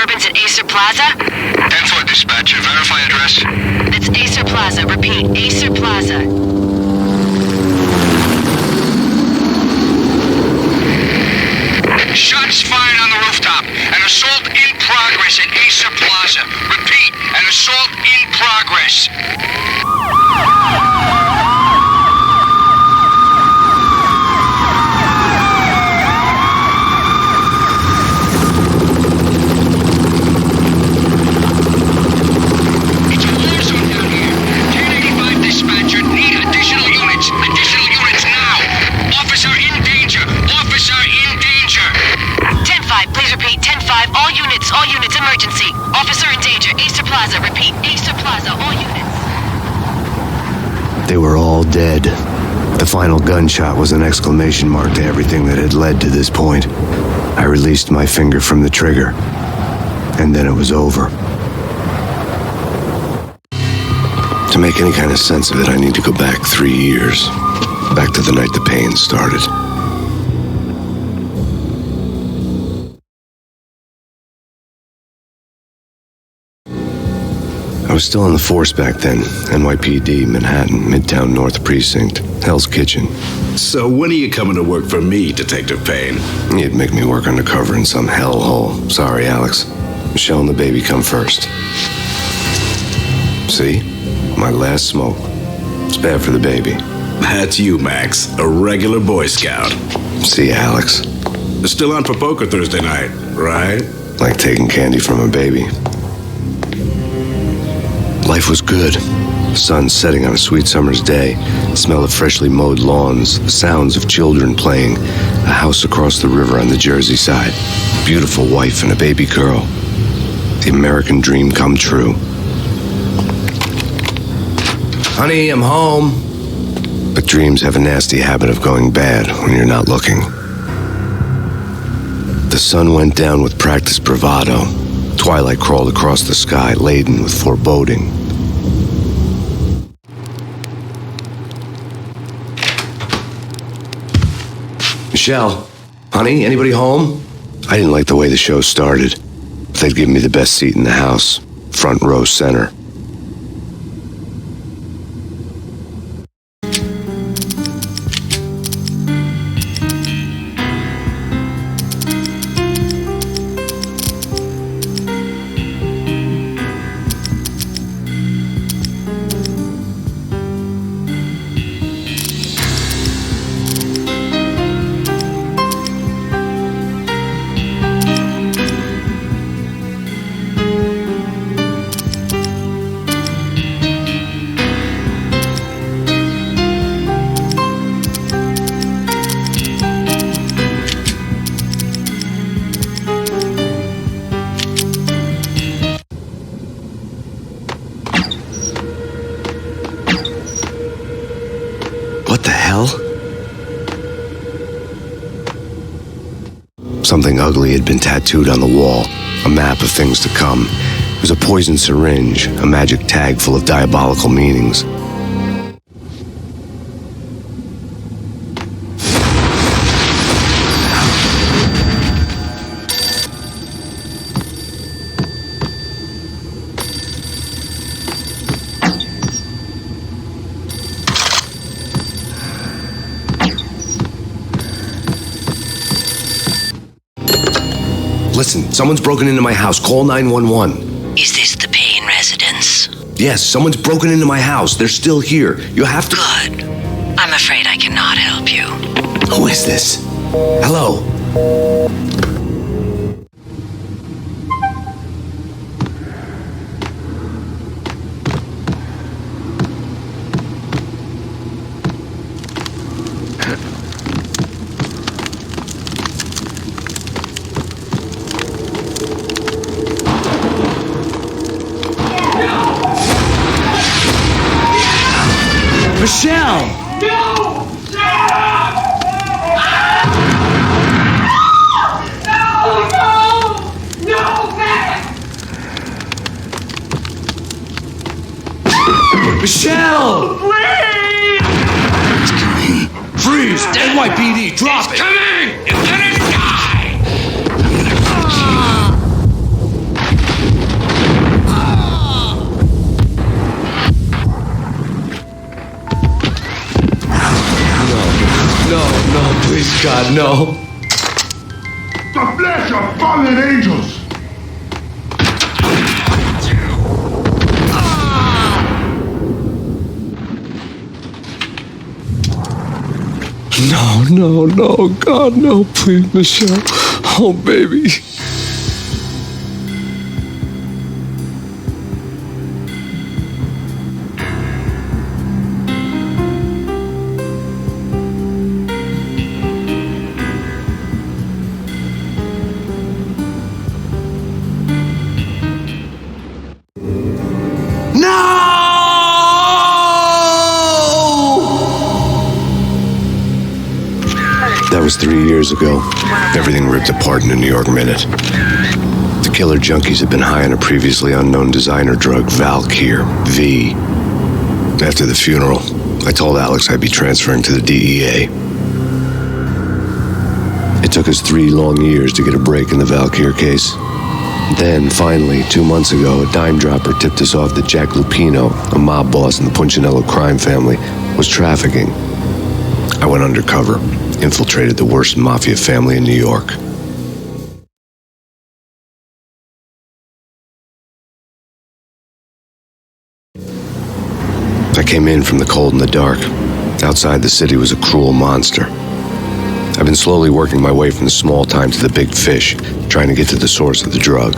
disturbance at Acer Plaza? 10-4 dispatcher. Verify address. It's Acer Plaza. Repeat, Acer Plaza. Shots fired on the rooftop. An assault in progress at Acer Plaza. Repeat, an assault in progress. It's a war zone down here. 1085 dispatcher. Need additional units. Additional units now. Officer in danger. Officer in danger. 10-5, please repeat. 10-5, all units, emergency. Officer in danger, Acer Plaza. Repeat, Acer Plaza, all units. They were all dead. The final gunshot was an exclamation mark to everything that had led to this point. I released my finger from the trigger, and then it was over. To make any kind of sense of it, I need to go back 3 years. Back to the night the Payne started. I was still in the force back then. NYPD, Manhattan, Midtown North Precinct, Hell's Kitchen. So when are you coming to work for me, Detective Payne? You'd make me work undercover in some hellhole. Sorry, Alex. Michelle and the baby come first. See? My last smoke. It's bad for the baby. That's you, Max. A regular Boy Scout. See you, Alex. Still on for poker Thursday night, right? Like taking candy from a baby. Life was good. The sun setting on a sweet summer's day, the smell of freshly mowed lawns, the sounds of children playing, a house across the river on the Jersey side, beautiful wife and a baby girl. The American dream come true. Honey, I'm home. But dreams have a nasty habit of going bad when you're not looking. The sun went down with practiced bravado. Twilight crawled across the sky, laden with foreboding. Michelle, honey, anybody home? I didn't like the way the show started. They'd given me the best seat in the house, front row center. What the hell? Something ugly had been tattooed on the wall, a map of things to come. It was a poison syringe, a magic tag full of diabolical meanings. Listen, someone's broken into my house. Call 911. Is this the Payne residence? Yes, someone's broken into my house. They're still here. You have to... Good. I'm afraid I cannot help you. Who is this? Hello? Michelle! No! Michelle! Please! It's coming. Freeze! NYPD, drop it! Coming! It's gonna die! No, please, God, no. The flesh of fallen angels! No, God, no, please, Michelle. Oh, baby. That was 3 years ago. Everything ripped apart in a New York minute. The killer junkies had been high on a previously unknown designer drug, Valkyr, V. After the funeral, I told Alex I'd be transferring to the DEA. It took us 3 long years to get a break in the Valkyr case. Then, finally, 2 months ago, a dime dropper tipped us off that Jack Lupino, a mob boss in the Punchinello crime family, was trafficking. I went undercover, infiltrated the worst mafia family in New York. I came in from the cold and the dark. Outside, the city was a cruel monster. I've been slowly working my way from the small time to the big fish, trying to get to the source of the drug.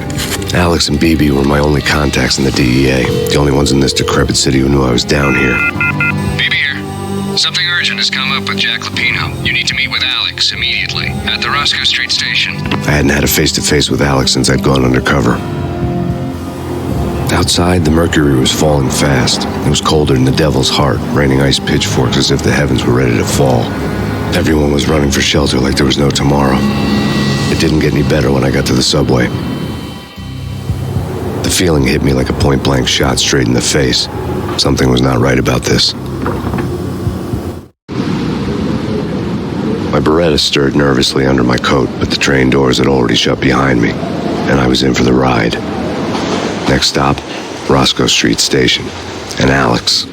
Alex and BB were my only contacts in the DEA, the only ones in this decrepit city who knew I was down here. BB here. Something urgent has come up with Jack Lupino. You need to meet with Alex immediately at the Roscoe Street station. I hadn't had a face-to-face with Alex since I'd gone undercover. Outside, the mercury was falling fast. It was colder than the devil's heart, raining ice pitchforks as if the heavens were ready to fall. Everyone was running for shelter like there was no tomorrow. It didn't get any better when I got to the subway. The feeling hit me like a point-blank shot straight in the face. Something was not right about this. My Beretta stirred nervously under my coat, but the train doors had already shut behind me, and I was in for the ride. Next stop, Roscoe Street Station, and Alex.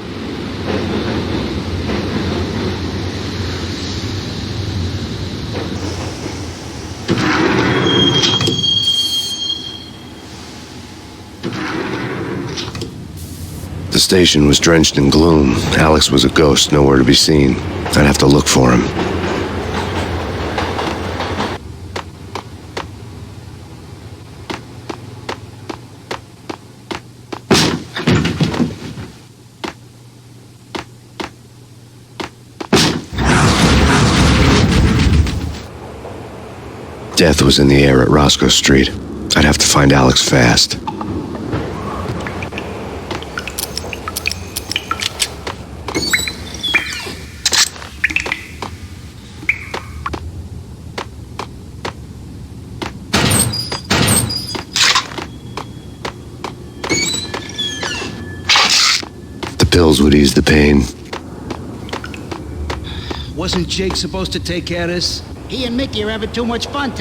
The station was drenched in gloom. Alex was a ghost, nowhere to be seen. I'd have to look for him. Death was in the air at Roscoe Street. I'd have to find Alex fast. The pills would ease the pain. Wasn't Jake supposed to take care of this? He and Mickey are having too much fun.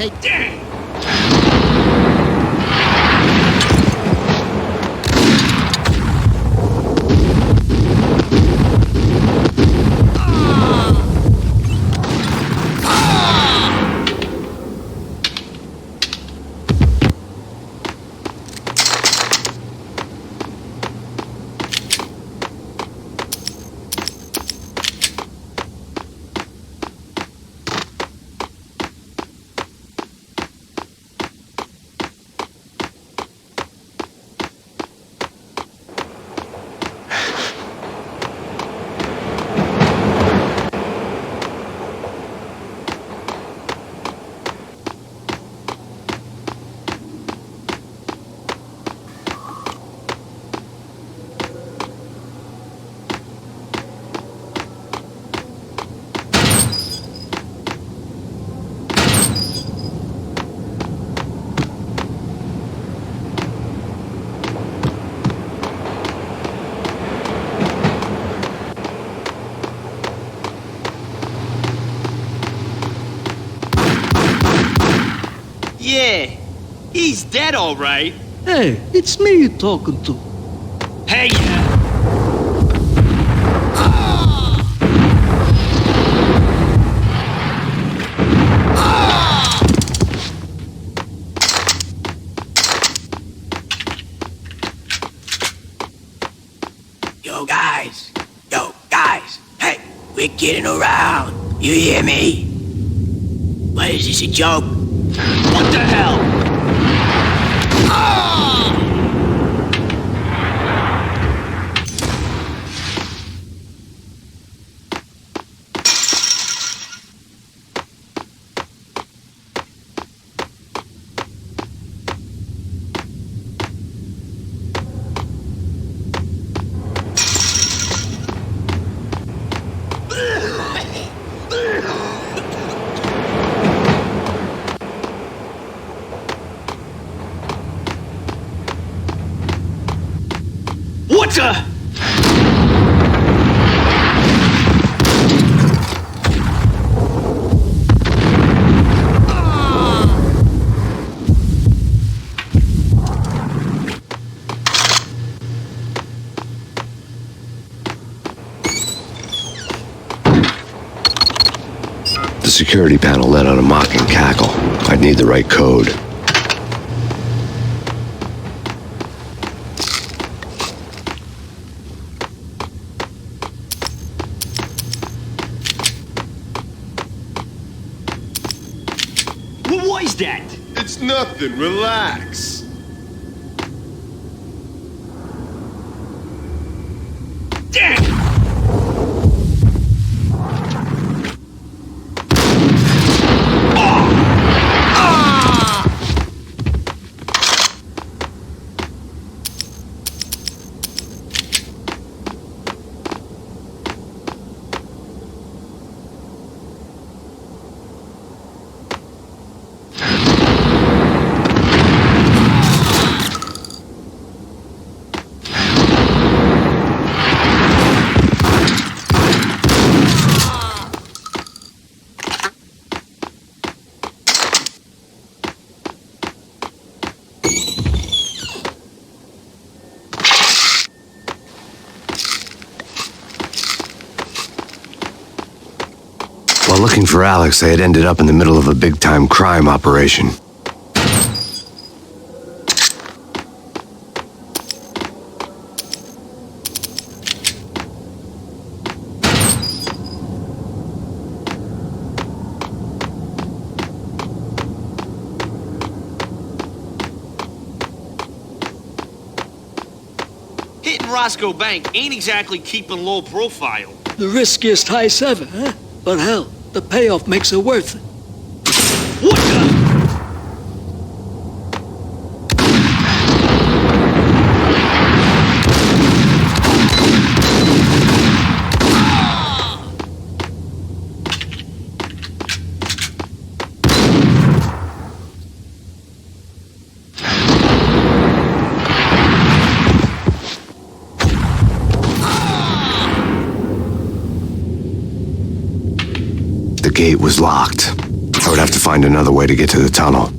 Yeah, he's dead, all right. Hey, it's me you're talking to. Hey, kidding around. You hear me? What, is this a joke? What the hell? What the? The security panel let out a mocking cackle. I'd need the right code. What was that? It's nothing. Relax. Damn! While looking for Alex, they had ended up in the middle of a big-time crime operation. Hitting Roscoe Bank ain't exactly keeping low profile. The riskiest heist ever, huh? But hell, the payoff makes it worth it. What the? The gate was locked. I would have to find another way to get to the tunnel.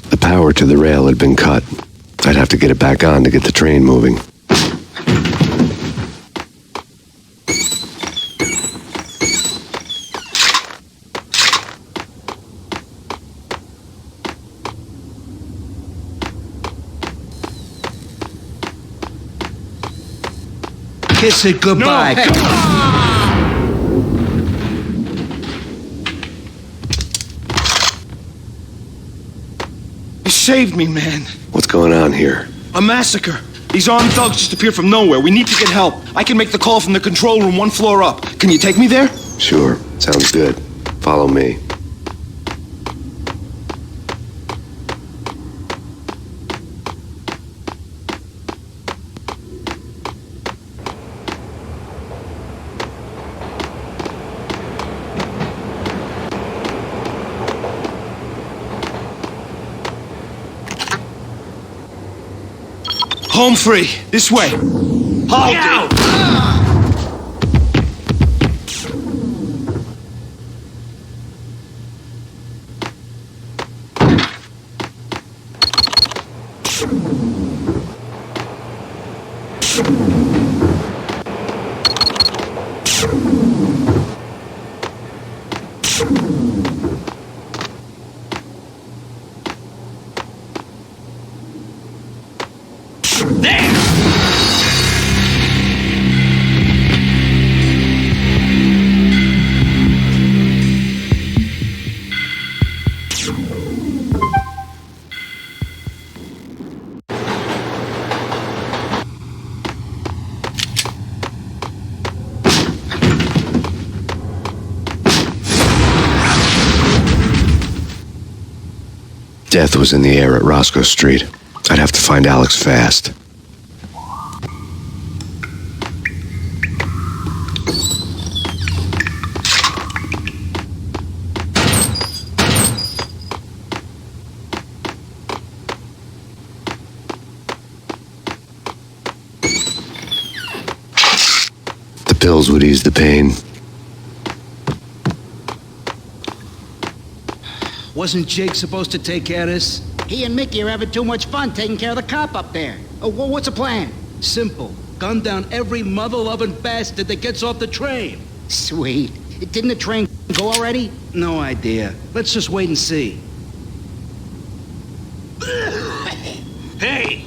The power to the rail had been cut. I'd have to get it back on to get the train moving. Kiss it goodbye. No, hey. You saved me, man. What's going on here? A massacre. These armed thugs just appeared from nowhere. We need to get help. I can make the call from the control room 1 floor up. Can you take me there? Sure, sounds good. Follow me. home free. This way. Hold it! Death was in the air at Roscoe Street. I'd have to find Alex fast. The pills would ease the pain. Wasn't Jake supposed to take care of this? He and Mickey are having too much fun taking care of the cop up there. Oh, what's the plan? Simple. Gun down every mother-loving bastard that gets off the train. Sweet. Didn't the train go already? No idea. Let's just wait and see. Hey!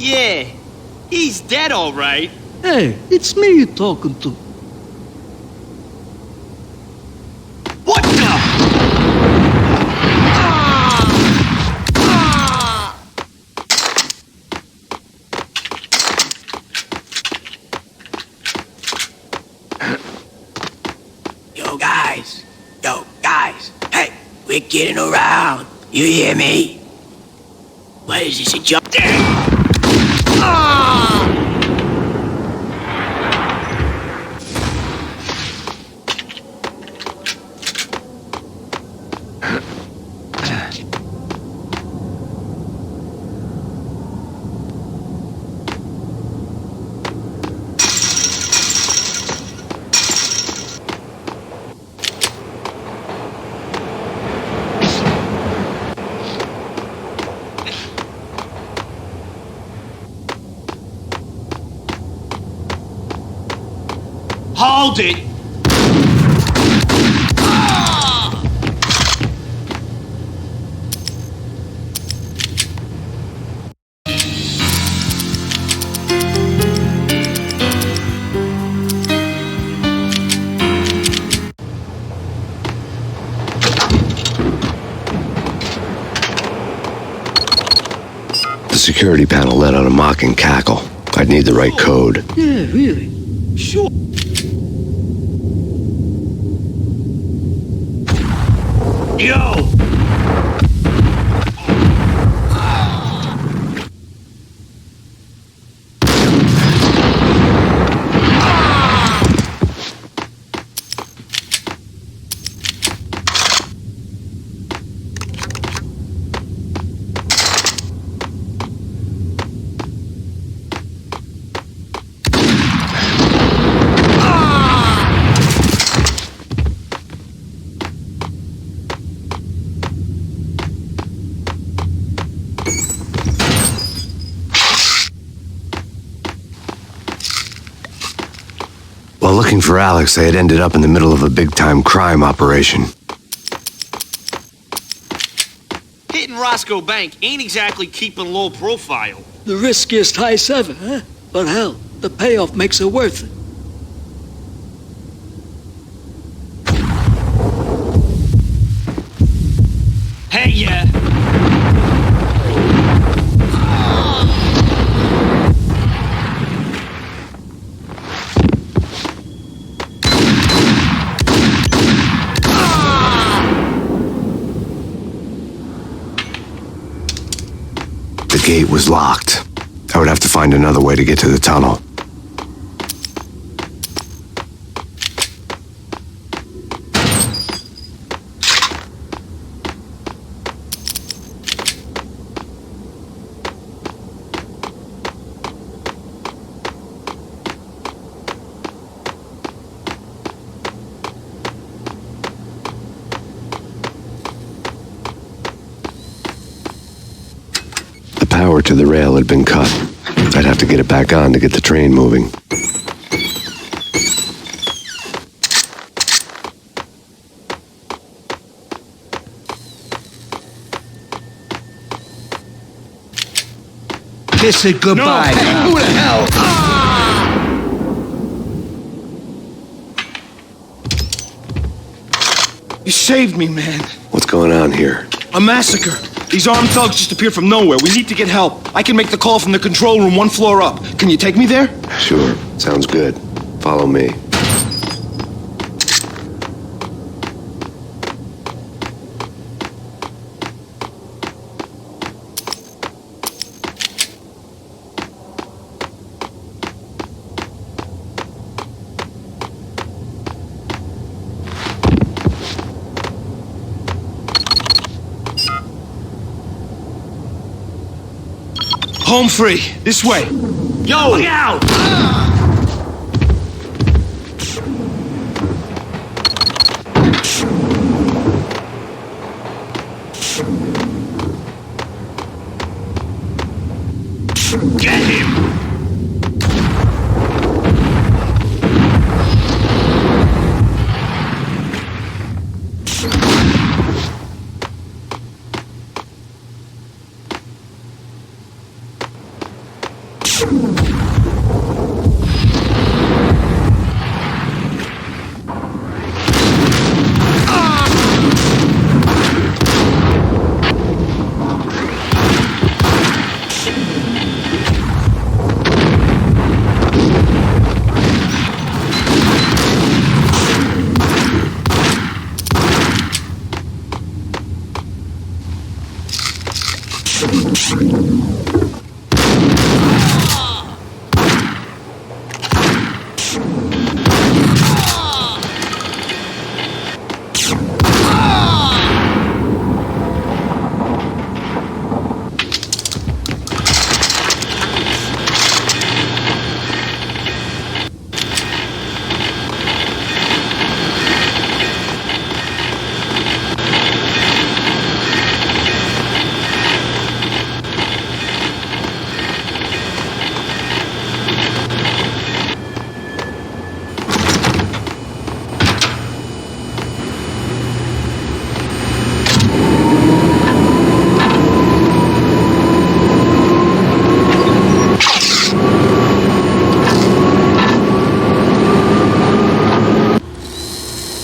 Yeah, he's dead, all right. Hey, it's me you're talking to. What the? Yo, guys. Hey, we're getting around. You hear me? What is this, a job? Hold it! The security panel let out a mocking cackle. I'd need the right code. Yeah, really. Sure. Yo! While looking for Alex, they had ended up in the middle of a big-time crime operation. Hitting Roscoe Bank ain't exactly keeping low profile. The riskiest heist ever, huh? But hell, the payoff makes it worth it. Hey, yeah! The gate was locked. I would have to find another way to get to the tunnel. The power to the rail had been cut. I'd have to get it back on to get the train moving. Kiss it goodbye. No, now. who the hell? You saved me, man. What's going on here? A massacre. These armed thugs just appeared from nowhere. We need to get help. I can make the call from the control room one floor up. Can you take me there? Sure, sounds good. Follow me. Home free. This way. Yo! Look out! Get him!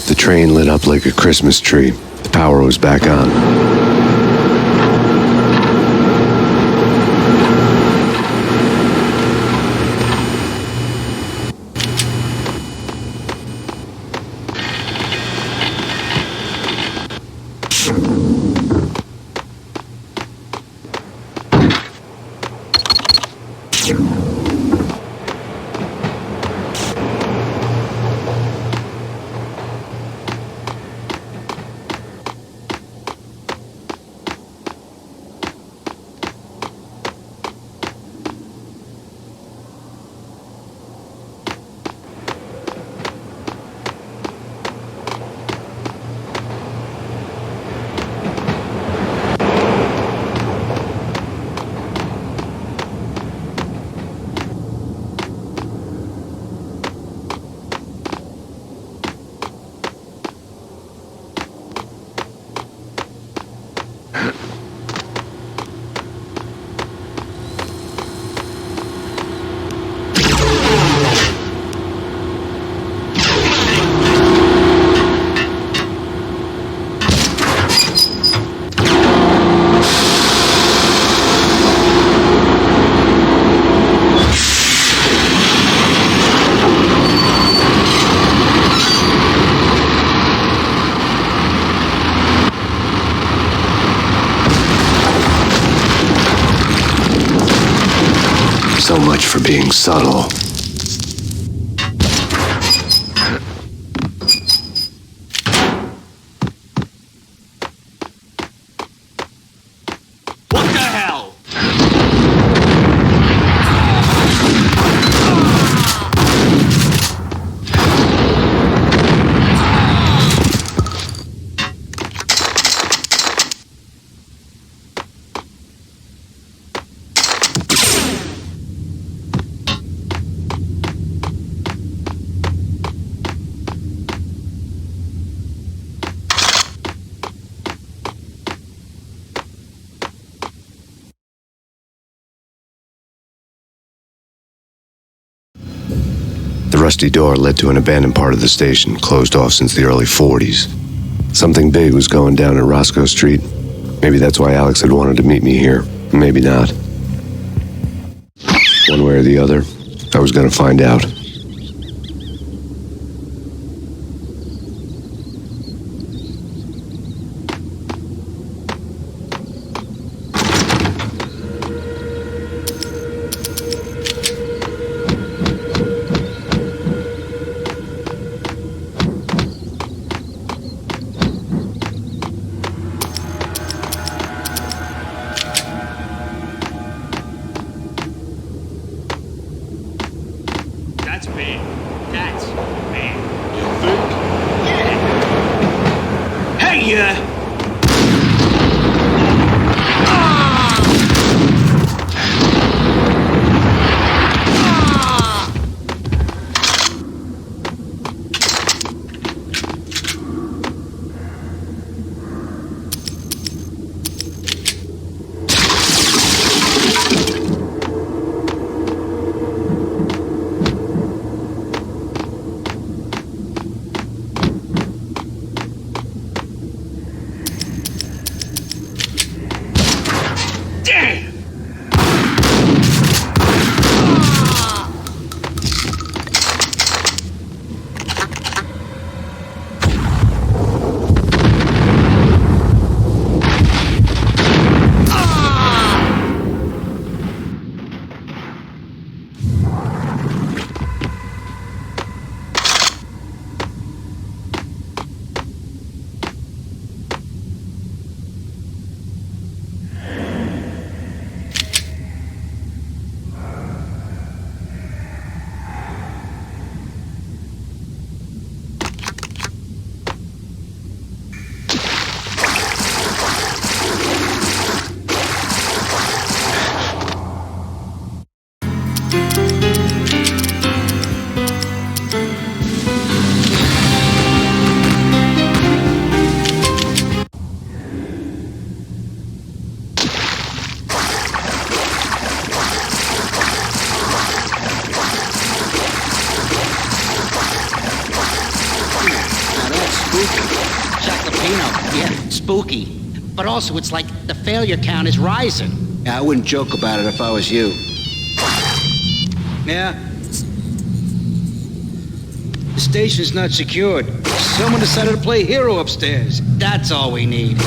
The train lit up like a Christmas tree. The power was back on. So much for being subtle. What the hell? The rusty door led to an abandoned part of the station, closed off since the early 40s. Something big was going down at Roscoe Street. Maybe that's why Alex had wanted to meet me here. Maybe not. One way or the other, I was going to find out. That's bad. That's bad. You think? Yeah. Hey, Spooky. But also, it's like the failure count is rising. Yeah, I wouldn't joke about it if I was you. Yeah? The station's not secured. Someone decided to play hero upstairs. That's all we need.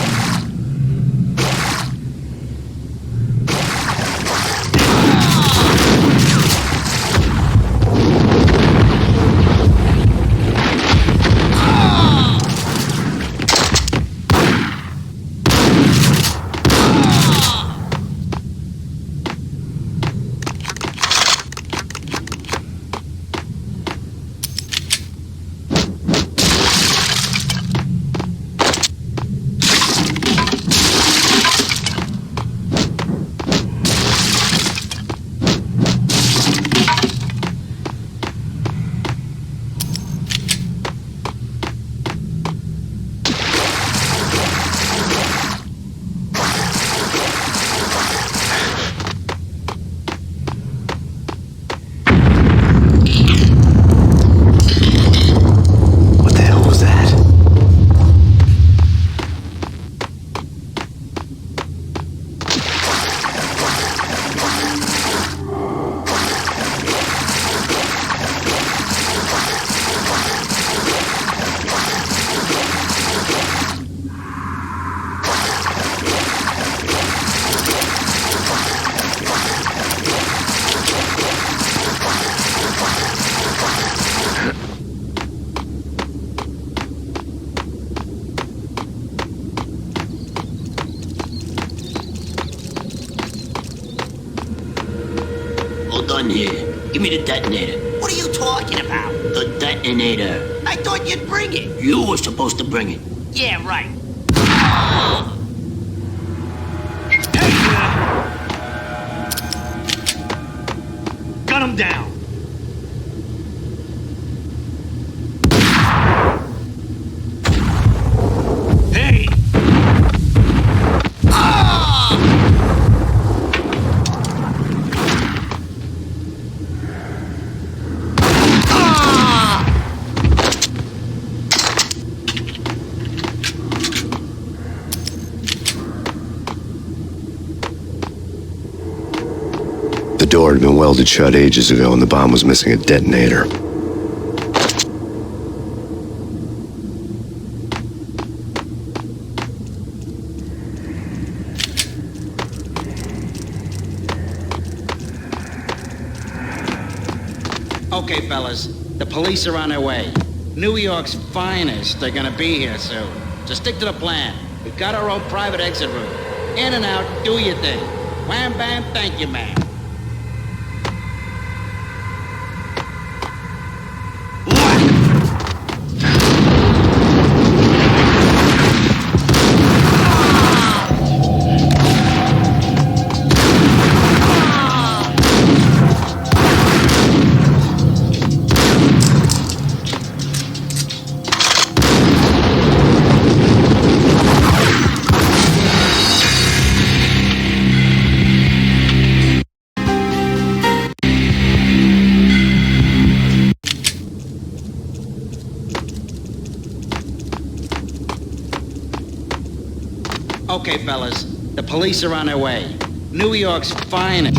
on here. Give me the detonator. What are you talking about? The detonator. I thought you'd bring it. You were supposed to bring it. Yeah, right. Gun him down. Hey! The door had been welded shut ages ago and the bomb was missing a detonator. Okay, fellas. The police are on their way. New York's finest are gonna be here soon. So stick to the plan. We've got our own private exit route. In and out, do your thing. Wham bam, thank you, man. Okay, fellas. The police are on their way. New York's finest.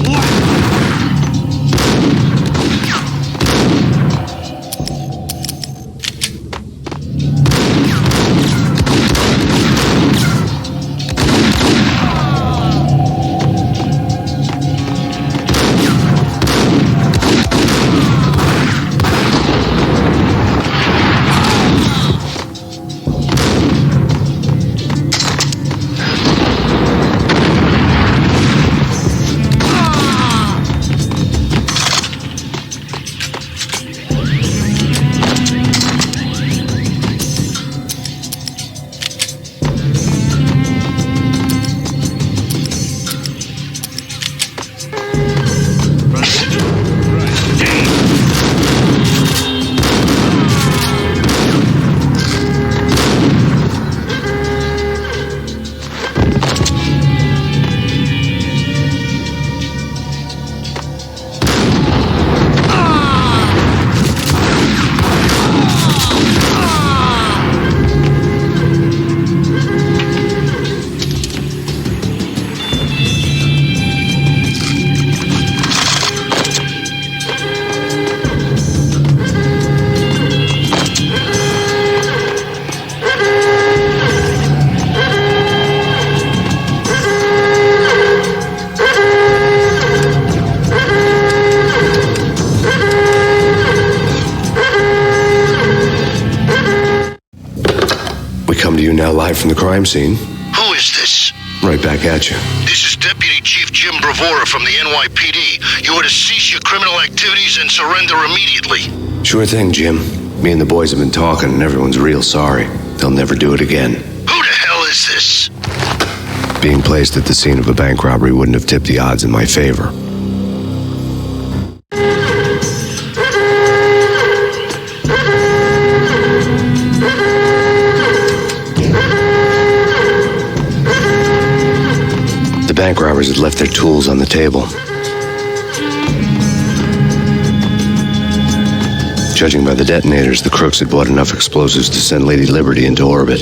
Now live from the crime scene. Who is this? Right back at you. This is Deputy Chief Jim Bravura from the NYPD. You are to cease your criminal activities and surrender immediately. Sure thing, Jim. Me and the boys have been talking and everyone's real sorry. They'll never do it again. Who the hell is this? Being placed at the scene of a bank robbery wouldn't have tipped the odds in my favor. The bank robbers had left their tools on the table. Judging by the detonators, the crooks had bought enough explosives to send Lady Liberty into orbit.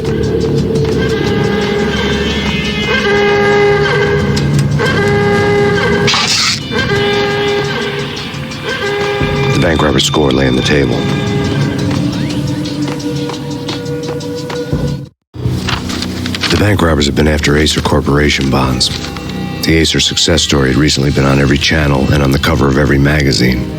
The bank robber's score lay on the table. The bank robbers had been after Acer Corporation bonds. The Acer success story had recently been on every channel and on the cover of every magazine.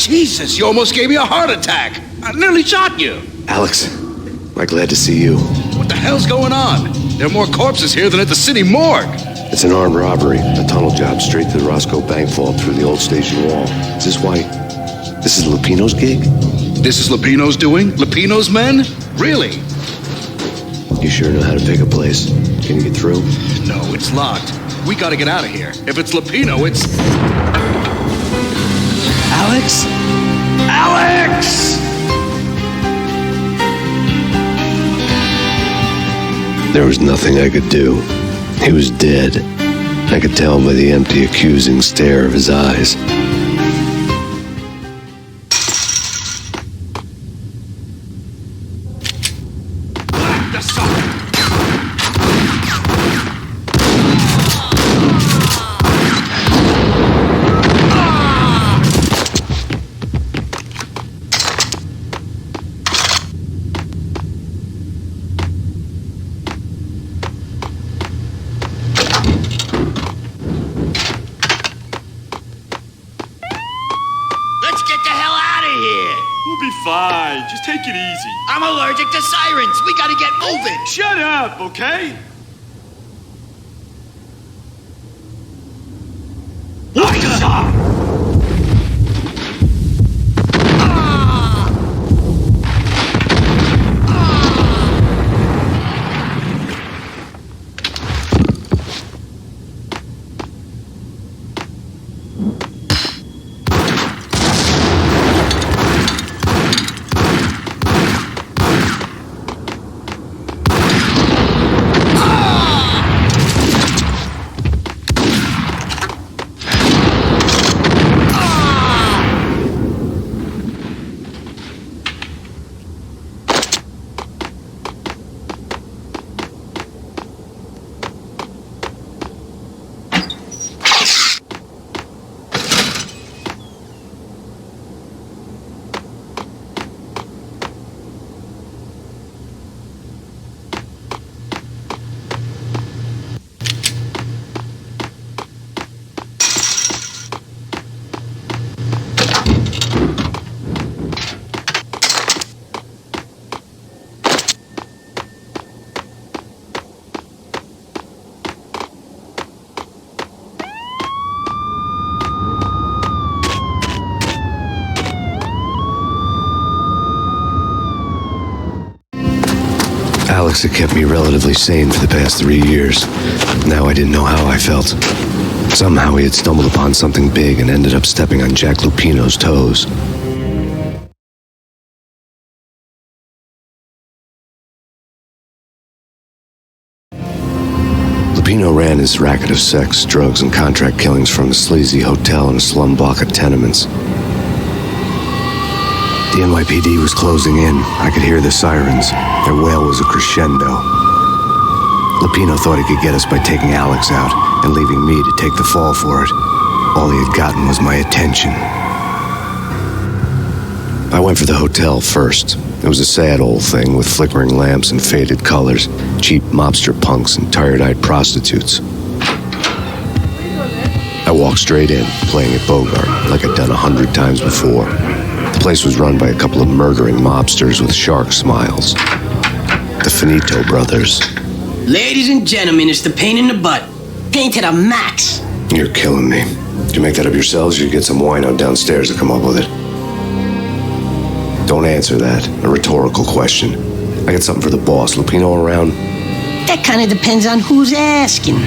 Jesus, you almost gave me a heart attack. I nearly shot you. Alex, I'm glad to see you. What the hell's going on? There are more corpses here than at the city morgue. It's an armed robbery, a tunnel job straight to the Roscoe bank vault through the old station wall. Is this why? This is Lupino's gig? This is Lupino's doing? Lupino's men? Really? You sure know how to pick a place. Can you get through? No, it's locked. We gotta get out of here. If it's Lupino, it's... Alex? Alex! There was nothing I could do. He was dead. I could tell by the empty, accusing stare of his eyes. Fine, just take it easy. I'm allergic to sirens. We gotta get moving. Shut up, okay? Alex had kept me relatively sane for the past 3 years. Now I didn't know how I felt. Somehow he had stumbled upon something big and ended up stepping on Jack Lupino's toes. Lupino ran his racket of sex, drugs, and contract killings from a sleazy hotel in a slum block of tenements. The NYPD was closing in. I could hear the sirens. Their wail was a crescendo. Lupino thought he could get us by taking Alex out and leaving me to take the fall for it. All he had gotten was my attention. I went for the hotel first. It was a sad old thing with flickering lamps and faded colors, cheap mobster punks and tired-eyed prostitutes. I walked straight in, playing at Bogart, like I'd done 100 times before. The place was run by a couple of murdering mobsters with shark smiles. The Finito brothers. Ladies and gentlemen, it's the pain in the butt. Pain to the max. You're killing me. Did you make that up yourselves, or you get some wino downstairs to come up with it? Don't answer that. A rhetorical question. I got something for the boss. Lupino around? That kind of depends on who's asking.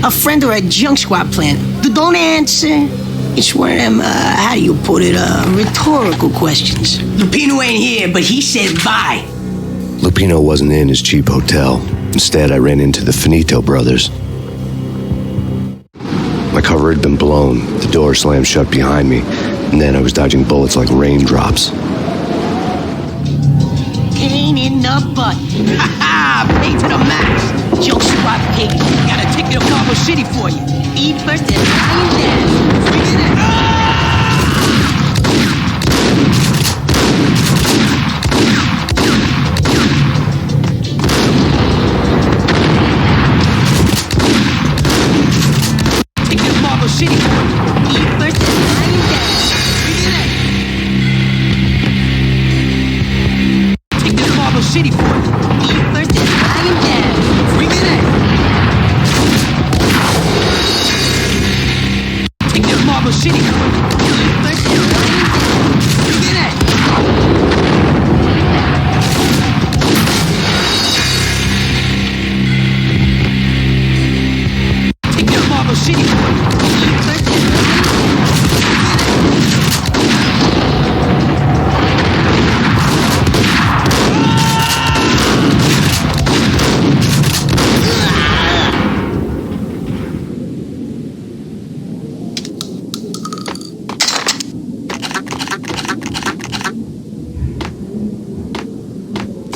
A friend or a junk squad plant. Don't answer. It's one of them, how do you put it, rhetorical questions. Lupino ain't here, but he said bye. Lupino wasn't in his cheap hotel. Instead, I ran into the Finito brothers. My cover had been blown. The door slammed shut behind me, and then I was dodging bullets like raindrops. Pain in the butt. Ha ha! Pain to the max. Junk squad pig. Got a ticket to Cargo City for you. Eat first and lie down. Freezing it. Ticket to Cargo City for you. Eat first and lie down. Freezing it. City, boys. Eat first and lying down. Bring it in. Take that Marble City, boys. Eat first and lying down. Bring it in. Take that Marble City, boys. Eat first and lying down.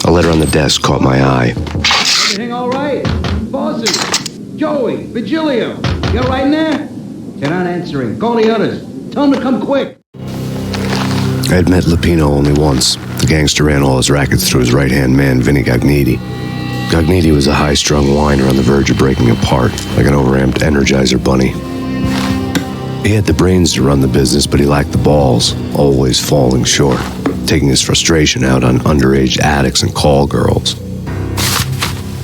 A letter on the desk caught my eye. Everything all right? Bosses, Joey, Vigilio, you all right in there? They're not answering. Call the others. Tell them to come quick. I had met Lupino only once. The gangster ran all his rackets through his right-hand man, Vinny Gognitti. Gognitti was a high-strung whiner on the verge of breaking apart, like an overamped Energizer bunny. He had the brains to run the business, but he lacked the balls, always falling short, taking his frustration out on underage addicts and call girls.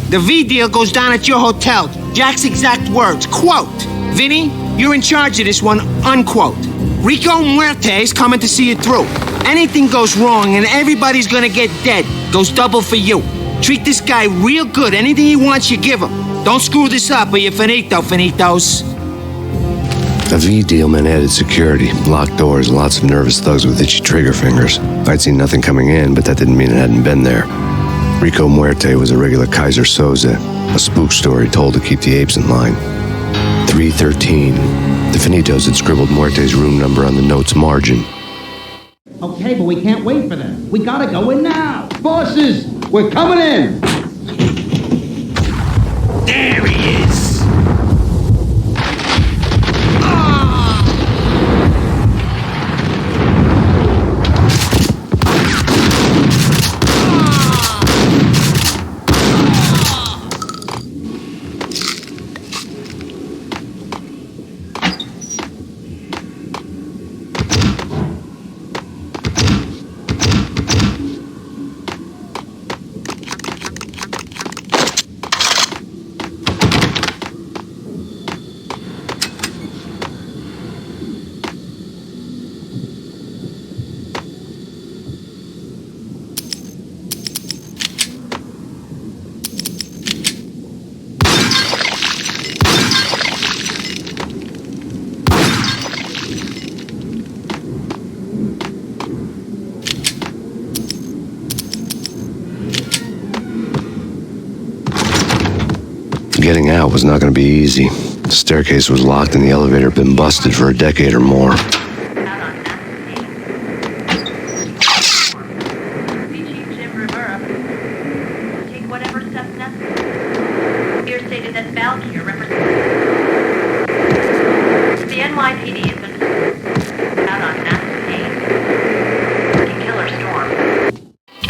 The V deal goes down at your hotel. Jack's exact words, quote, Vinny, you're in charge of this one, unquote. Rico Muerte's coming to see it through. Anything goes wrong and everybody's gonna get dead. Goes double for you. Treat this guy real good. Anything he wants, you give him. Don't screw this up or you're finito, finitos. A V deal meant added security, locked doors, and lots of nervous thugs with itchy trigger fingers. I'd seen nothing coming in, but that didn't mean it hadn't been there. Rico Muerte was a regular Kaiser Soze, a spook story told to keep the apes in line. 313. The Finitos had scribbled Muerte's room number on the note's margin. Okay, but we can't wait for them. We gotta go in now. Bosses, we're coming in. There he is. Getting out was not going to be easy. The staircase was locked and the elevator had been busted for a decade or more.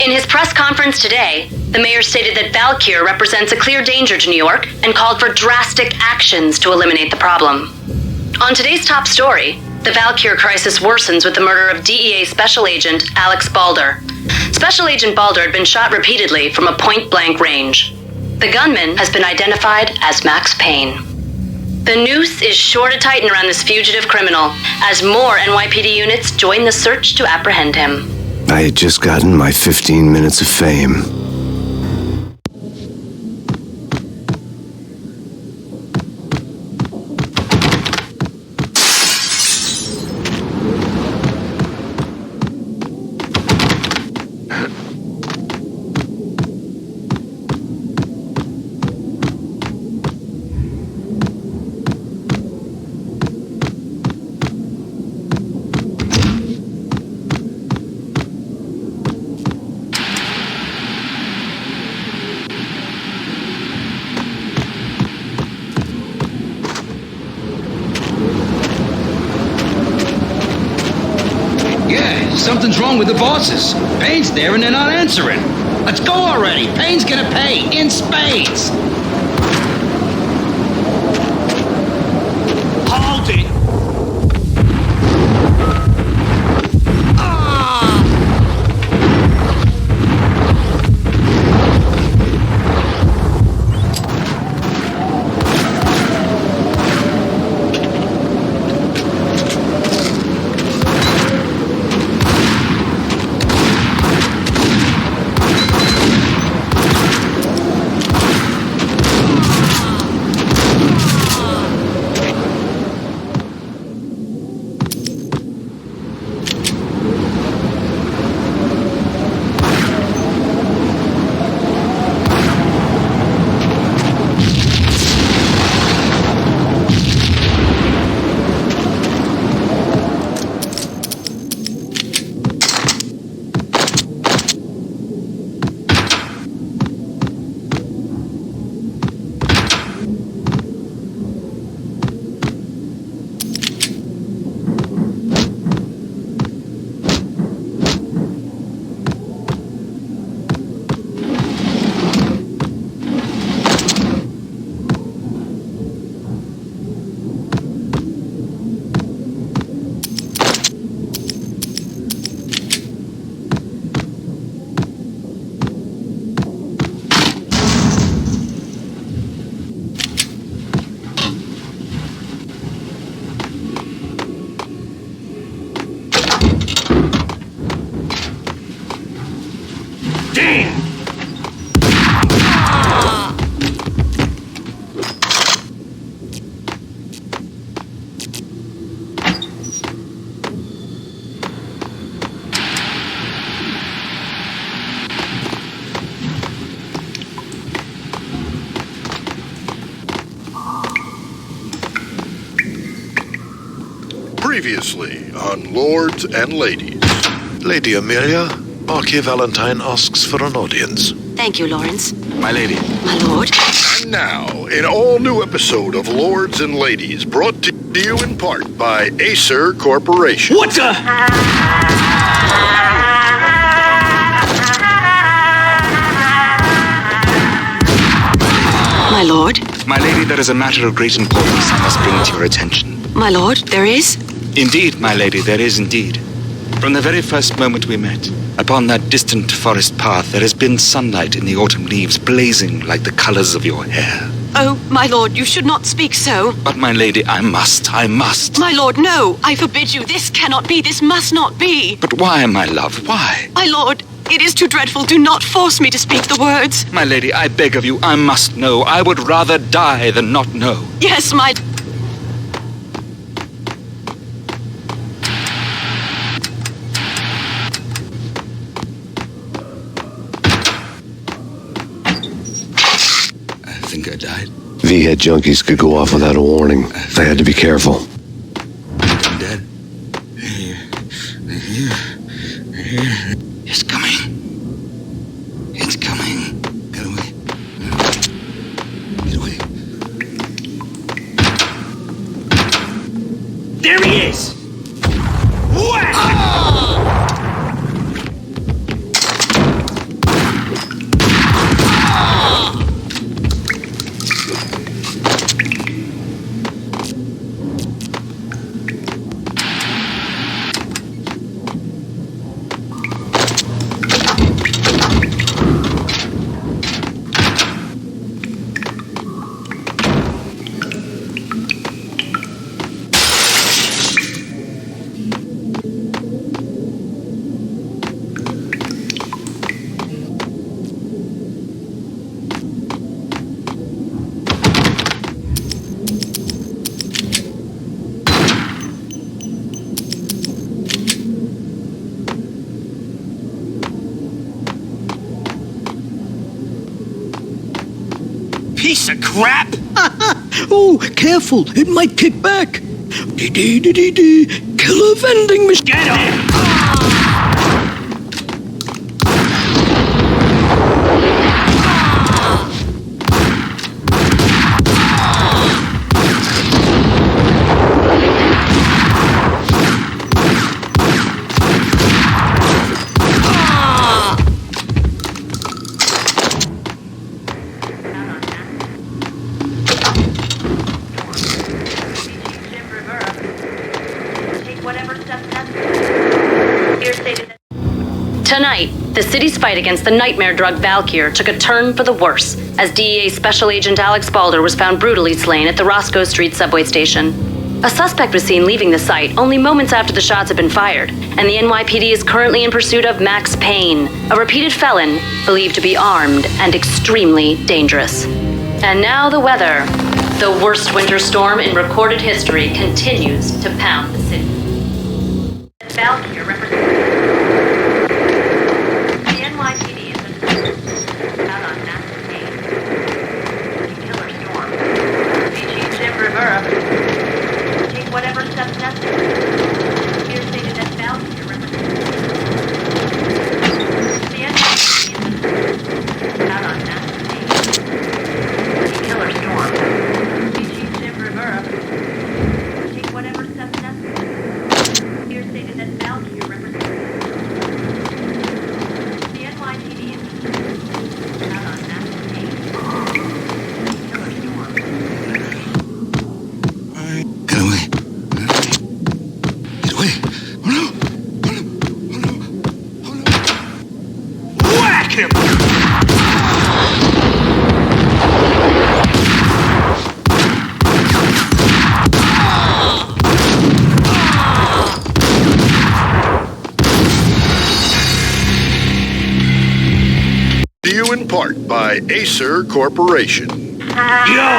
In his press conference today, the mayor stated that Valkyr represents a clear danger to New York and called for drastic actions to eliminate the problem. On today's top story, the Valkyr crisis worsens with the murder of DEA Special Agent Alex Balder. Special Agent Balder had been shot repeatedly from a point-blank range. The gunman has been identified as Max Payne. The noose is sure to tighten around this fugitive criminal as more NYPD units join the search to apprehend him. I had just gotten my 15 minutes of fame. Something's wrong with the bosses. Payne's there and they're not answering. Let's go already. Payne's gonna pay in spades. Hold it. Previously on Lords and Ladies. Lady Amelia, Marquis Valentine asks for an audience. Thank you, Lawrence. My lady. My lord. And now, an all-new episode of Lords and Ladies, brought to you in part by Acer Corporation. What the? My lord. My lady, there is a matter of great importance I must bring to your attention. My lord, there is? Indeed, my lady, there is indeed. From the very first moment we met, upon that distant forest path, there has been sunlight in the autumn leaves blazing like the colors of your hair. Oh, my lord, you should not speak so. But, my lady, I must. My lord, no. I forbid you. This cannot be. This must not be. But why, my love, why? My lord, it is too dreadful. Do not force me to speak the words. My lady, I beg of you, I must know. I would rather die than not know. Yes, my... I think I died. V-head junkies could go off without a warning. They had to be careful. I'm dead. It's coming. It's coming. Get away. Get away. There he is! Whack! Piece of crap! Oh, careful. It might kick back. Dee-dee-dee-dee-dee. Killer vending machine. Get him! Tonight, the city's fight against the nightmare drug Valkyr took a turn for the worse as DEA Special Agent Alex Balder was found brutally slain at the Roscoe Street subway station. A suspect was seen leaving the site only moments after the shots had been fired, and the NYPD is currently in pursuit of Max Payne, a repeated felon believed to be armed and extremely dangerous. And now the weather. The worst winter storm in recorded history continues to pound the city. Valkyr represents the NYPD is out on Max Payne. The killer storm. DG Jim Rivera. Take whatever steps necessary. Here stated that Valkyr represents the NYPD is out on Max Payne. The killer storm. DG Jim Rivera. Take whatever steps necessary. Here stated that Valkyr represents the NYPD is out on Max Payne. Killer storm. Get away. Get away. Oh no. Whack him! To you in part by Acer Corporation. Yo!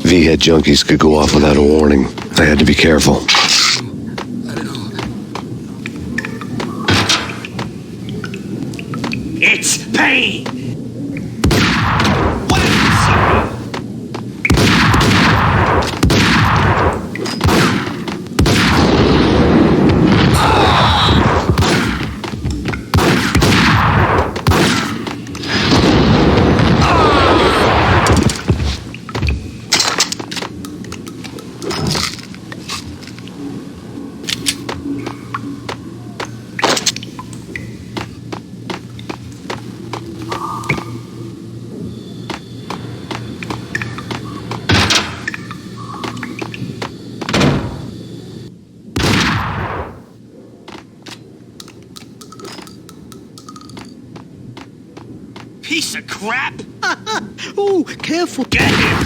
V-head junkies could go off without a warning. They had to be careful. I don't know. Payne! Piece of crap! Oh, careful. Get him!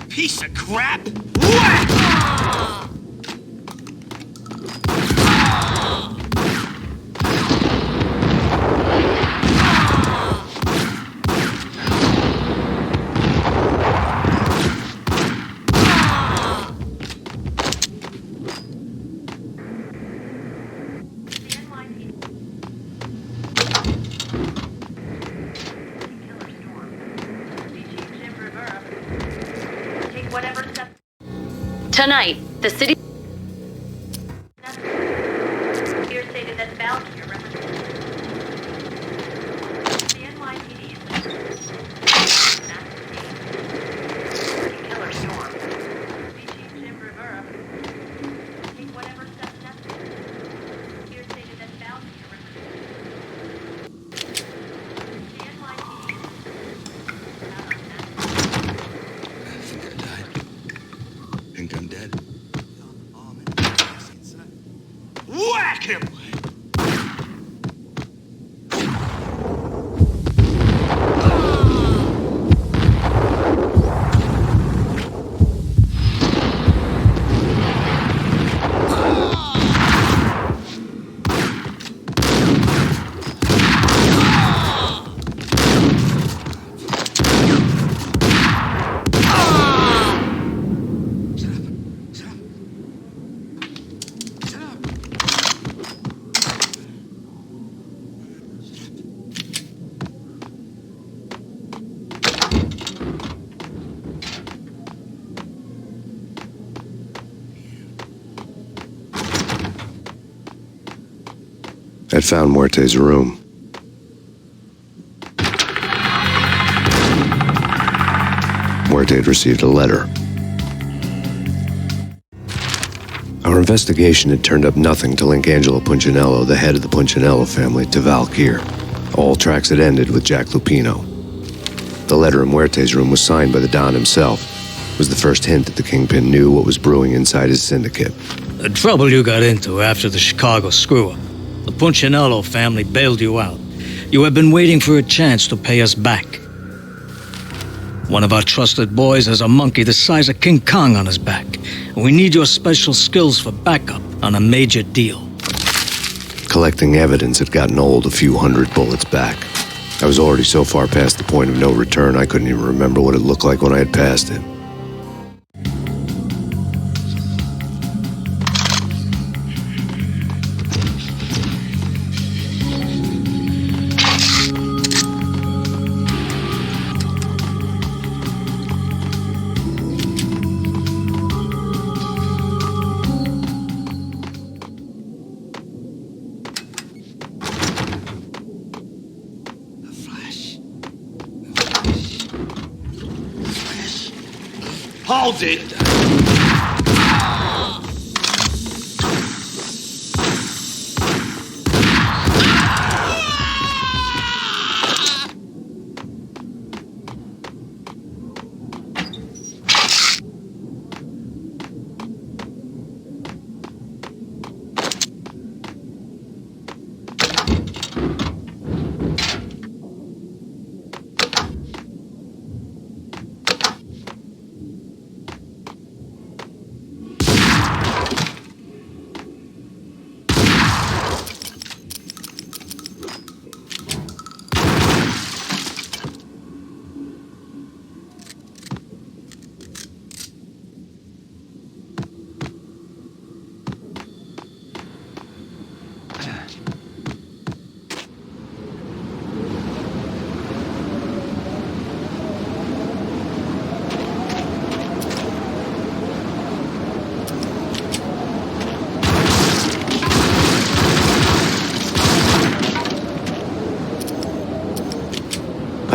Piece of crap! Whack! Tonight, the city stated that Valkyrie represents the NYPD killer storm. Chief Jim Rivera take whatever steps necessary. Here stated that Valkyrie represents the NYPD. I think I'm dead. Whack him! I'd found Muerte's room. Muerte had received a letter. Our investigation had turned up nothing to link Angelo Punchinello, the head of the Punchinello family, to Valkyrie. All tracks had ended with Jack Lupino. The letter in Muerte's room was signed by the Don himself. It was the first hint that the Kingpin knew what was brewing inside his syndicate. The trouble you got into after the Chicago screw-up. The Punchinello family bailed you out. You have been waiting for a chance to pay us back. One of our trusted boys has a monkey the size of King Kong on his back. And we need your special skills for backup on a major deal. Collecting evidence had gotten old a few hundred bullets back. I was already so far past the point of no return I couldn't even remember what it looked like when I had passed it. Hold it!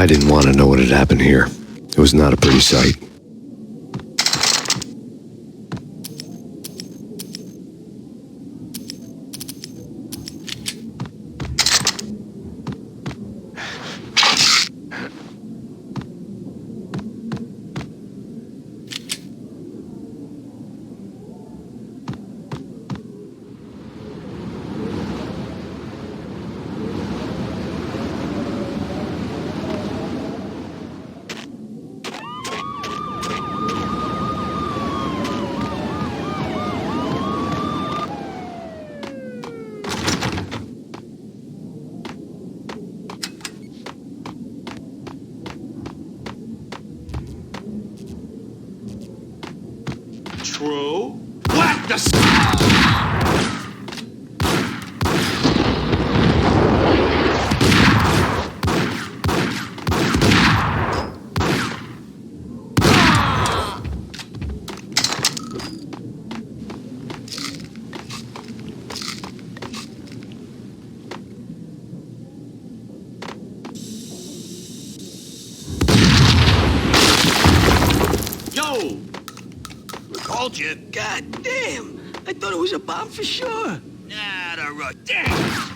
I didn't want to know what had happened here. It was not a pretty sight. True. What the Yo! Called you. God damn! I thought it was a bomb for sure. Nah, the road. Damn!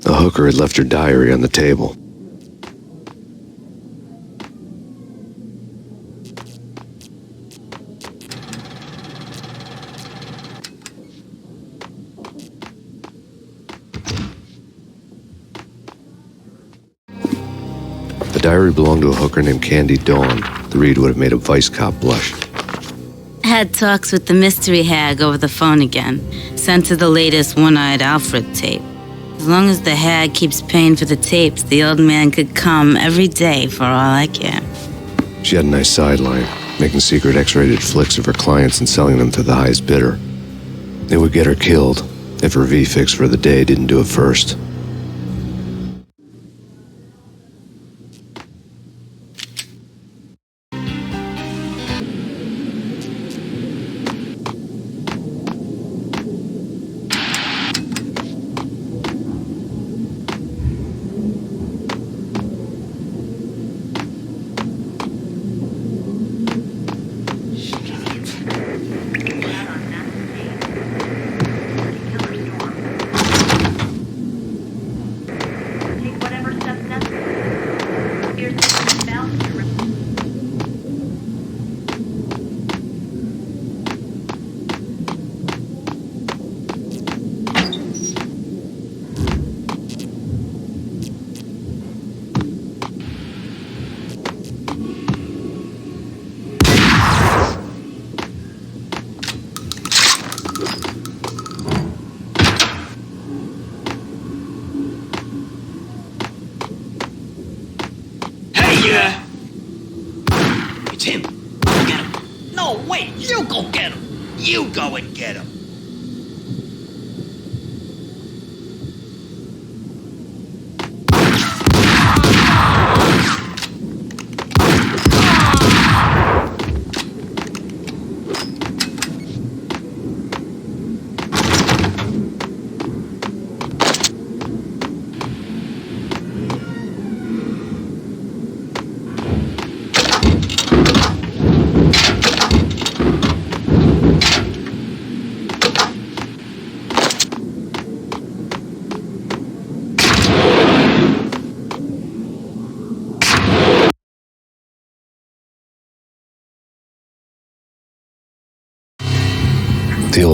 The hooker had left her diary on the table. The diary belonged to a hooker named Candy Dawn. The read would have made a vice cop blush. Had talks with the mystery hag over the phone again. Sent her the latest One-Eyed Alfred tape. As long as the hag keeps paying for the tapes, the old man could come every day for all I care. She had a nice sideline, making secret X-rated flicks of her clients and selling them to the highest bidder. They would get her killed if her V-fix for the day didn't do it first. It's him. Go get him. No, wait. You go get him. You go and get him.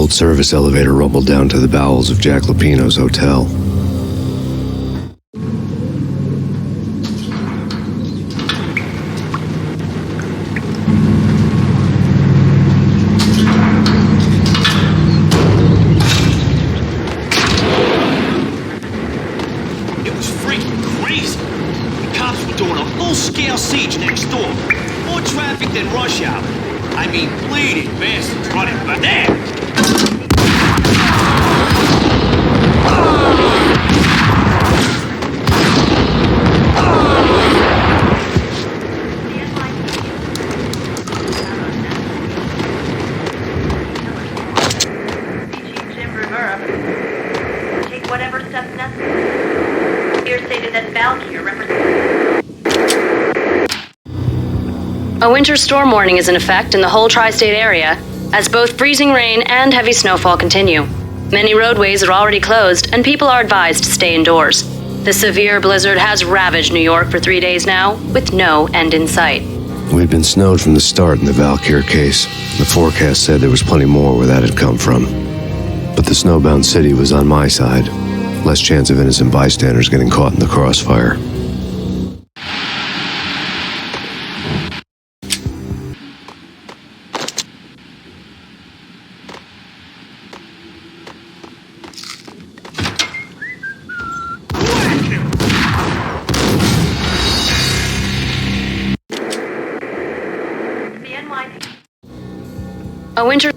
old service elevator rumbled down to the bowels of Jack Lupino's hotel. It was freaking crazy. The cops were doing a full-scale siege next door. More traffic than rush hour. I mean, bleeding bastards running back there. Take whatever steps necessary. Here stated that Valkyr represents. A winter storm warning is in effect in the whole tri-state area, as both freezing rain and heavy snowfall continue. Many roadways are already closed, and people are advised to stay indoors. The severe blizzard has ravaged New York for 3 days now, with no end in sight. We'd been snowed from the start in the Valkyr case. The forecast said there was plenty more where that had come from. But the snowbound city was on my side. Less chance of innocent bystanders getting caught in the crossfire. A winter...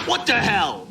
What the hell?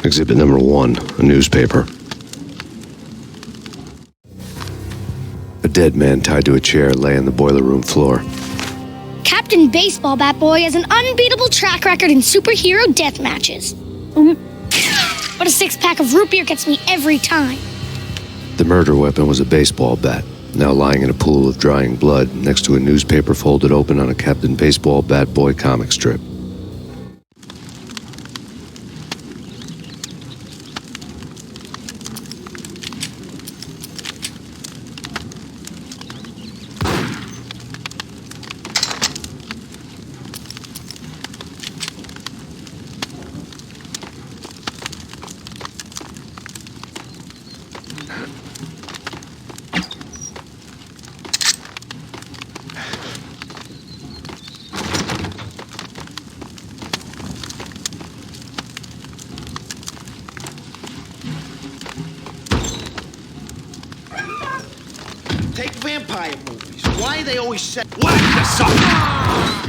Exhibit number 1, a newspaper. A dead man tied to a chair lay on the boiler room floor. Captain Baseball Bat Boy has an unbeatable track record in superhero death matches. But a 6-pack of root beer gets me every time. The murder weapon was a baseball bat, now lying in a pool of drying blood next to a newspaper folded open on a Captain Baseball Bat Boy comic strip. Take vampire movies. Why they always say, whack the sucker!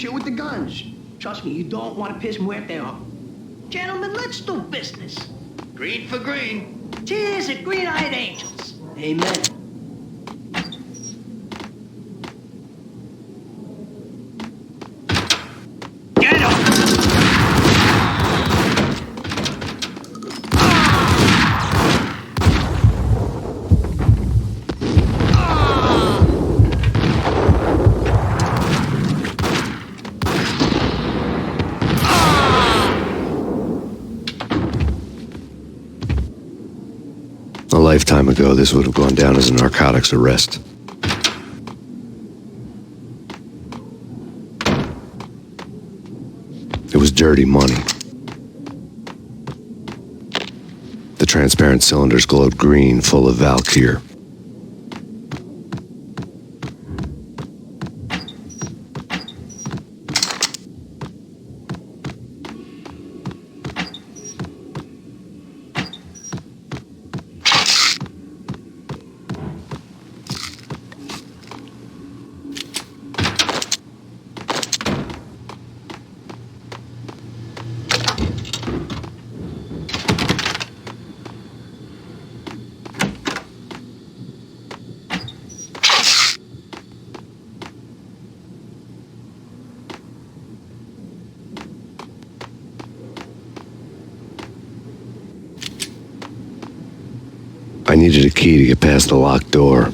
chill with the guns. Trust me, you don't want to piss Muerte off. Gentlemen, let's do business. Green for green. Cheers at green-eyed angels. Amen. Get him! A lifetime ago, this would have gone down as a narcotics arrest. It was dirty money. The transparent cylinders glowed green, full of Valkyr. I needed a key to get past the locked door.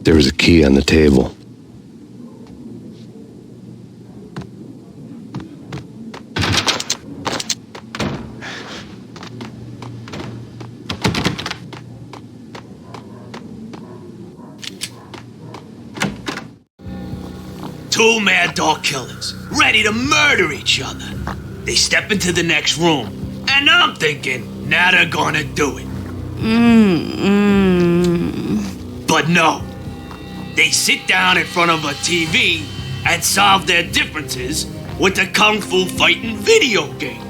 There was a key on the table. Two mad dog killers, ready to murder each other. They step into the next room, and I'm thinking, now they're gonna do it. But no. They sit down in front of a TV and solve their differences with a kung fu fighting video game.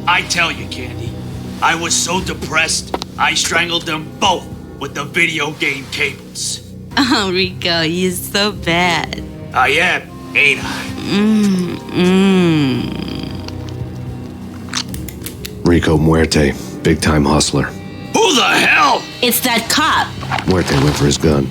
I tell you, Candy, I was so depressed, I strangled them both with the video game cables. Oh, Rico, you're so bad. I am, ain't I? Rico Muerte, big-time hustler. Who the hell? It's that cop. Muerte went for his gun.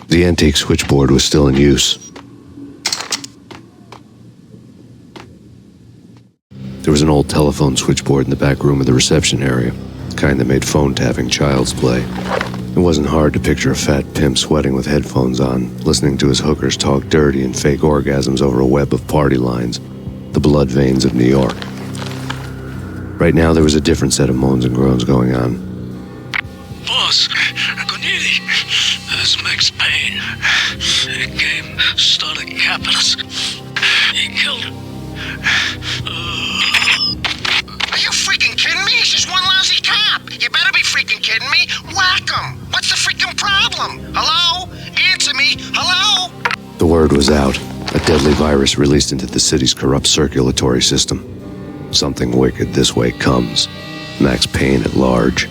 The antique switchboard was still in use. There was an old telephone switchboard in the back room of the reception area, the kind that made phone tapping child's play. It wasn't hard to picture a fat pimp sweating with headphones on, listening to his hookers talk dirty and fake orgasms over a web of party lines, the blood veins of New York. Right now, there was a different set of moans and groans going on. Boss, Gonidi, that's Max Payne. He came, started capping us. He killed him. Are you freaking kidding me? He's just one lousy cop. You better be freaking kidding me. Whack him. What's the freaking problem? Hello? Answer me. Hello? The word was out. A deadly virus released into the city's corrupt circulatory system. Something wicked this way comes. Max Payne at large.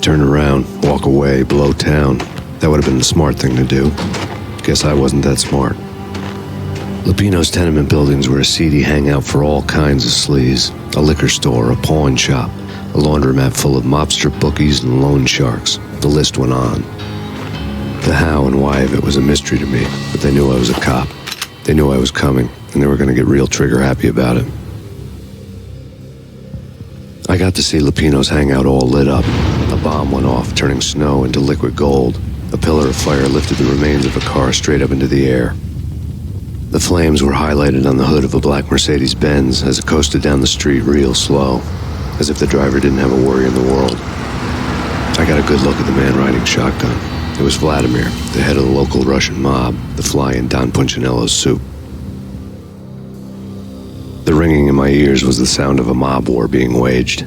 Turn around, walk away, blow town. That would have been the smart thing to do. Guess I wasn't that smart. Lupino's tenement buildings were a seedy hangout for all kinds of sleaze. A liquor store, a pawn shop, a laundromat full of mobster bookies and loan sharks. The list went on. The how and why of it was a mystery to me, but they knew I was a cop. They knew I was coming, and they were going to get real trigger-happy about it. I got to see Lupino's hangout all lit up. A bomb went off, turning snow into liquid gold. A pillar of fire lifted the remains of a car straight up into the air. The flames were highlighted on the hood of a black Mercedes-Benz as it coasted down the street real slow, as if the driver didn't have a worry in the world. I got a good look at the man riding shotgun. It was Vladimir, the head of the local Russian mob, the fly in Don Punchinello's soup. The ringing in my ears was the sound of a mob war being waged.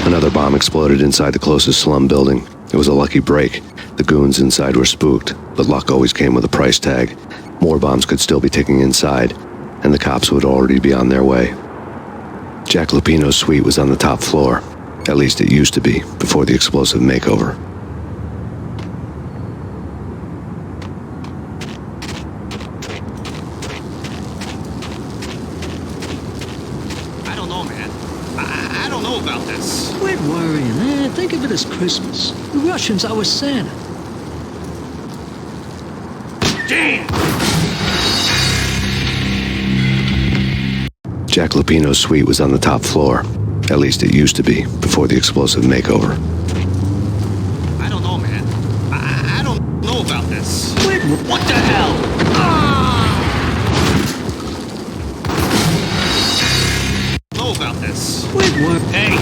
Another bomb exploded inside the closest slum building. It was a lucky break. The goons inside were spooked, but luck always came with a price tag. More bombs could still be ticking inside, and the cops would already be on their way. Jack Lupino's suite was on the top floor. At least it used to be, before the explosive makeover. I don't know, man. I don't know about this. Quit worrying, man. Think of it as Christmas. The Russians are with Santa. Damn! Jack Lupino's suite was on the top floor. At least it used to be, before the explosive makeover. I don't know, man. I don't know about this. Quit. What the hell? Know about this. Quit worrying. Hey!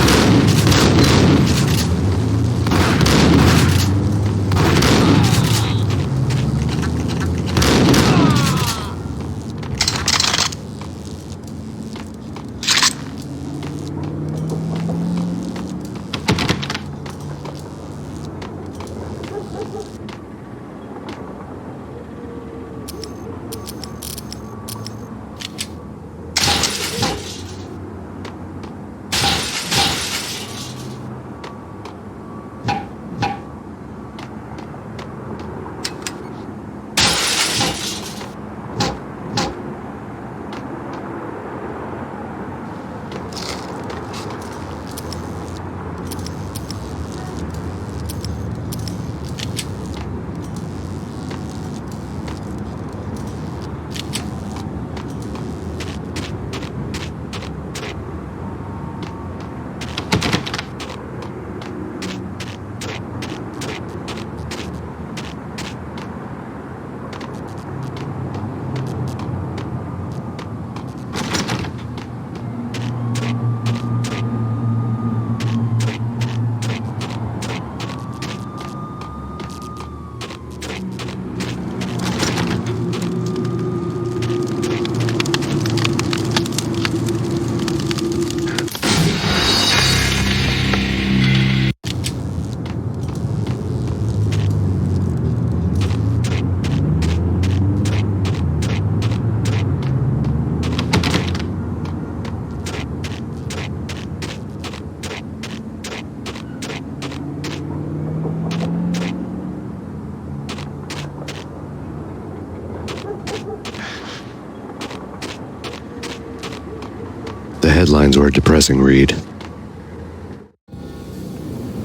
The headlines were a depressing read.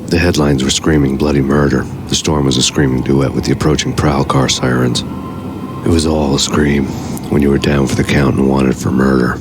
The headlines were screaming bloody murder. The storm was a screaming duet with the approaching prowl car sirens. It was all a scream when you were down for the count and wanted for murder.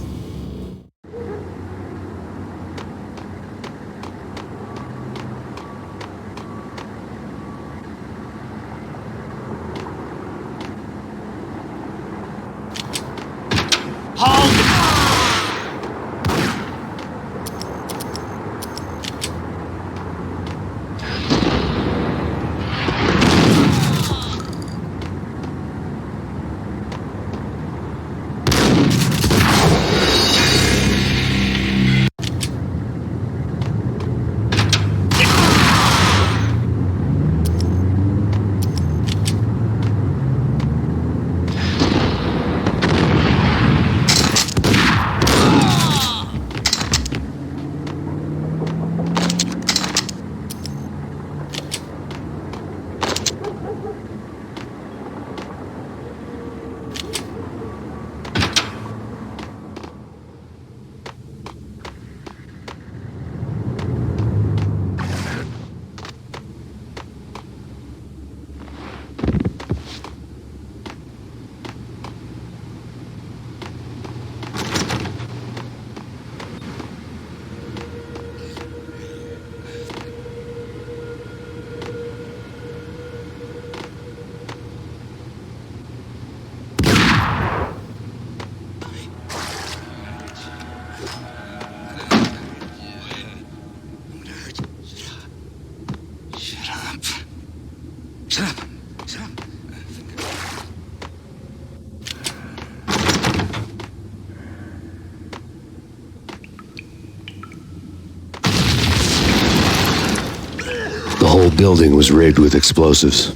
The whole building was rigged with explosives.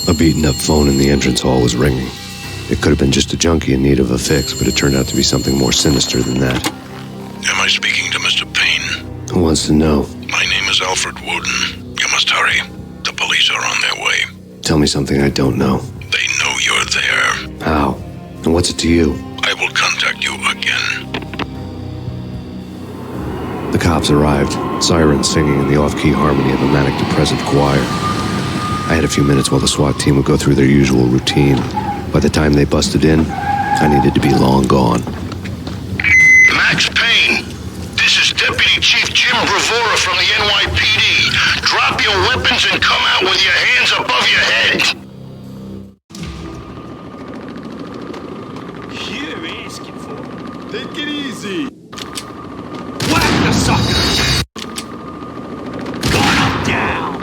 A beaten-up phone in the entrance hall was ringing. It could have been just a junkie in need of a fix, but it turned out to be something more sinister than that. Am I speaking to Mr. Payne? Who wants to know? My name is Alfred Woden. You must hurry. The police are on their way. Tell me something I don't know. They know you're there. How? And what's it to you? I will contact you again. The cops arrived, sirens singing in the off-key harmony of a manic-depressive choir. I had a few minutes while the SWAT team would go through their usual routine. By the time they busted in, I needed to be long gone. Max Payne, this is Deputy Chief Jim Bravura from the NYPD. Drop your weapons and come out with your hands above your head. You're asking for it. Take it easy. Whack the sucker! Gun him down!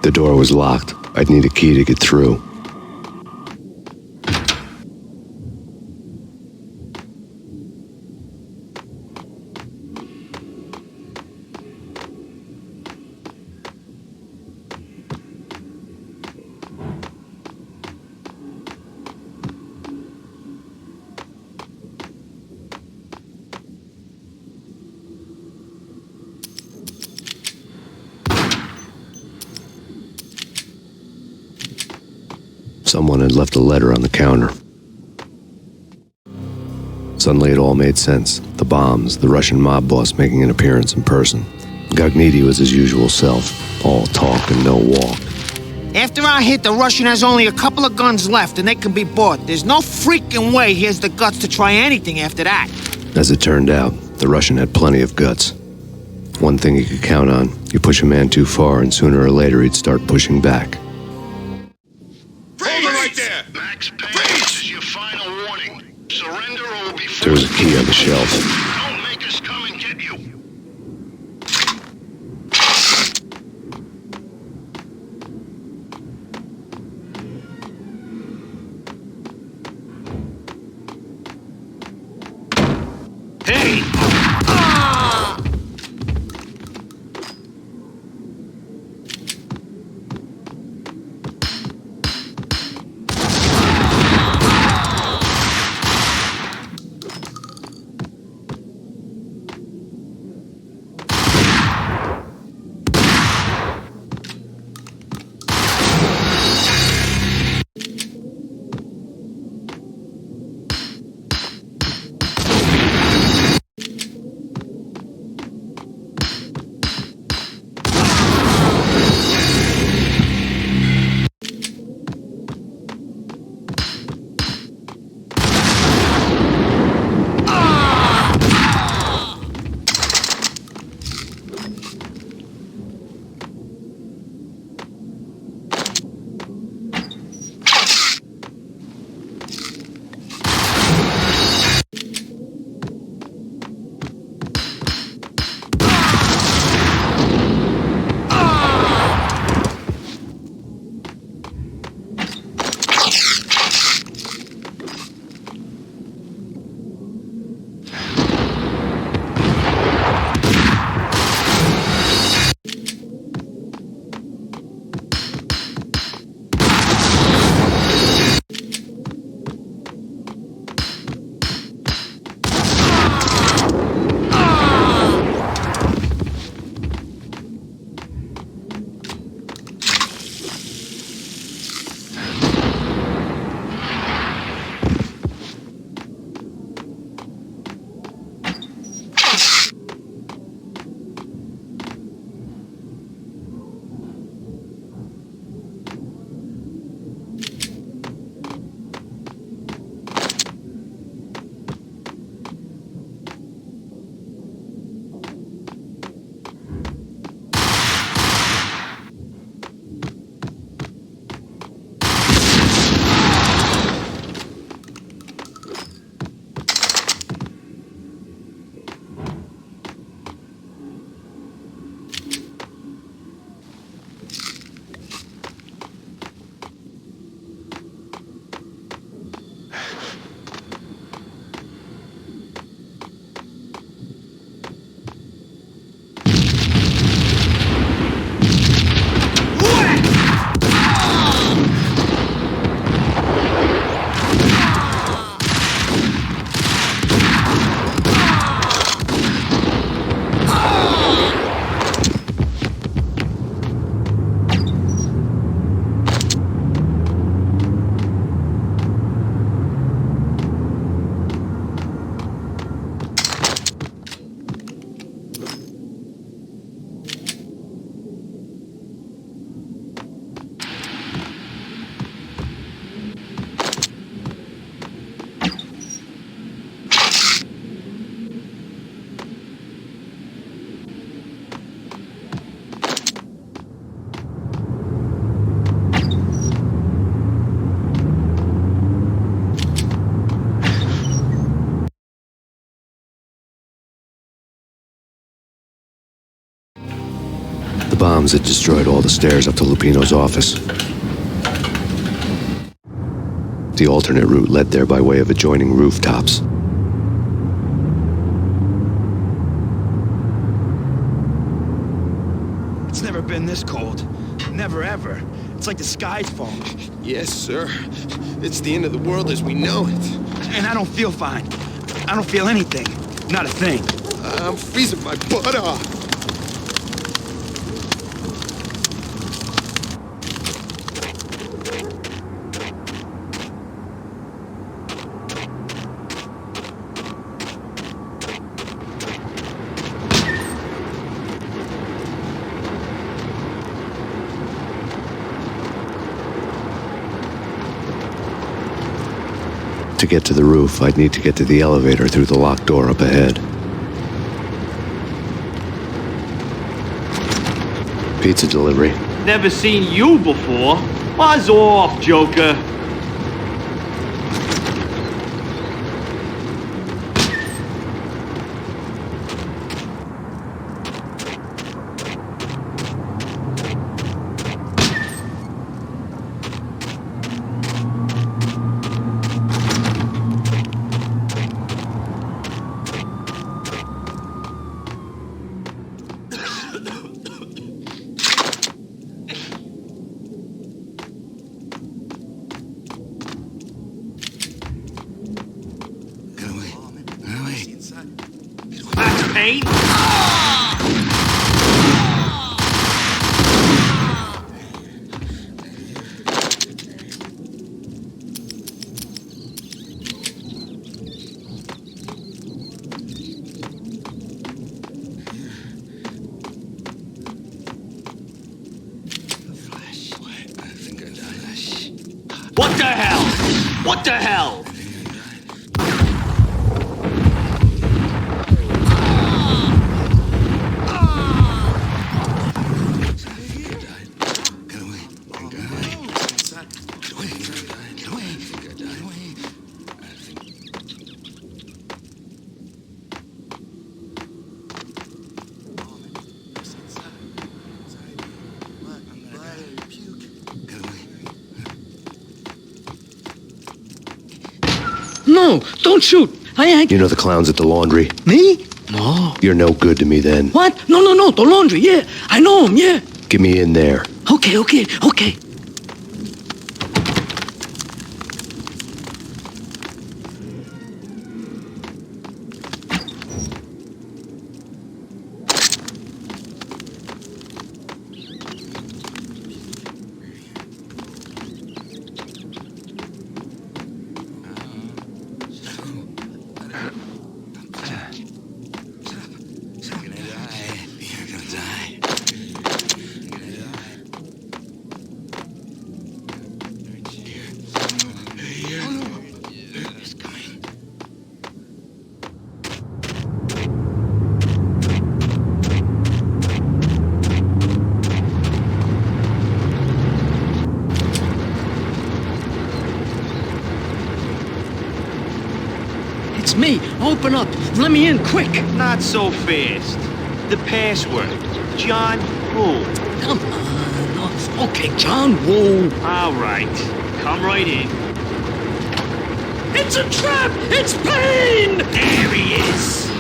The door was locked. I'd need a key to get through. Someone had left a letter on the counter. Suddenly it all made sense. The bombs, the Russian mob boss making an appearance in person. Gagniti was his usual self, all talk and no walk. After our hit, the Russian has only a couple of guns left, and they can be bought. There's no freaking way he has the guts to try anything after that. As it turned out, the Russian had plenty of guts. One thing he could count on, you push a man too far, and sooner or later he'd start pushing back. Hold it right there! Max Payne, this is your final warning. Surrender or we'll be forced. There was a key on the shelf. Don't make us come and get you. Hey! The bombs had destroyed all the stairs up to Lupino's office. The alternate route led there by way of adjoining rooftops. It's never been this cold. Never ever. It's like the sky's falling. Yes, sir. It's the end of the world as we know it. And I don't feel fine. I don't feel anything. Not a thing. I'm freezing my butt off. To get to the roof, I'd need to get to the elevator through the locked door up ahead. Pizza delivery. Never seen you before. Buzz off, Joker. Payne? What the hell? What the hell? No, don't shoot. You know the clowns at the laundry? Me? No. You're no good to me then. What? No, the laundry, yeah. I know him, yeah. Get me in there. Okay. It's me. Open up. Let me in, quick. Not so fast. The password. John Woo. Come on. Okay, John Woo. All right. Come right in. It's a trap! It's Payne! There he is.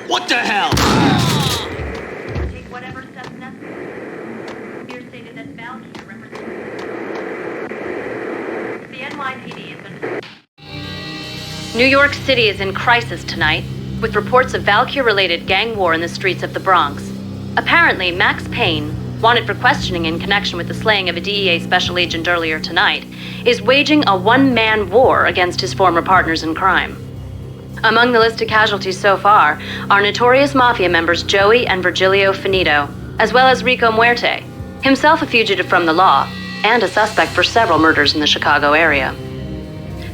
What the hell? Take whatever steps necessary. Here stated that Valkyrie represents the NYPD has been. New York City is in crisis tonight, with reports of Valkyrie-related gang war in the streets of the Bronx. Apparently, Max Payne, wanted for questioning in connection with the slaying of a DEA special agent earlier tonight, is waging a one-man war against his former partners in crime. Among the listed casualties so far are notorious mafia members Joey and Virgilio Finito, as well as Rico Muerte, himself a fugitive from the law, and a suspect for several murders in the Chicago area.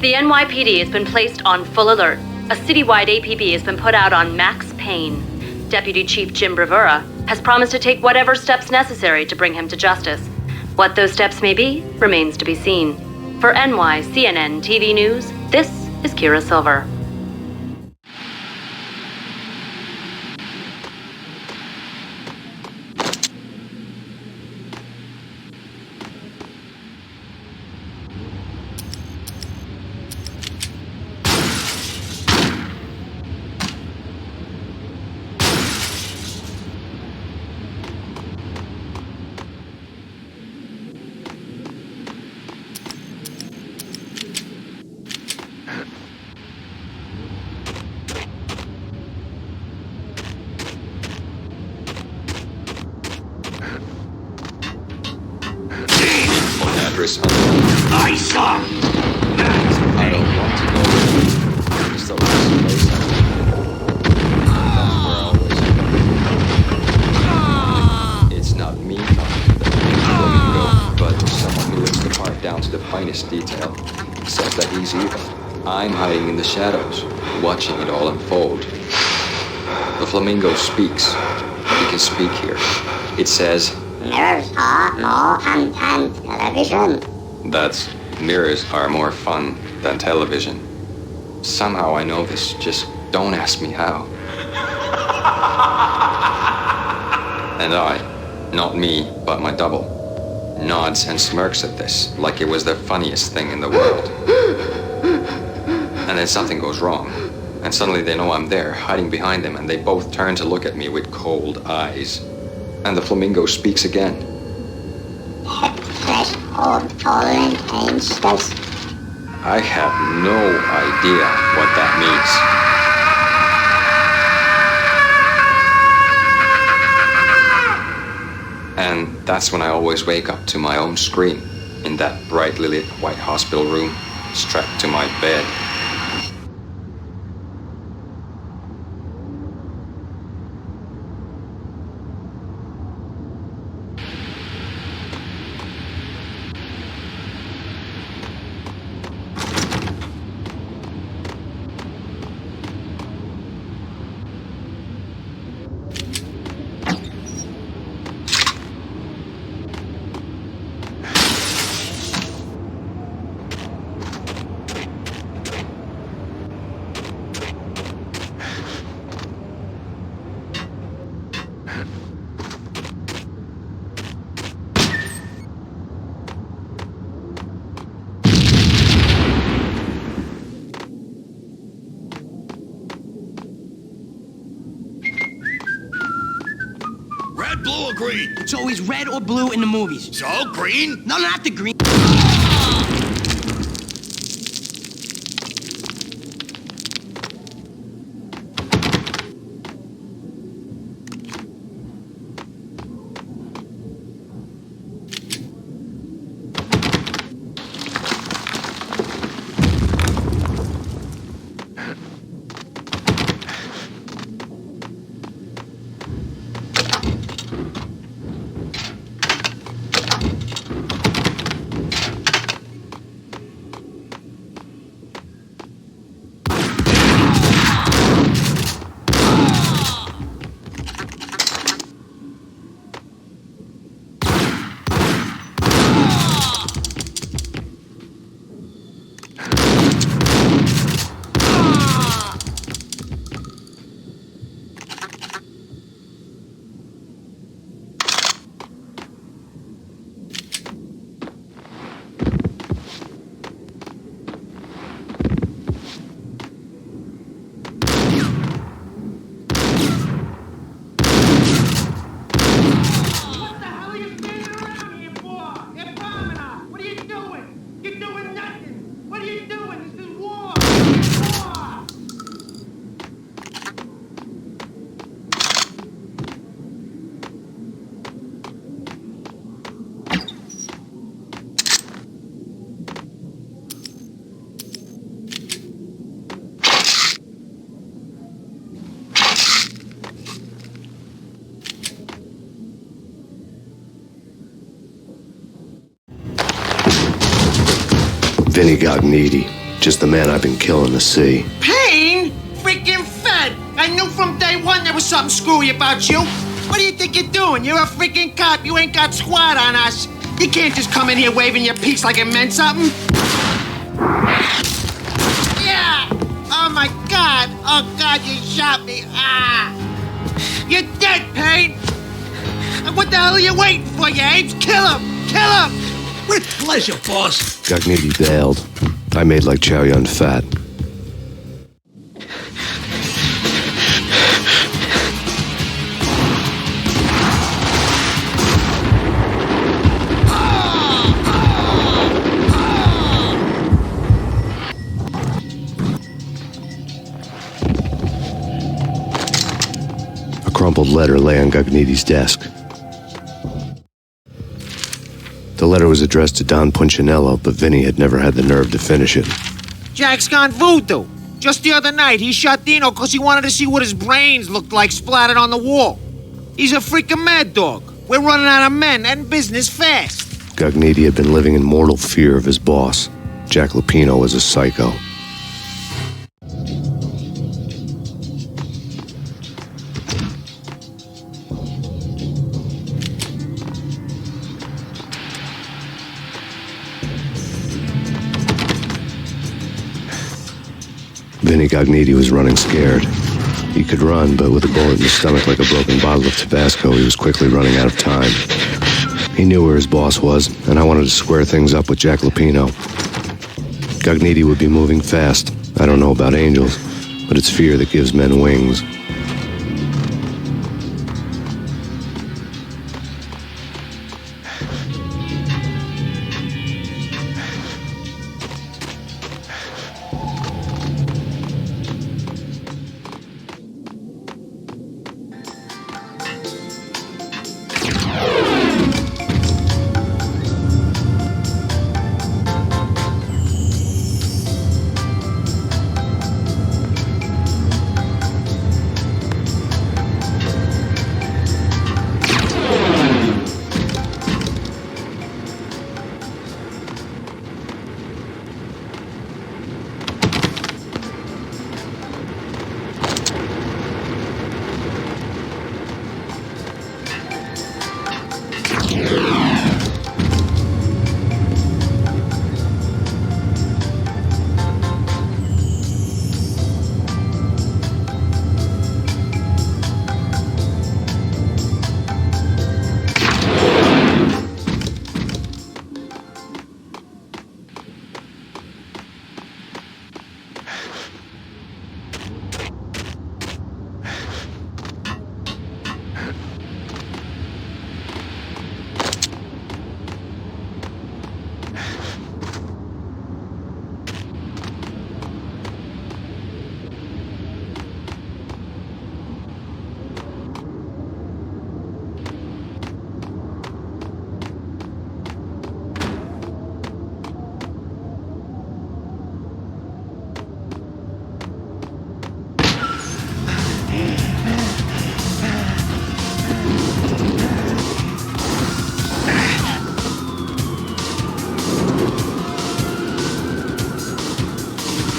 The NYPD has been placed on full alert. A citywide APB has been put out on Max Payne. Deputy Chief Jim Bravura has promised to take whatever steps necessary to bring him to justice. What those steps may be remains to be seen. For NYCNN TV News, this is Kira Silver. I saw. I don't want to go there. It's the last place I went. That's where I always go. It's not me talking to the flamingo, but someone who lives the part down to the finest detail. Except that he's evil. I'm hiding in the shadows, watching it all unfold. The flamingo speaks. He can speak here. It says, mirrors are more fun than television. That's mirrors are more fun than television. Somehow I know this, just don't ask me how. And I, not me, but my double, nods and smirks at this like it was the funniest thing in the world. And then something goes wrong, and suddenly they know I'm there, hiding behind them, and they both turn to look at me with cold eyes. And the flamingo speaks again. Threshold tolerant angels. I have no idea what that means. And that's when I always wake up to my own scream in that brightly lit white hospital room, strapped to my bed. Red, blue, or green? It's always red or blue in the movies. So, green? No, not the green. Vinny Gognitti, just the man I've been killing to see. Payne? Freaking fed! I knew from day one there was something screwy about you. What do you think you're doing? You're a freaking cop. You ain't got squat on us. You can't just come in here waving your piece like it meant something. Yeah! Oh my God! Oh God, you shot me! Ah! You're dead, Payne! And what the hell are you waiting for, you apes? Kill him! Kill him! With pleasure, boss. Gognitti bailed. I made like Chow Yun Fat. A crumpled letter lay on Gognitti's desk. The letter was addressed to Don Punchinello, but Vinny had never had the nerve to finish it. Jack's gone voodoo. Just the other night, he shot Dino because he wanted to see what his brains looked like splattered on the wall. He's a freaking mad dog. We're running out of men and business fast. Gognitti had been living in mortal fear of his boss. Jack Lupino was a psycho. Vinny Gognitti was running scared. He could run, but with a bullet in his stomach like a broken bottle of Tabasco, he was quickly running out of time. He knew where his boss was, and I wanted to square things up with Jack Lupino. Gognitti would be moving fast. I don't know about angels, but it's fear that gives men wings.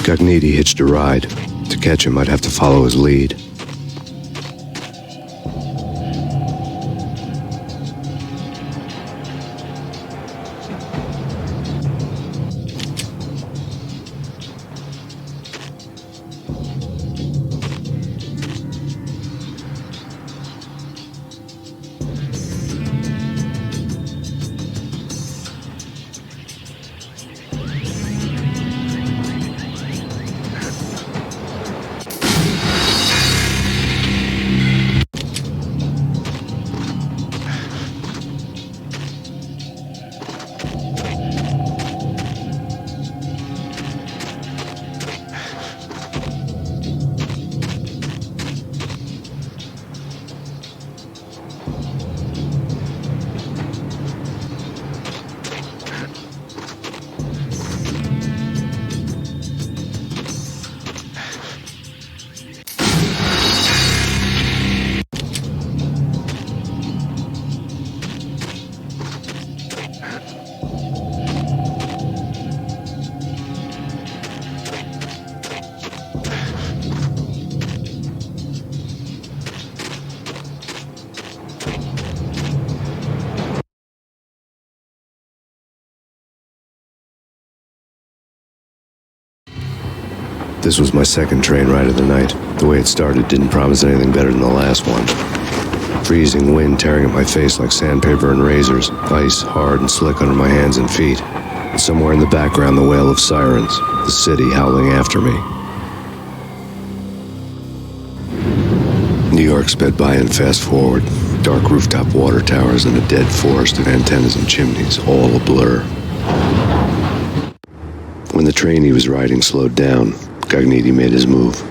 Gognitti hitched a ride. To catch him, I'd have to follow his lead. This was my second train ride of the night. The way it started didn't promise anything better than the last one. Freezing wind tearing at my face like sandpaper and razors, ice hard and slick under my hands and feet. And somewhere in the background, the wail of sirens, the city howling after me. New York sped by in fast forward. Dark rooftop water towers and a dead forest of antennas and chimneys, all a blur. When the train he was riding slowed down, Cogniti made his move.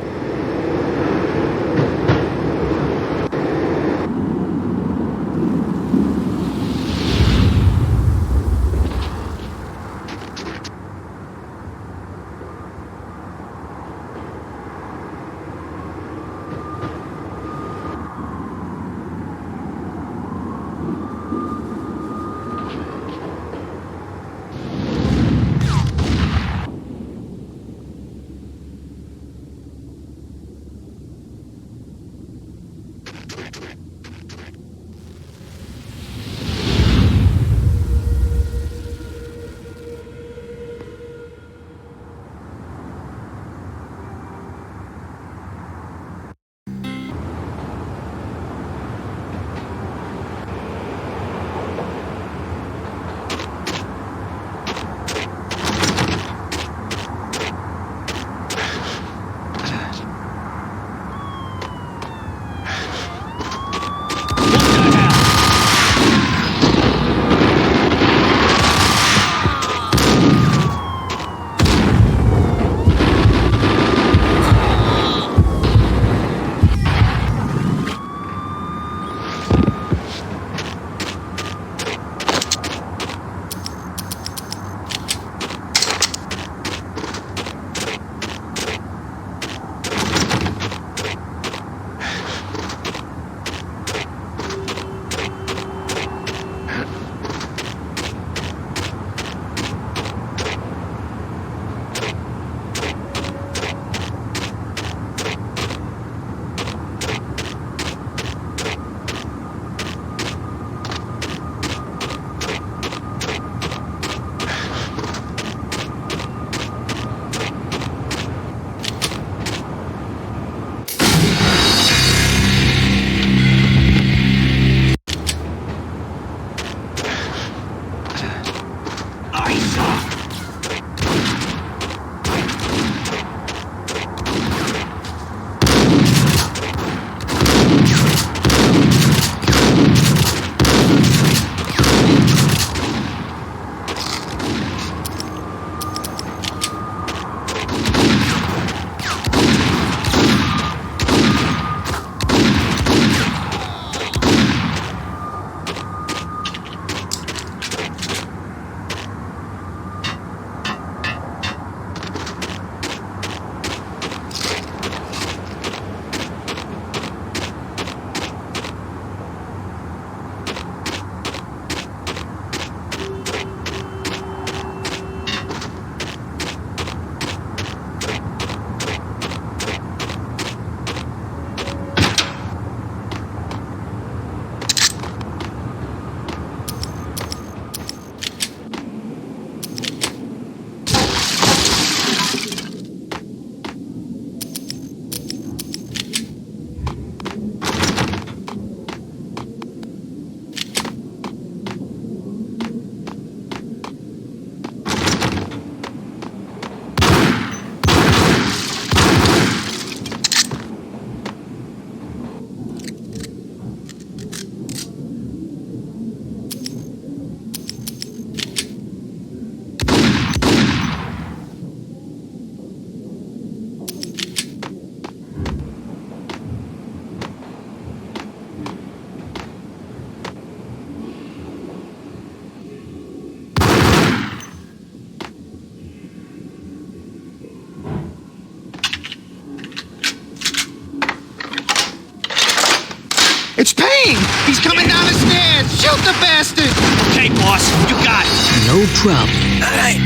It's Payne! He's coming down the stairs! Shoot the bastard! Okay, boss, you got it. No problem. All right.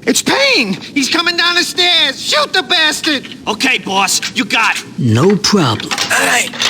It's Payne! He's coming down the stairs! Shoot the bastard! Okay, boss, you got it. No problem. All right.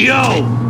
Yo!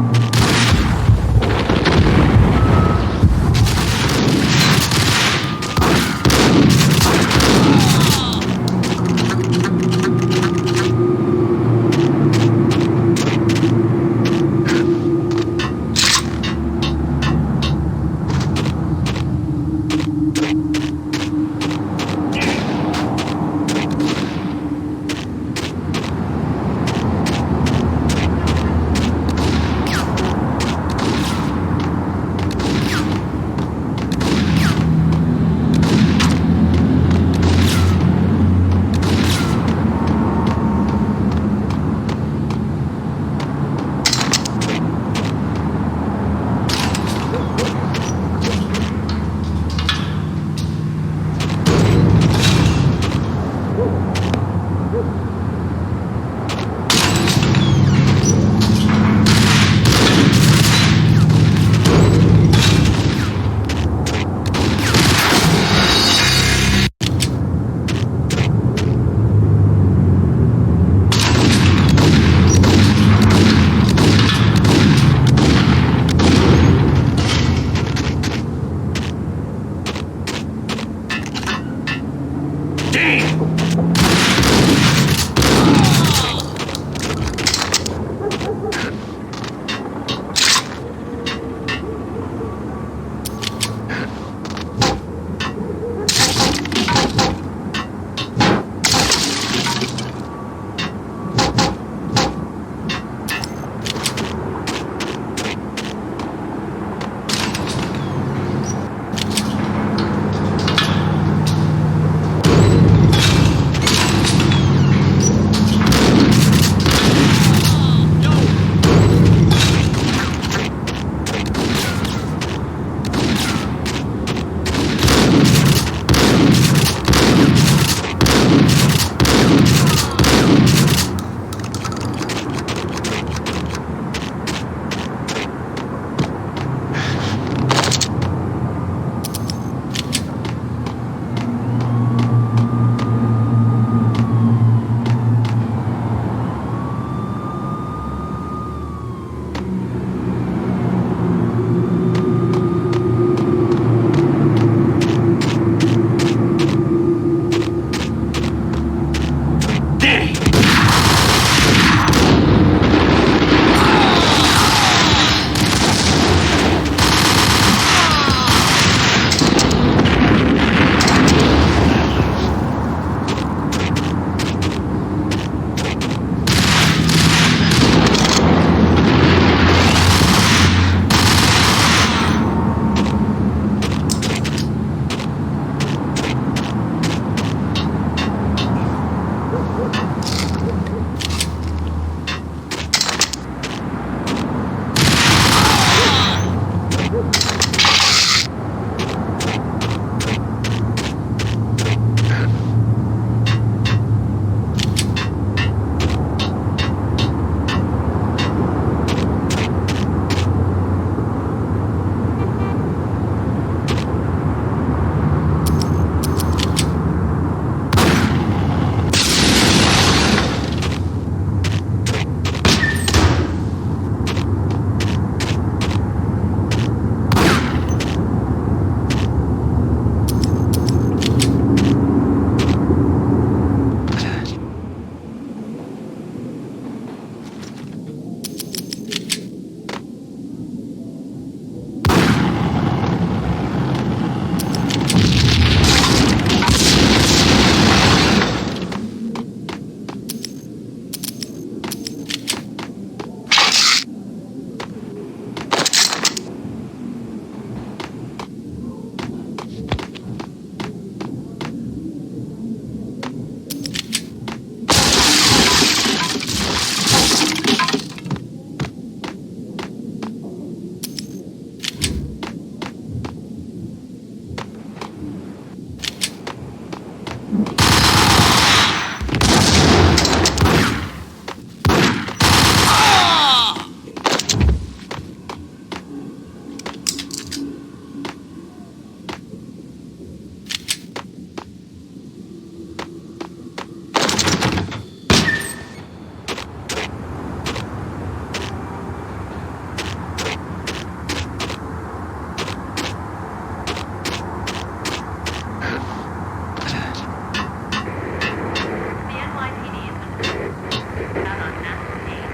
Out on Master Payne.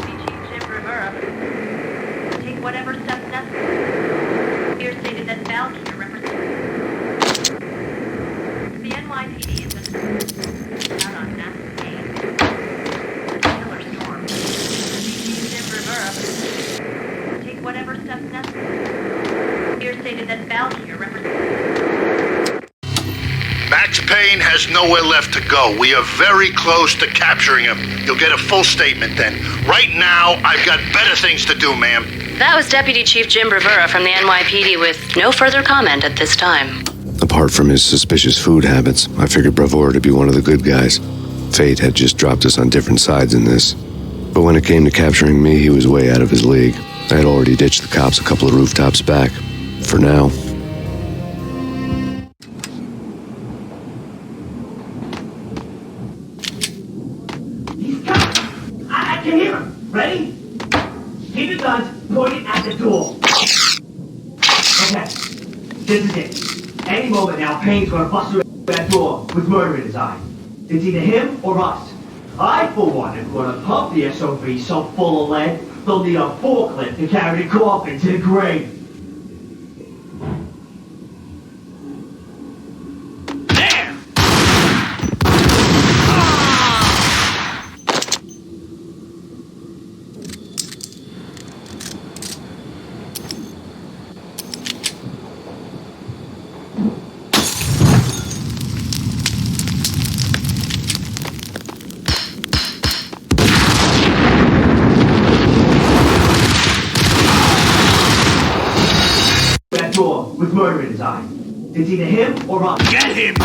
Chief Jim Rivera. Take whatever steps necessary. Here stated that Valkyrie represents the NYPD is out on Master Payne. Killer Storm. Chief Jim Rivera. Take whatever steps necessary. Here stated that Valkyrie represents. Max Payne has nowhere left to go. We are very close to capturing him. You'll get a full statement then. Right now, I've got better things to do, ma'am. That was Deputy Chief Jim Rivera from the NYPD with no further comment at this time. Apart from his suspicious food habits, I figured Bravura to be one of the good guys. Fate had just dropped us on different sides in this. But when it came to capturing me, he was way out of his league. I had already ditched the cops a couple of rooftops back. For now. I can hear him. Ready? Keep your guns pointed at the door. Okay, this is it. Any moment now, Payne's gonna bust through that door with murder in his eye. It's either him or us. I, for one, am gonna pump the SOB so full of lead, they'll need a forklift to carry the coffin to the grave. With murder in his eye. It's either him or us. Get him!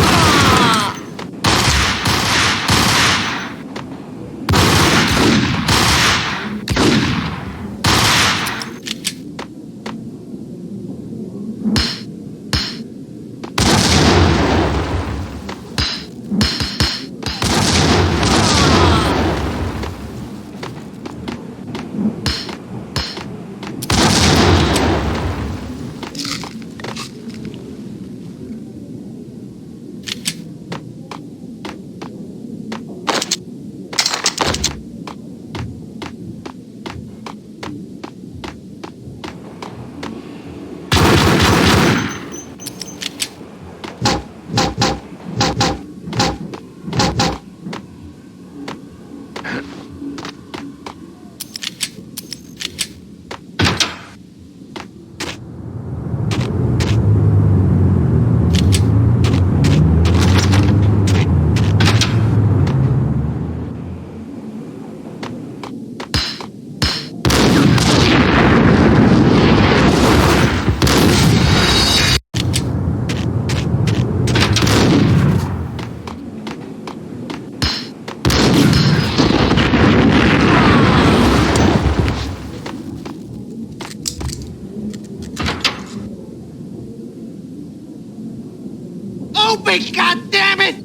Open, goddammit!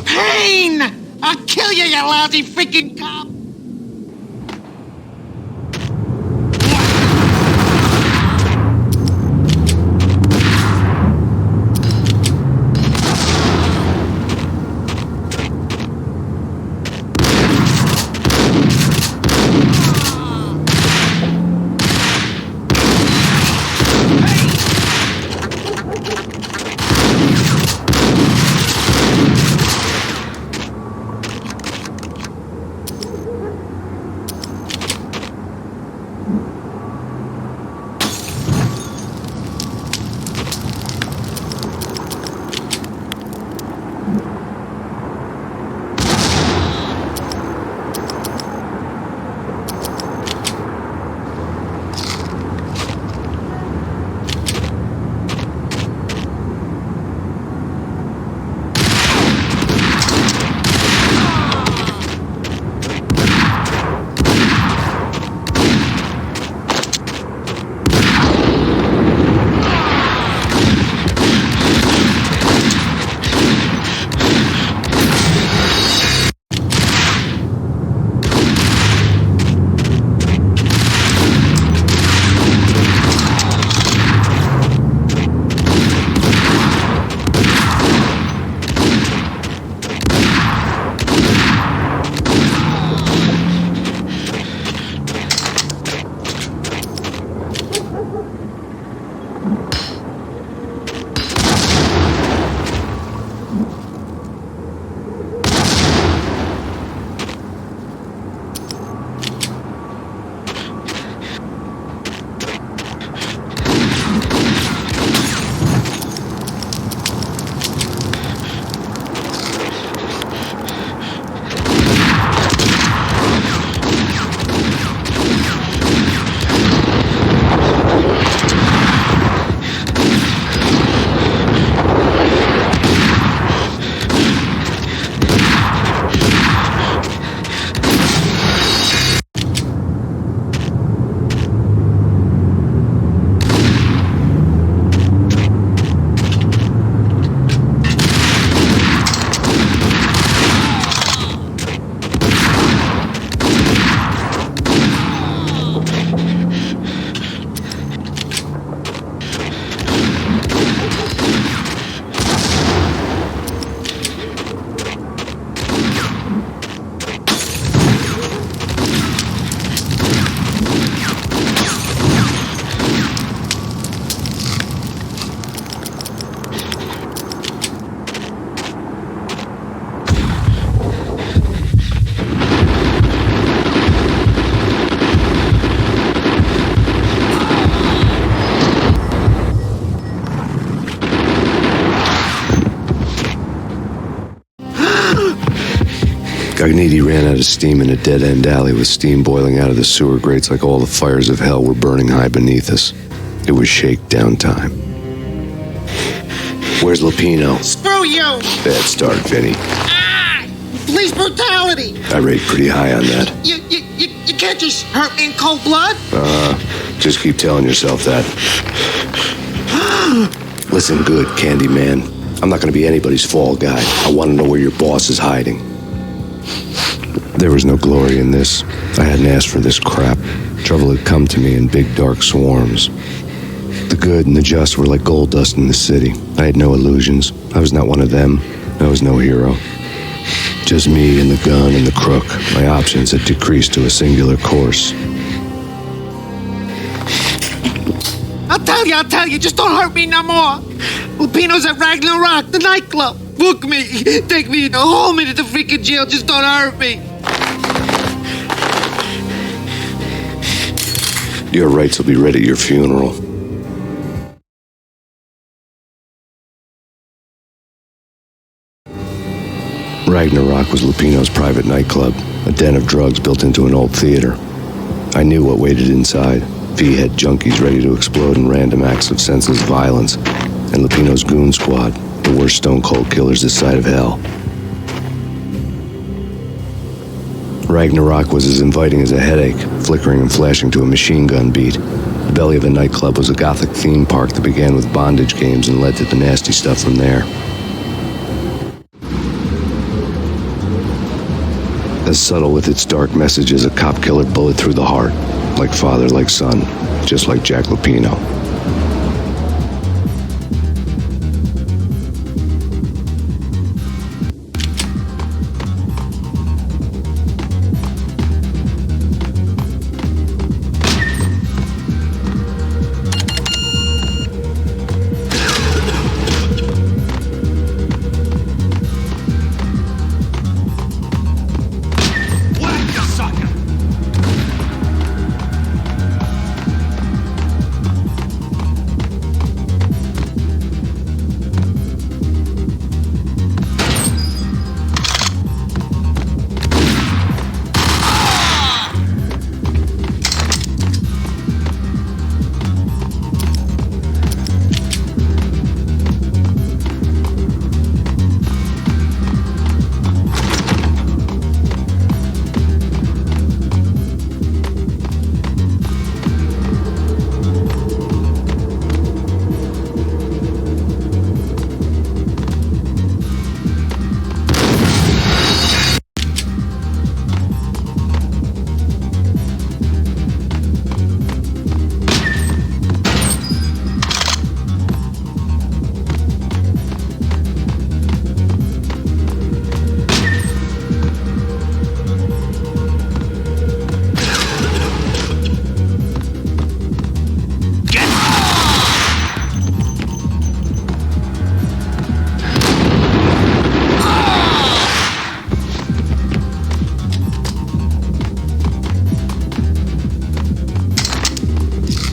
Payne! I'll kill you, you lousy freaking cop! Ragniti ran out of steam in a dead-end alley with steam boiling out of the sewer grates like all the fires of hell were burning high beneath us. It was shakedown time. Where's Lupino? Screw you! Bad start, Vinny. Police brutality! I rate pretty high on that. You can't just hurt me in cold blood? Just keep telling yourself that. Listen good, Candyman. I'm not gonna be anybody's fall guy. I wanna know where your boss is hiding. There was no glory in this. I hadn't asked for this crap. Trouble had come to me in big dark swarms. The good and the just were like gold dust in the city. I had no illusions. I was not one of them. I was no hero. Just me and the gun and the crook. My options had decreased to a singular course. I'll tell you, just don't hurt me no more. Lupino's at Ragna, the nightclub. Book me, take me, haul me to the freaking jail, just don't hurt me. Your rights will be ready at your funeral. Ragnarok was Lupino's private nightclub, a den of drugs built into an old theater. I knew what waited inside. V-head junkies ready to explode in random acts of senseless violence, and Lupino's goon squad, the worst stone-cold killers this side of hell. Ragnarok was as inviting as a headache, flickering and flashing to a machine gun beat. The belly of the nightclub was a gothic theme park that began with bondage games and led to the nasty stuff from there. As subtle with its dark message as a cop-killer bullet through the heart. Like father, like son, just like Jack Lupino.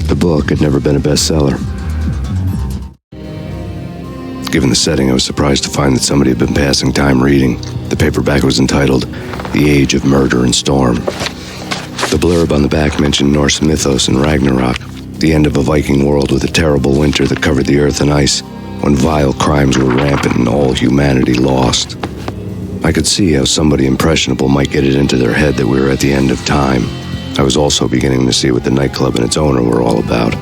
The book had never been a bestseller. Given the setting, I was surprised to find that somebody had been passing time reading. The paperback was entitled The Age of Murder and Storm. The blurb on the back mentioned Norse mythos and Ragnarok, the end of a Viking world with a terrible winter that covered the earth in ice, when vile crimes were rampant and all humanity lost. I could see how somebody impressionable might get it into their head that we were at the end of time. I was also beginning to see what the nightclub and its owner were all about.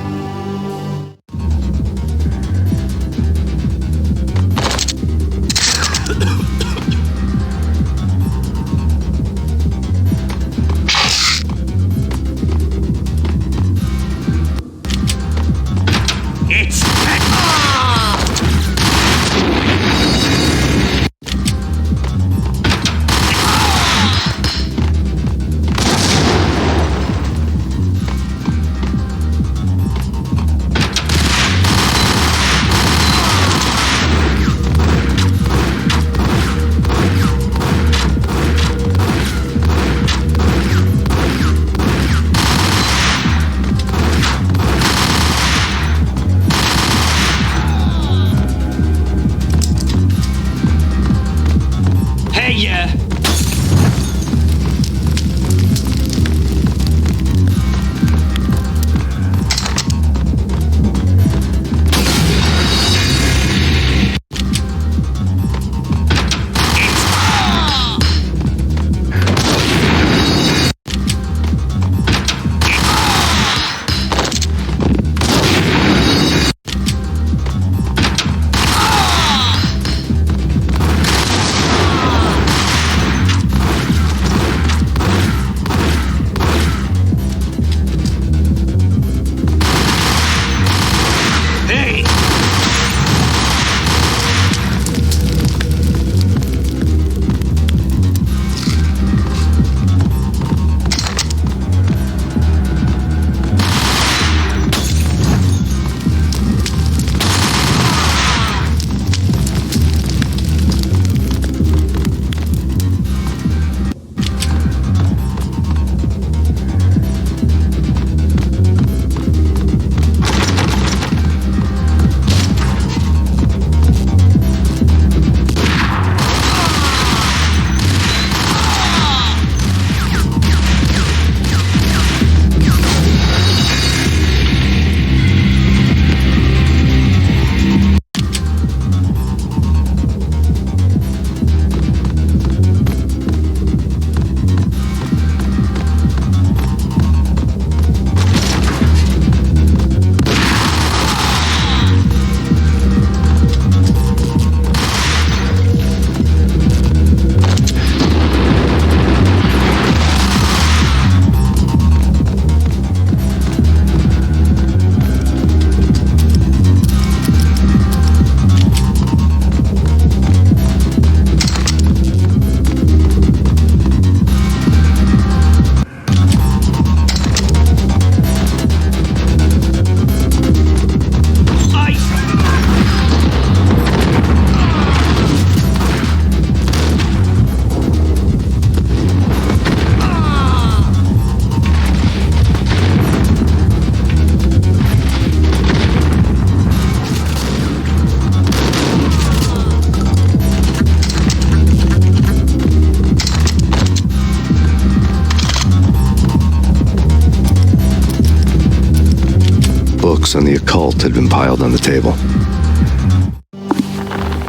books on the occult had been piled on the table.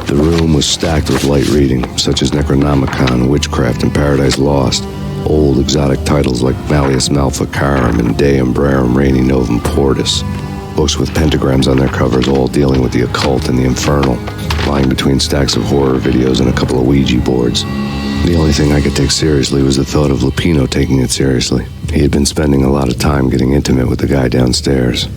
The room was stacked with light reading, such as Necronomicon, Witchcraft, and Paradise Lost. Old exotic titles like Malleus Maleficarum and De Umbrarum Reini Novum Portus. Books with pentagrams on their covers, all dealing with the occult and the infernal, lying between stacks of horror videos and a couple of Ouija boards. The only thing I could take seriously was the thought of Lupino taking it seriously. He had been spending a lot of time getting intimate with the guy downstairs.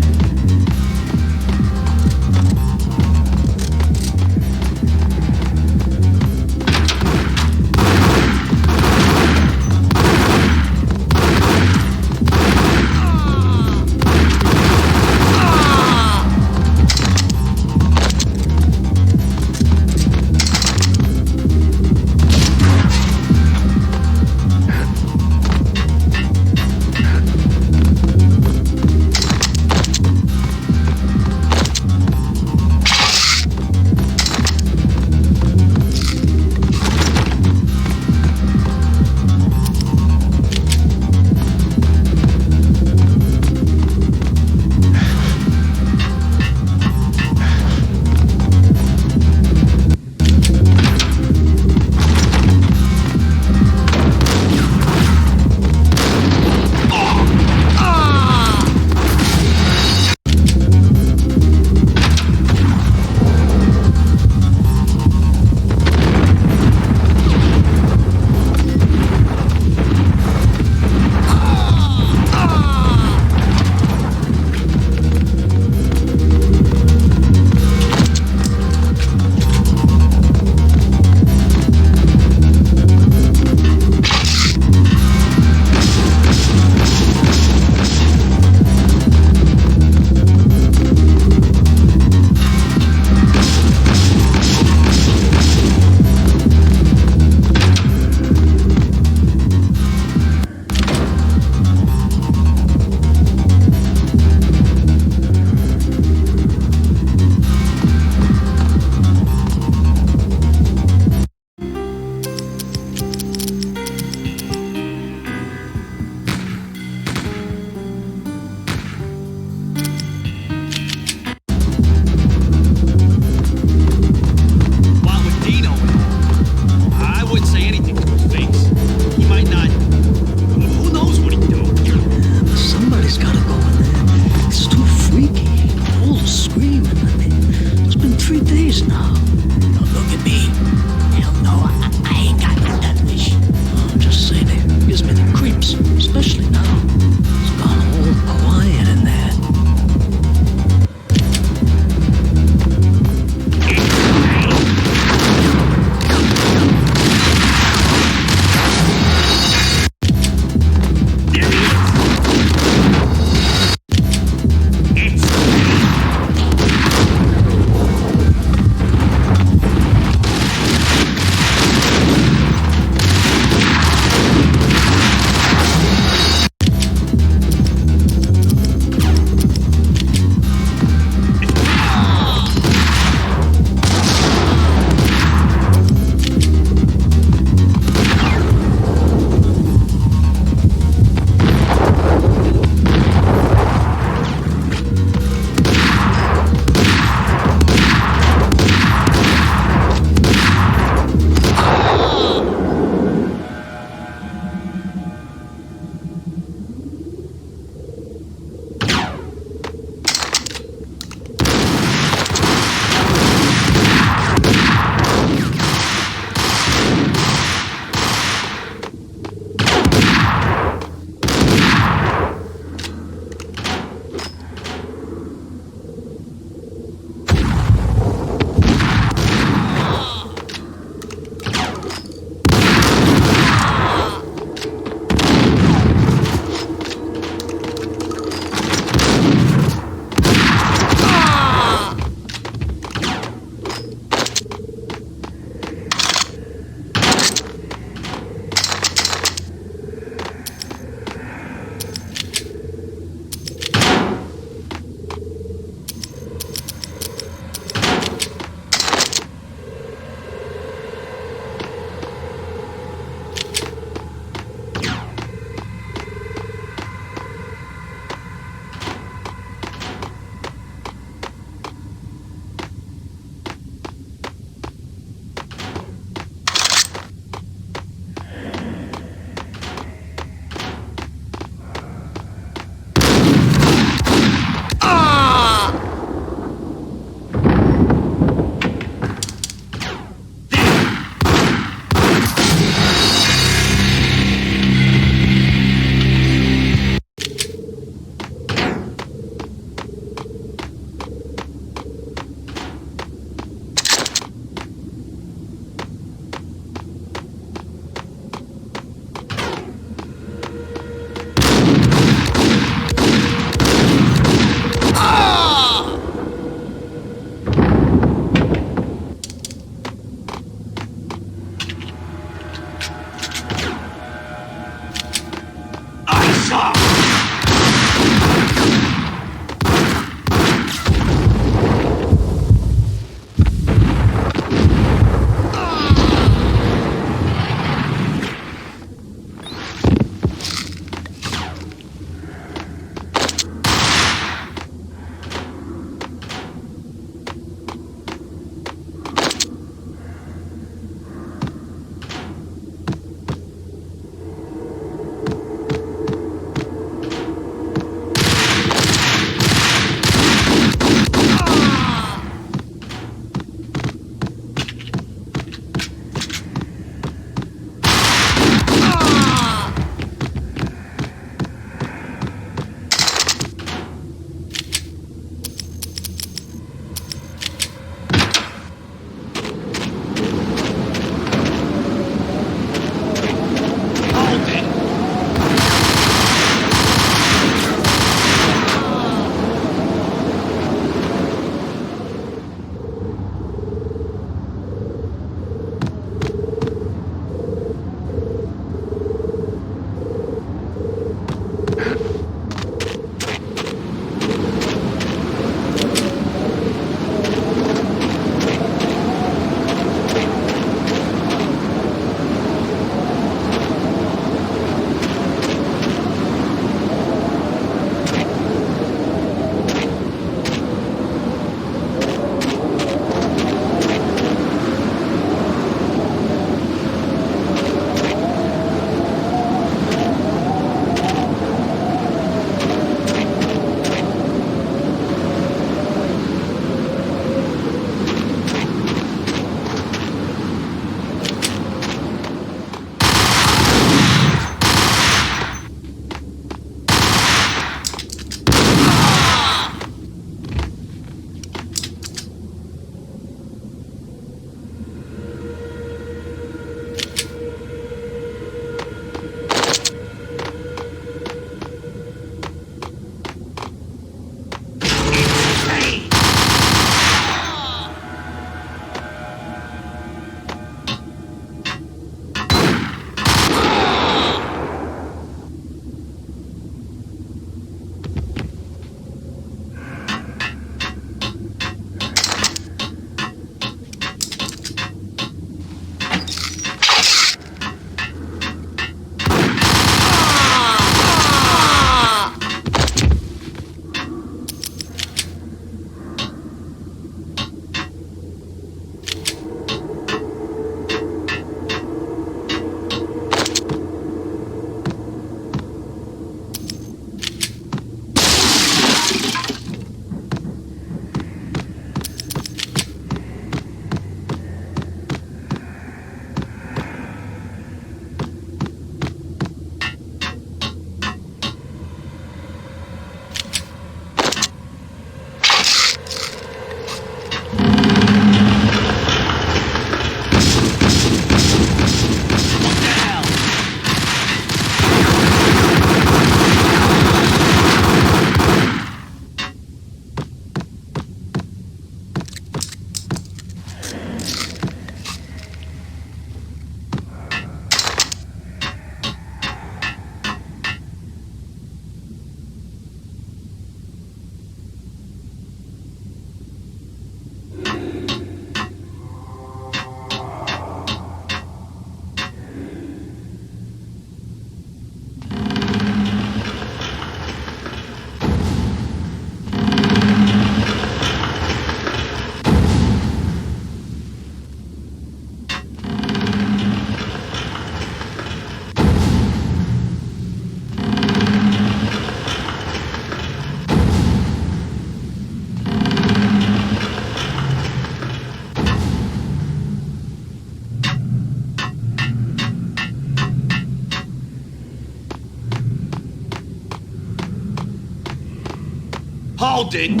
Hold it.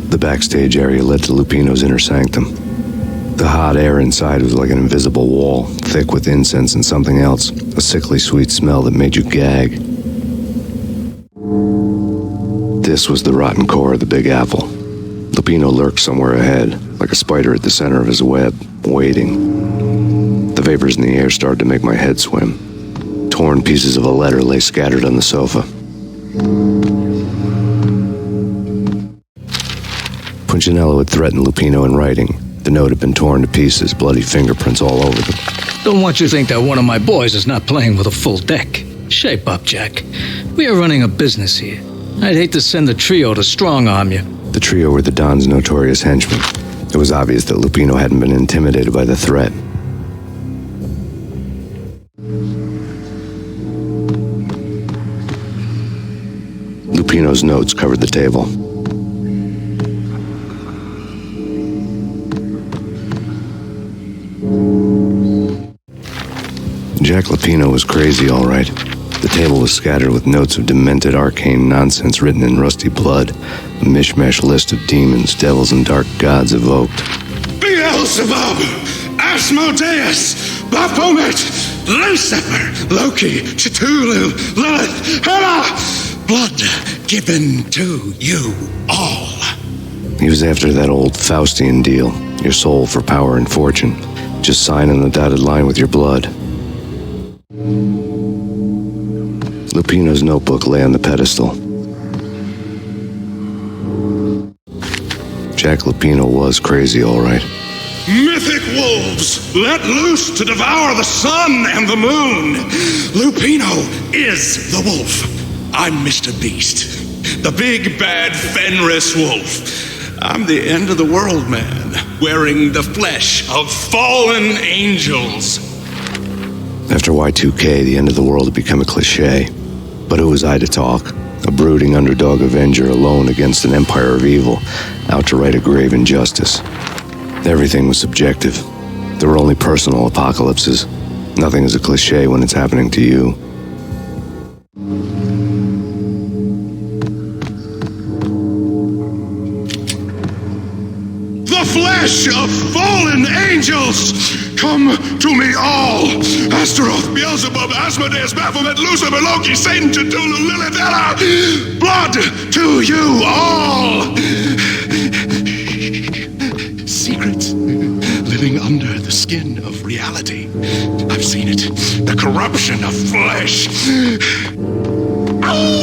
The backstage area led to Lupino's inner sanctum. The hot air inside was like an invisible wall, thick with incense and something else, a sickly sweet smell that made you gag. This was the rotten core of the Big Apple. Lupino lurked somewhere ahead, like a spider at the center of his web, waiting. The vapors in the air started to make my head swim. Torn pieces of a letter lay scattered on the sofa. Punchinello had threatened Lupino in writing. The note had been torn to pieces, bloody fingerprints all over them. Don't want you to think that one of my boys is not playing with a full deck. Shape up, Jack. We are running a business here. I'd hate to send the trio to strong-arm you. The trio were the Don's notorious henchmen. It was obvious that Lupino hadn't been intimidated by the threat. Lupino's notes covered the table. Jack Lupino was crazy, all right. The table was scattered with notes of demented arcane nonsense written in rusty blood, a mishmash list of demons, devils, and dark gods evoked. Beelzebub, Asmodeus, Baphomet, Lucifer, Loki, Cthulhu, Lilith, Hela, blood given to you all. He was after that old Faustian deal, your soul for power and fortune. Just sign on the dotted line with your blood. Lupino's notebook lay on the pedestal. Jack Lupino was crazy, all right. Mythic wolves, let loose to devour the sun and the moon. Lupino is the wolf. I'm Mr. Beast, the big bad Fenris wolf. I'm the end of the world man, wearing the flesh of fallen angels. After Y2K, the end of the world had become a cliche. But who was I to talk? A brooding underdog avenger alone against an empire of evil, out to right a grave injustice. Everything was subjective. There were only personal apocalypses. Nothing is a cliche when it's happening to you. The flesh of fallen angels! Come to me all! Astaroth, Beelzebub, Asmodeus, Baphomet, Lucifer, Loki, Satan, Cthulhu, Lilith, Hela! Blood to you all! Secrets living under the skin of reality. I've seen it. The corruption of flesh. Ow!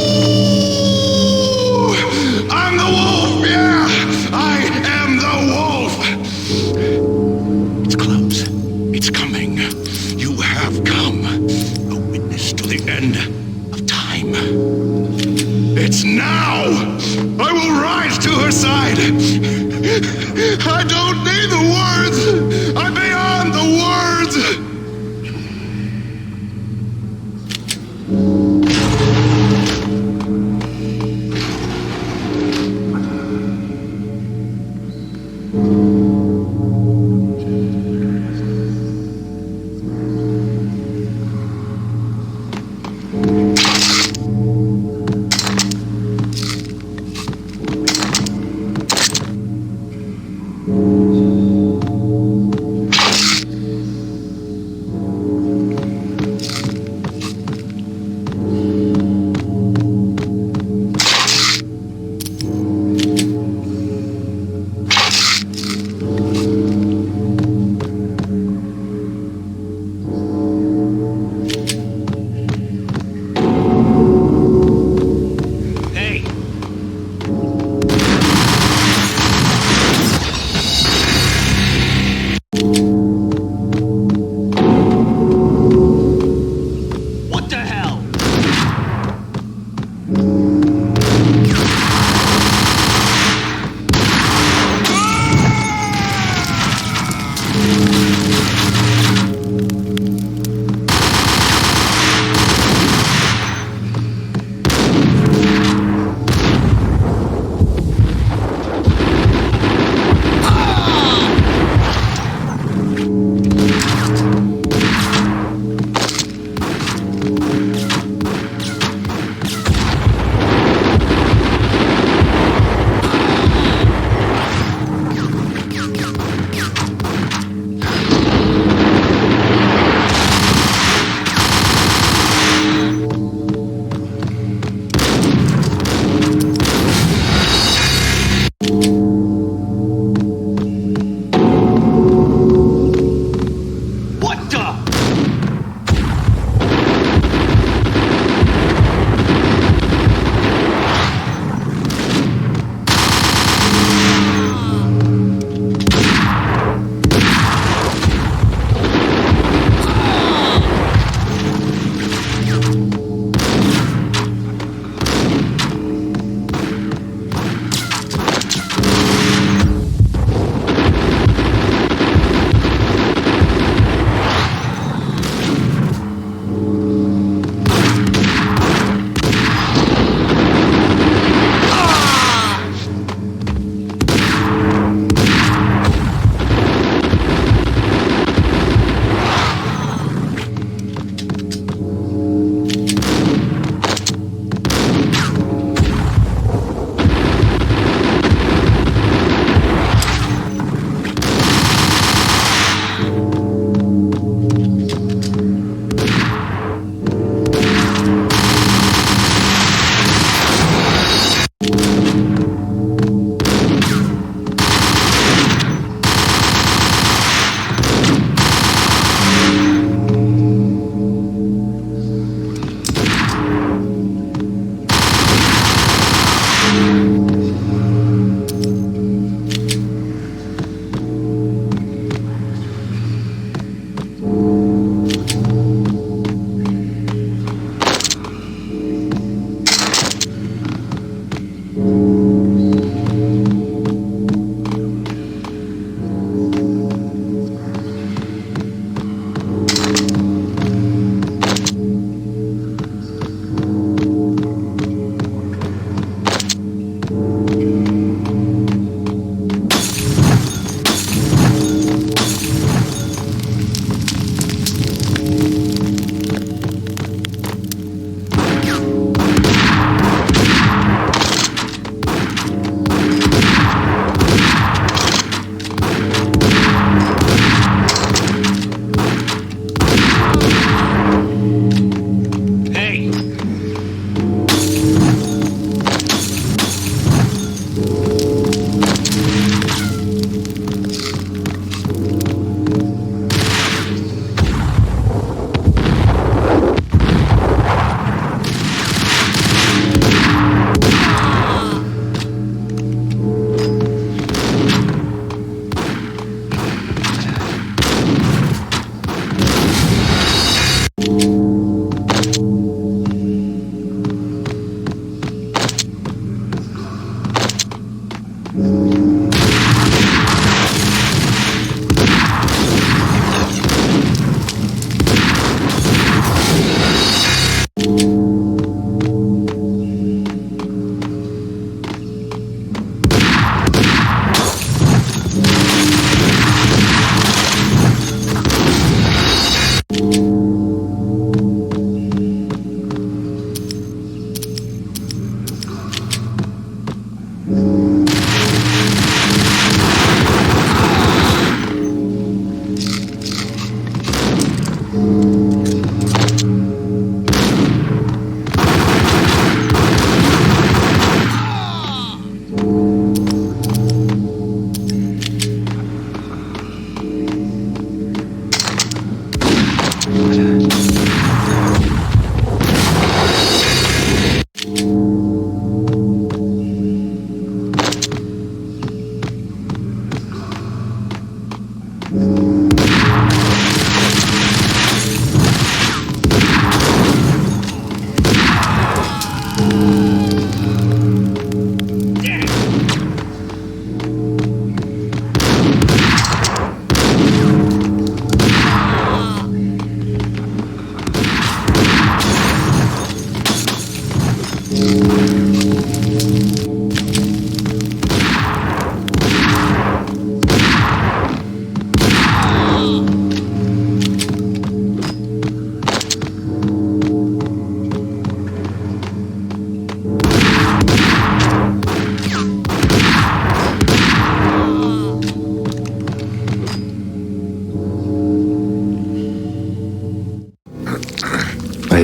I'm the wolf, yeah! I am the wolf! It's close. It's coming. You have come. A witness to the end of time. It's now! I will rise to her side! I don't need the words! I'm beyond the words!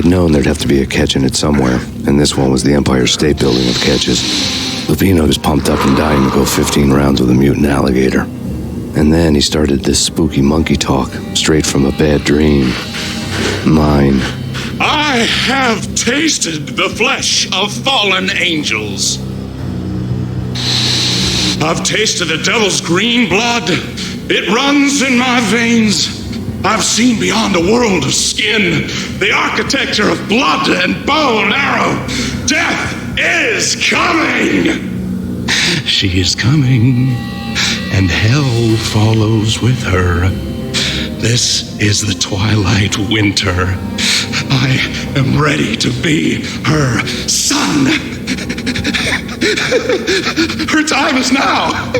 I'd known there'd have to be a catch in it somewhere, and this one was the Empire State Building of catches. Lupino was pumped up and dying to go 15 rounds with a mutant alligator. And then he started this spooky monkey talk, straight from a bad dream. Mine. I have tasted the flesh of fallen angels. I've tasted the devil's green blood. It runs in my veins. I've seen beyond a world of skin, the architecture of blood and bow and arrow. Death is coming! She is coming, and hell follows with her. This is the twilight winter. I am ready to be her son. Her time is now,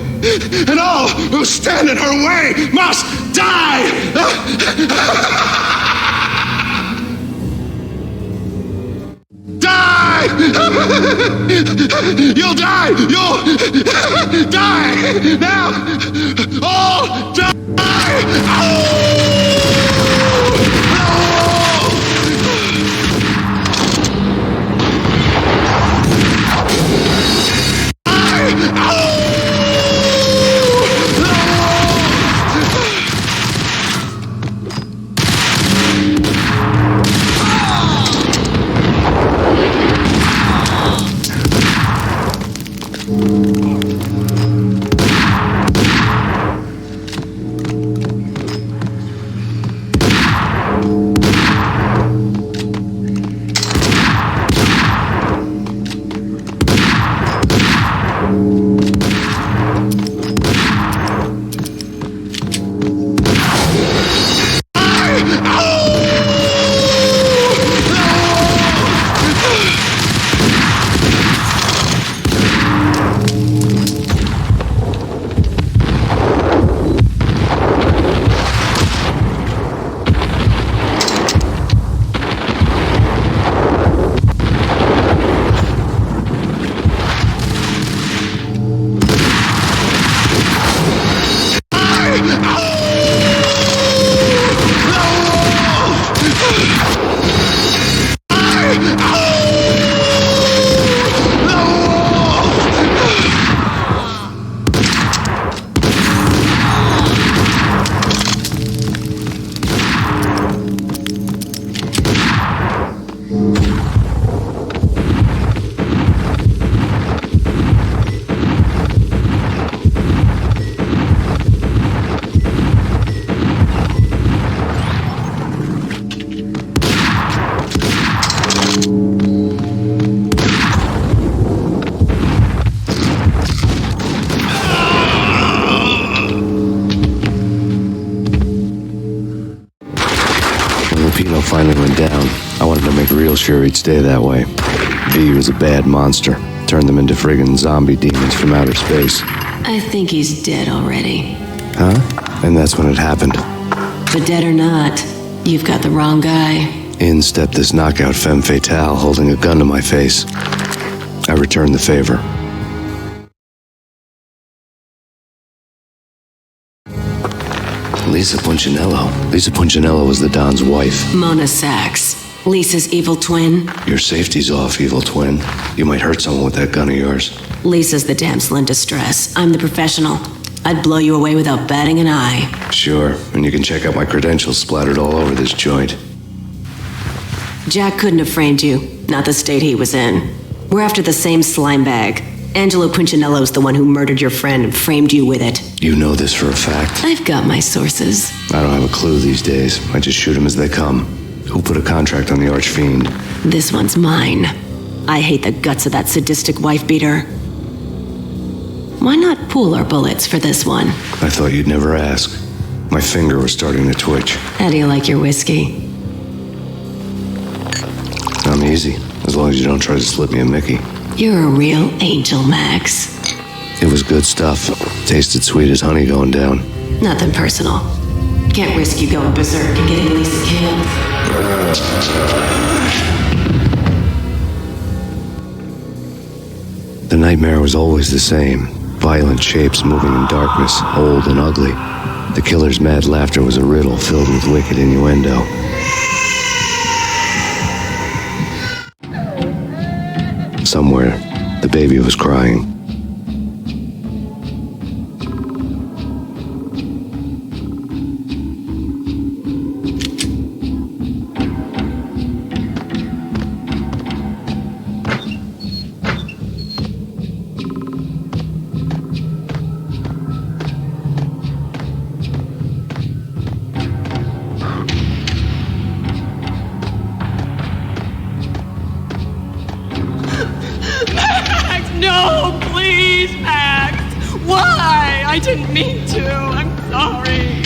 and all who stand in her way must die! Die! You'll die! You'll die! Now! All die! Finally went down. I wanted to make real sure he'd stay that way. V was a bad monster. Turned them into friggin' zombie demons from outer space. I think he's dead already. Huh? And that's when it happened. But dead or not, you've got the wrong guy. In stepped this knockout femme fatale holding a gun to my face. I returned the favor. Lisa Punchinello. Lisa Punchinello was the Don's wife. Mona Sachs. Lisa's evil twin. Your safety's off, evil twin. You might hurt someone with that gun of yours. Lisa's the damsel in distress. I'm the professional. I'd blow you away without batting an eye. Sure, and you can check out my credentials splattered all over this joint. Jack couldn't have framed you. Not the state he was in. We're after the same slime bag. Angelo Punchinello's the one who murdered your friend and framed you with it. You know this for a fact. I've got my sources. I don't have a clue these days. I just shoot them as they come. Who put a contract on the Archfiend? This one's mine. I hate the guts of that sadistic wife-beater. Why not pool our bullets for this one? I thought you'd never ask. My finger was starting to twitch. How do you like your whiskey? I'm easy, as long as you don't try to slip me a Mickey. You're a real angel, Max. It was good stuff. Tasted sweet as honey going down. Nothing personal. Can't risk you going berserk and getting Lisa killed. The nightmare was always the same. Violent shapes moving in darkness, old and ugly. The killer's mad laughter was a riddle filled with wicked innuendo. Somewhere, the baby was crying. No, please, Max! Why? I didn't mean to. I'm sorry.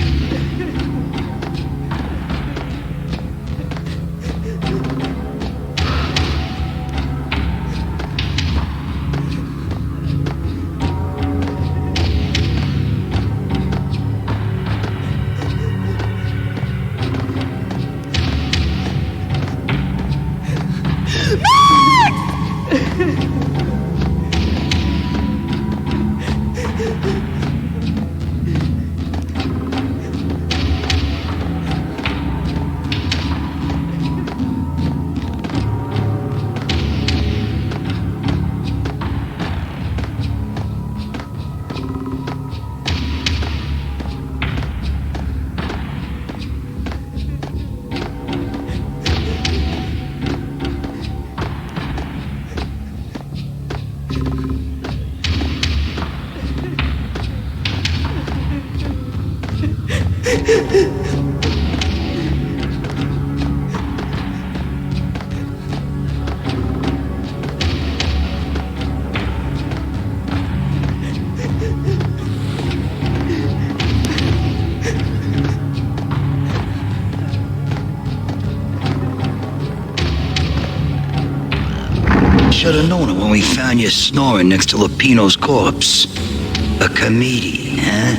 Should've known it when we found you snoring next to Lupino's corpse. A comedian, huh?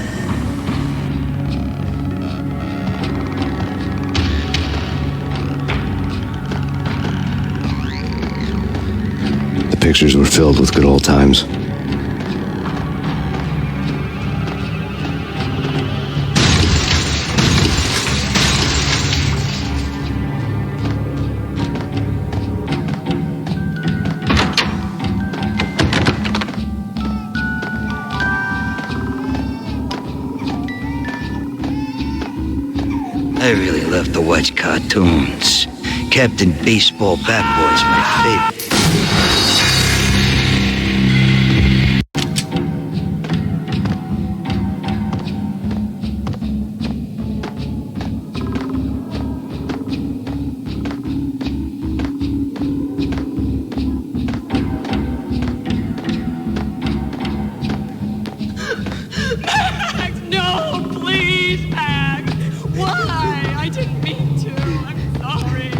The pictures were filled with good old times. I really love to watch cartoons. Captain Baseball Bat Boy's my favorite. Max, no, please, Max! Why? I didn't mean to. I'm sorry.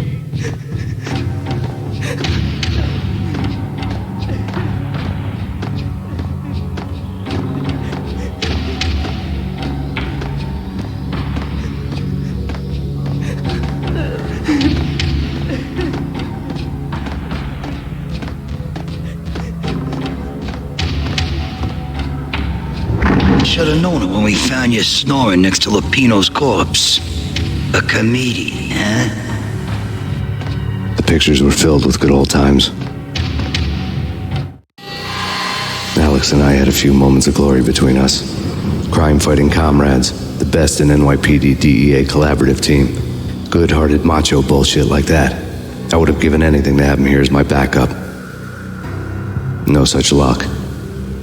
Should've known it when we found you snoring next to Lupino's corpse. A comedian, huh? The pictures were filled with good old times. Alex and I had a few moments of glory between us. Crime-fighting comrades, the best in NYPD DEA collaborative team. Good-hearted macho bullshit like that. I would have given anything to have him here as my backup. No such luck.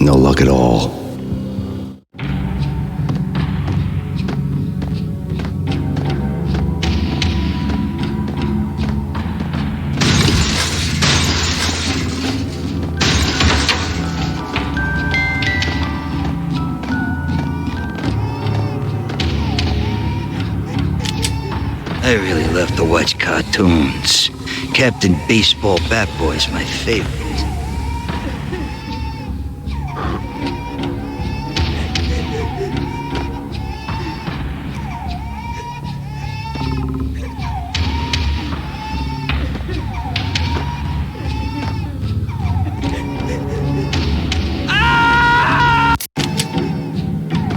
No luck at all. I really love to watch cartoons. Captain Baseball Bat Boy's my favorite.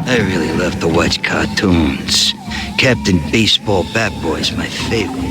I really love to watch cartoons. Captain Baseball Bat Boy's my favorite.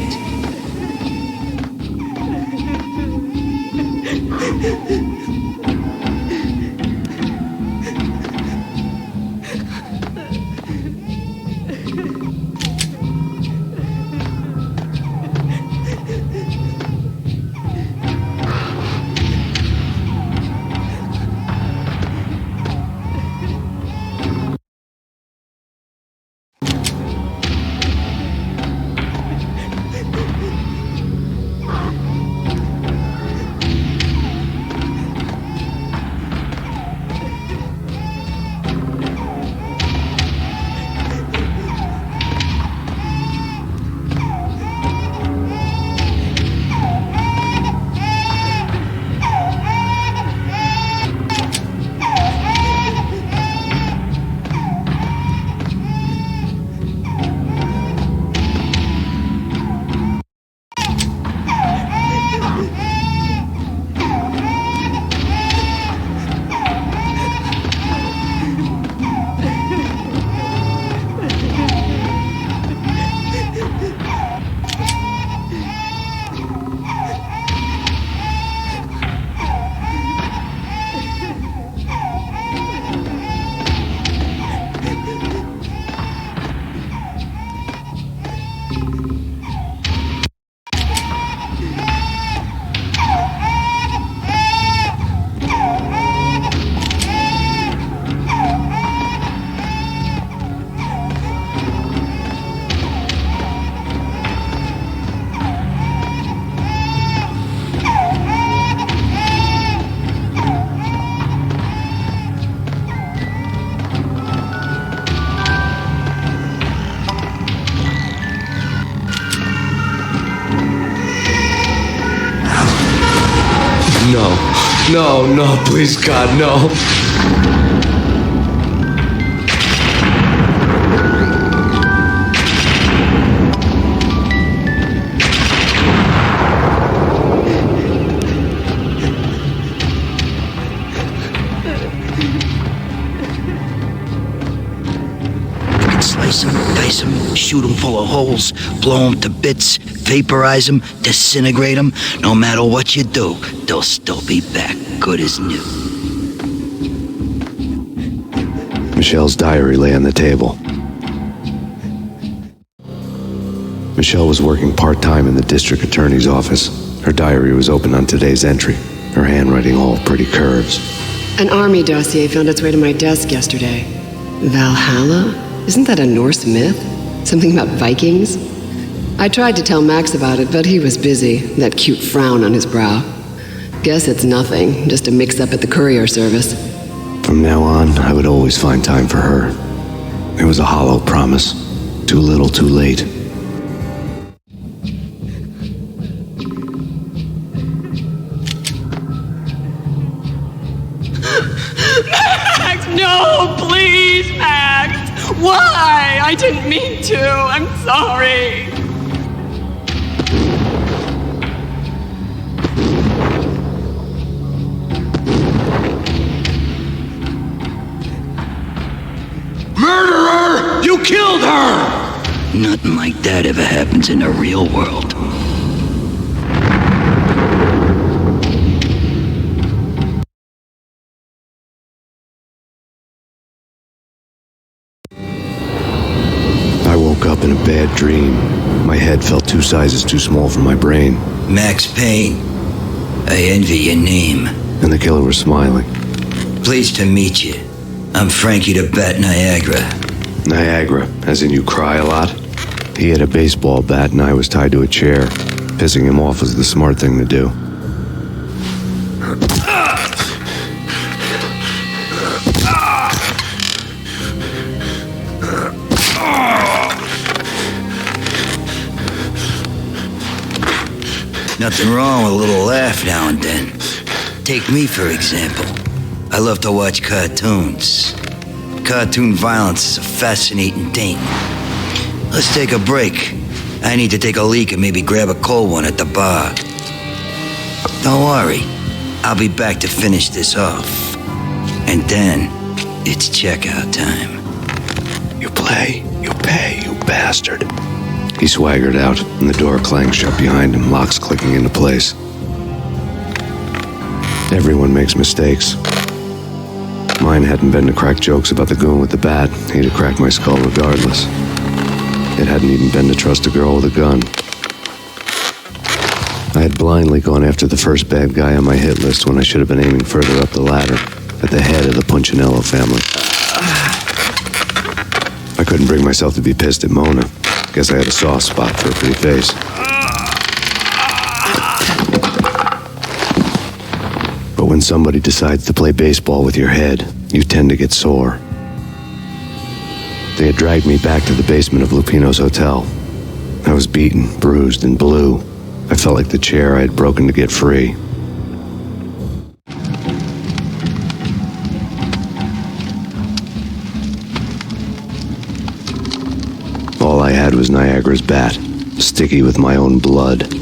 No, please, God, no. Slice them, dice them, shoot them full of holes, blow them to bits, vaporize them, disintegrate them. No matter what you do, they'll still be back, good as new. Michelle's diary lay on the table. Michelle was working part-time in the district attorney's office. Her diary was open on today's entry, her handwriting all pretty curves. An army dossier found its way to my desk yesterday. Valhalla? Isn't that a Norse myth? Something about Vikings? I tried to tell Max about it, but he was busy, that cute frown on his brow. Guess it's nothing, just a mix-up at the courier service. From now on, I would always find time for her. It was a hollow promise. Too little, too late. Max, no, please, Max. Why? I didn't mean to. I'm sorry. Murderer! You killed her! Nothing like that ever happens in the real world. I woke up in a bad dream. My head felt 2 sizes too small for my brain. Max Payne. I envy your name. And the killer was smiling. Pleased to meet you. I'm Frankie the Bat Niagara. Niagara, as in you cry a lot? He had a baseball bat and I was tied to a chair. Pissing him off was the smart thing to do. Nothing wrong with a little laugh now and then. Take me, for example. I love to watch cartoons. Cartoon violence is a fascinating thing. Let's take a break. I need to take a leak and maybe grab a cold one at the bar. Don't worry. I'll be back to finish this off. And then, it's checkout time. You play, you pay, you bastard. He swaggered out, and the door clanged shut behind him, locks clicking into place. Everyone makes mistakes. Mine hadn't been to crack jokes about the goon with the bat. He'd have cracked my skull regardless. It hadn't even been to trust a girl with a gun. I had blindly gone after the first bad guy on my hit list when I should have been aiming further up the ladder, at the head of the Punchinello family. I couldn't bring myself to be pissed at Mona. Guess I had a soft spot for a pretty face. But when somebody decides to play baseball with your head, you tend to get sore. They had dragged me back to the basement of Lupino's hotel. I was beaten, bruised, and blue. I felt like the chair I had broken to get free. All I had was Niagara's bat, sticky with my own blood.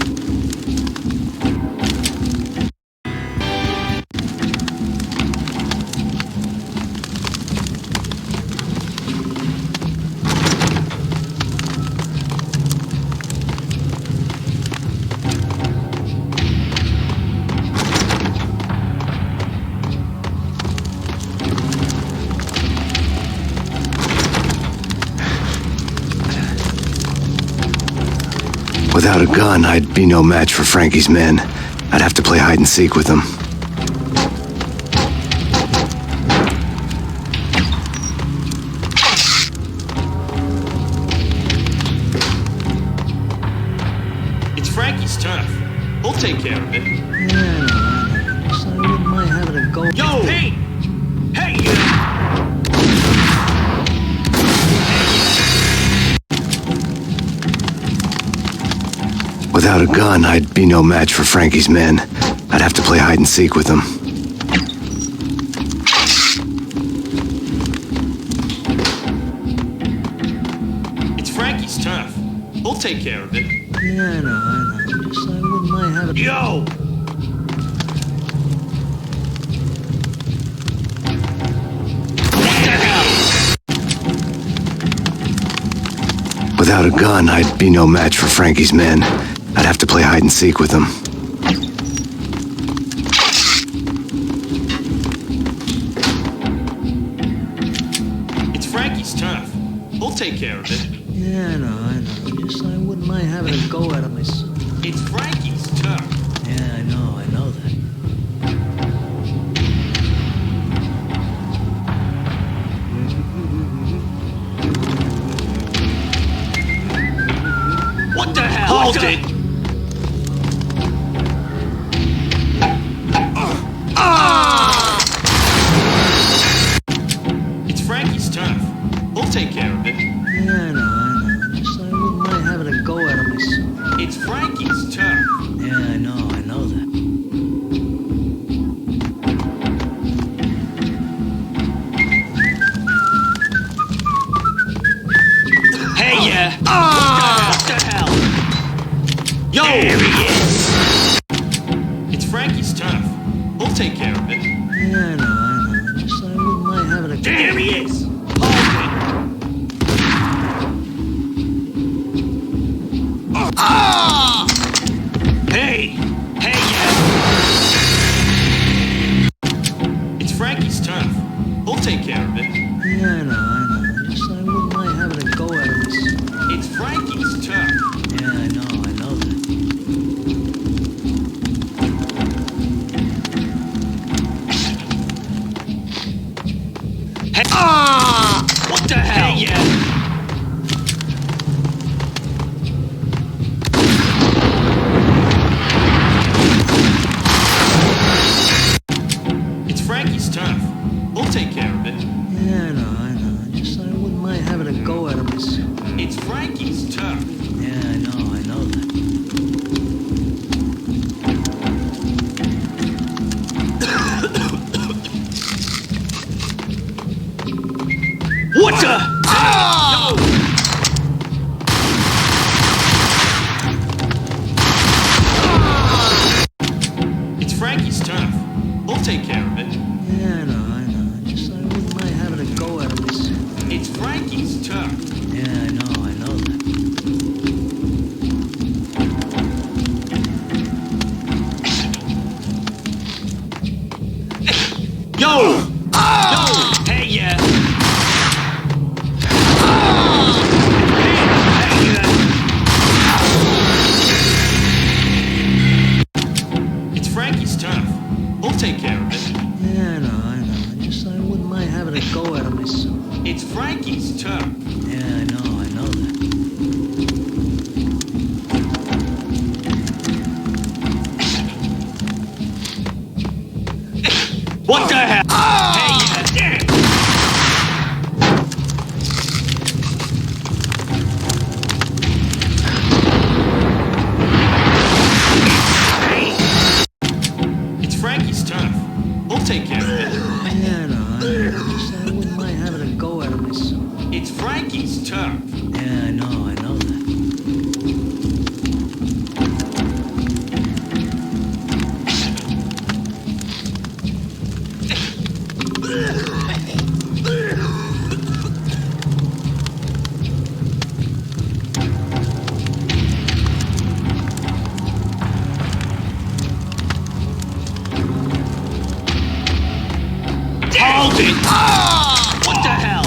Without a gun, I'd be no match for Frankie's men. I'd have to play hide and seek with them. It's Frankie's turf. We'll take care of it. Yeah, I guess I wouldn't mind having a go. Yo, Payne! Hey, you! Without a gun, I'd be no match for Frankie's men. I'd have to play hide and seek with them. It's Frankie's turf. We'll take care of it. Yeah, I know. Guess I wouldn't mind having a Yo! Without a gun, I'd be no match for Frankie's men. I'd have to play hide and seek with them. It's Frankie's turf. We'll take care of it. Yeah, I know. Guess I wouldn't mind having a go at it myself. It's Frankie's turf. Yeah, I know that. What the hell? Hold it! It's Frankie's turf. We'll take care of it. Yeah, I know. Guess I wouldn't mind having a go at it myself. It's Frankie's turf. Yeah, I know that. Hey, yeah! What the hell? Yo! There he is! It's Frankie's turf. We'll take care of it. Yeah, I know. Guess I wouldn't mind having a go. There he is! Hold it! Hey! Hey, yeah! It's Frankie's turf. We'll take care of it. Yeah, I know. Guess I wouldn't mind having a go at it myself. It's Frankie's turf. Yeah, I know that. Hey! What the hell? Hey, yeah! It's Frankie's turf. We'll take care of it. Yeah, I know. Guess I wouldn't mind having a go at it myself. It's Frankie's turf. Yeah, I know that. What the? No! It's Frankie's turf. We'll take care of it. Yeah, I know. Guess I wouldn't mind having a go at it myself. It's Frankie's turf. Yeah, I know that. I'll take care of it. Yeah, I know. I wouldn't mind having a go at him myself. It's Frankie's turn. Yeah, I know that. What the hell? Hey, yeah. It's Frankie's turn. We'll take care of it. Yeah, I know. I wouldn't mind having a go at him myself. It's Frankie's turn. Yeah, I know that. Hold it! What the hell?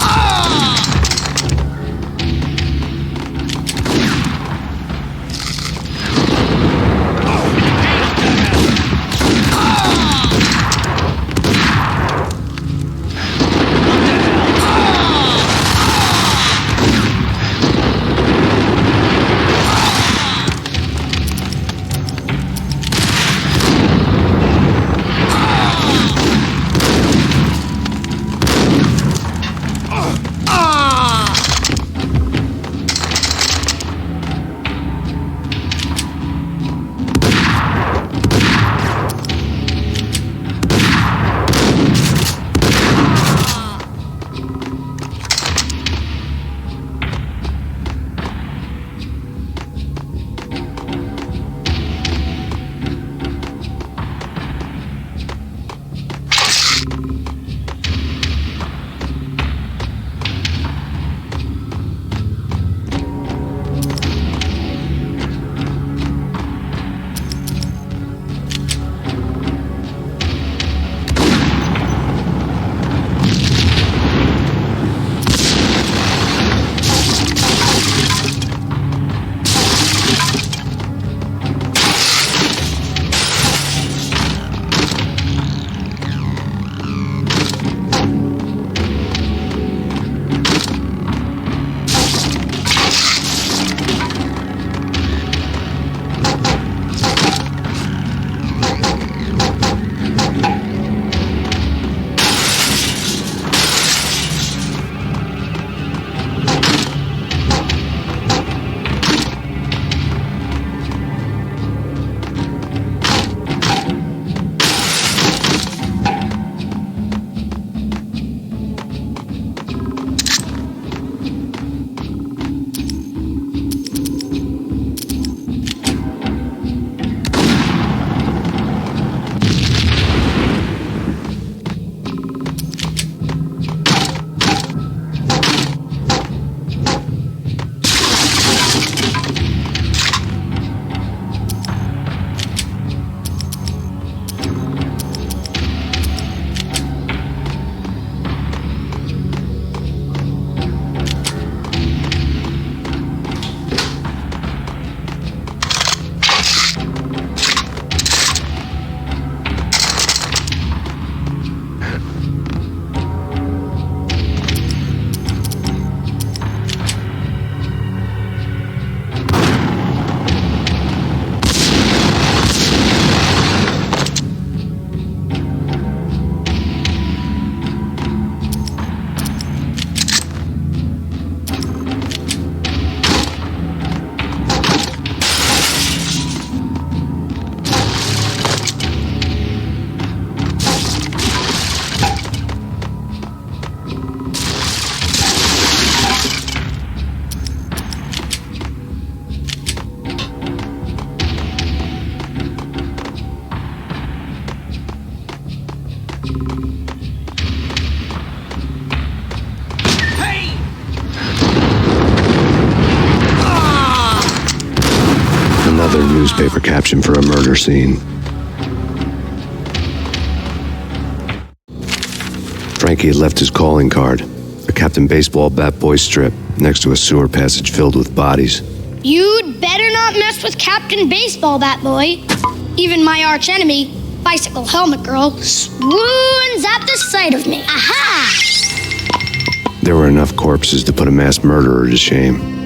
Another newspaper caption for a murder scene. Frankie had left his calling card, a Captain Baseball bat boy strip, next to a sewer passage filled with bodies. You'd better not mess with Captain Baseball Bat Boy. Even my arch enemy, Bicycle helmet girl swoons at the sight of me. Aha! There were enough corpses to put a mass murderer to shame.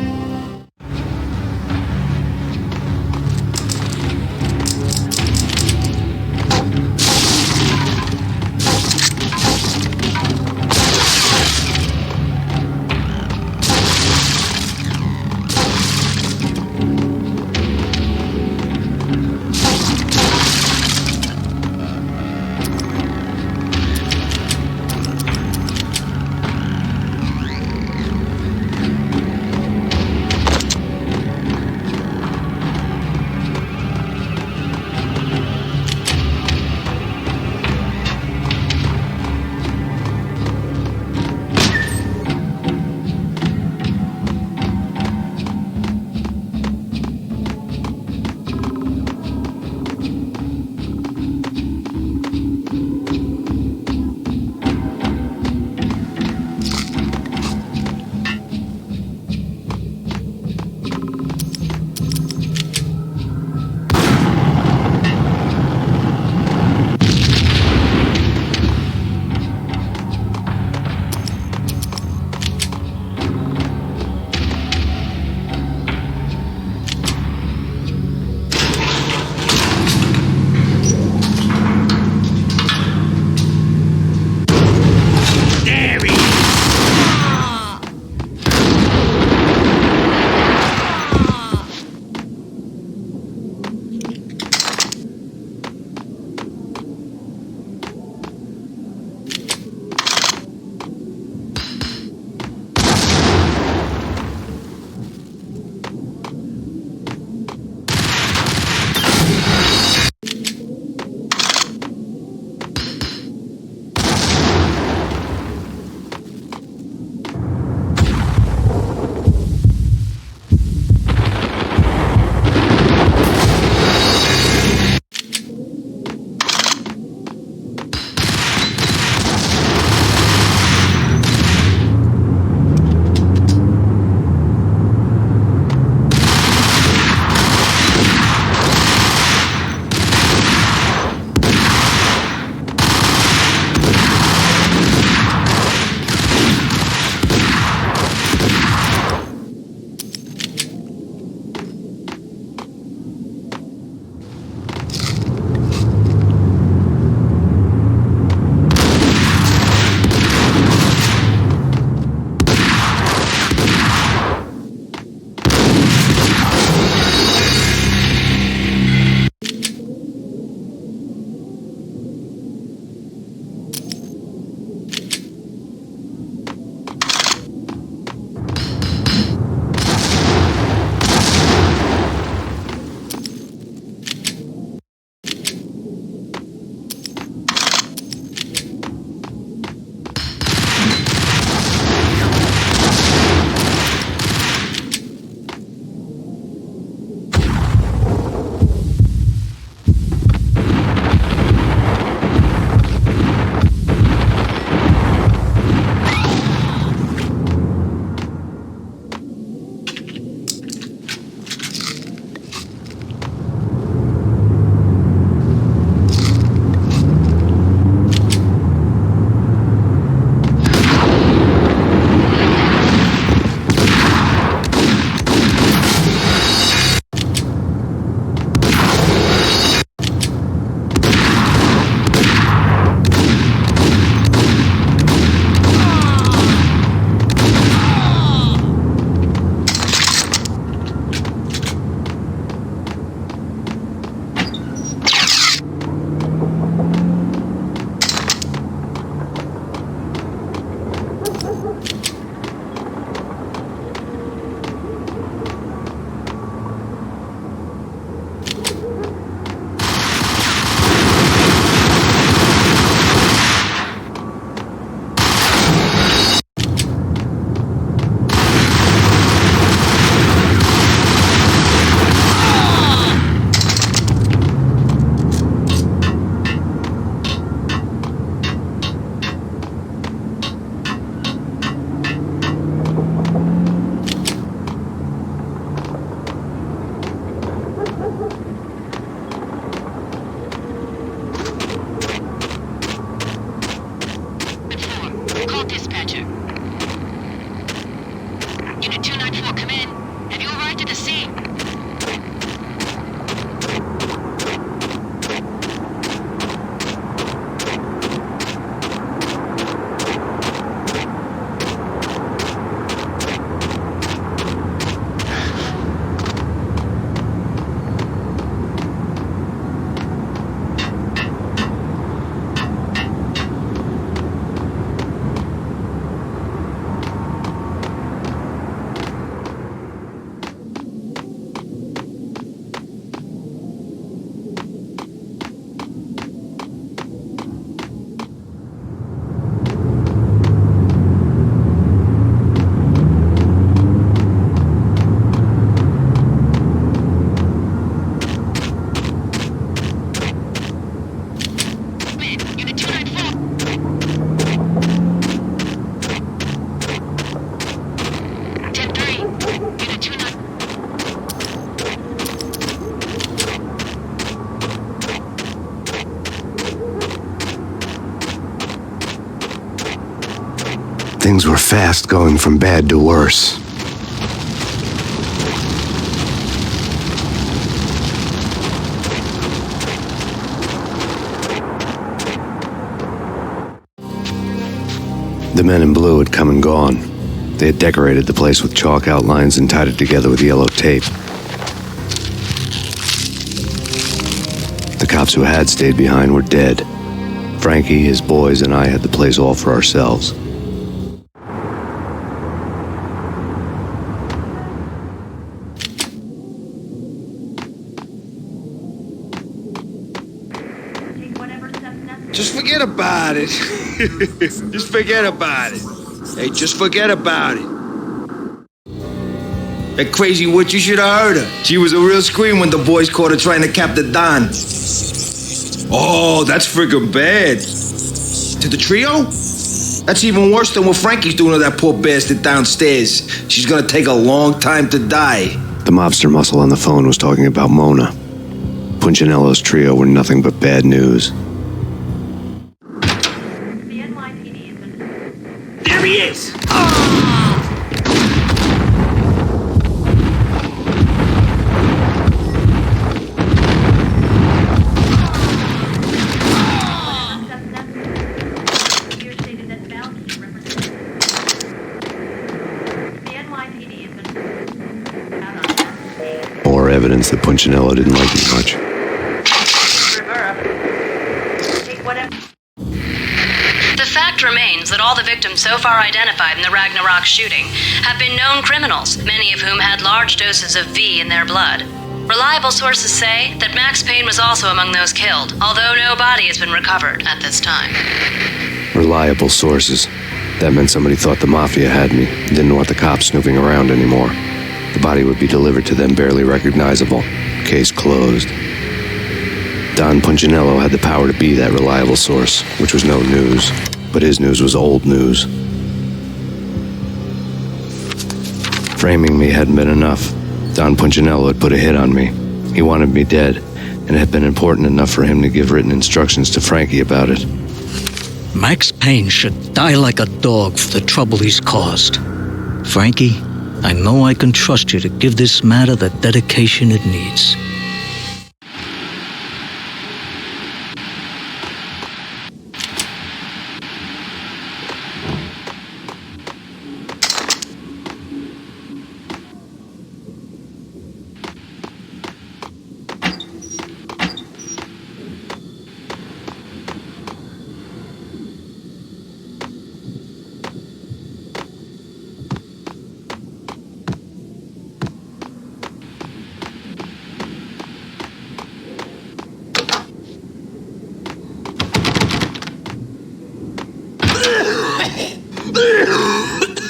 Things were fast going from bad to worse. The men in blue had come and gone. They had decorated the place with chalk outlines and tied it together with yellow tape. The cops who had stayed behind were dead. Frankie, his boys, and I had the place all for ourselves. Just forget about it. Just forget about it. Hey, just forget about it. That crazy witch, you should have heard her. She was a real scream when the boys caught her trying to cap the Don. Oh, that's friggin' bad. To the trio? That's even worse than what Frankie's doing to that poor bastard downstairs. She's gonna take a long time to die. The mobster muscle on the phone was talking about Mona. Punchinello's trio were nothing but bad news. There he is! More evidence that Punchinello didn't like me much. The fact remains that all the victims so far identified in the Ragnarok shooting have been known criminals, many of whom had large doses of V in their blood. Reliable sources say that Max Payne was also among those killed, although no body has been recovered at this time. Reliable sources. That meant somebody thought the Mafia had me, and didn't want the cops snooping around anymore. The body would be delivered to them barely recognizable. Case closed. Don Punchinello had the power to be that reliable source, which was no news. But his news was old news. Framing me hadn't been enough. Don Punchinello had put a hit on me. He wanted me dead, and it had been important enough for him to give written instructions to Frankie about it. Max Payne should die like a dog for the trouble he's caused. Frankie, I know I can trust you to give this matter the dedication it needs.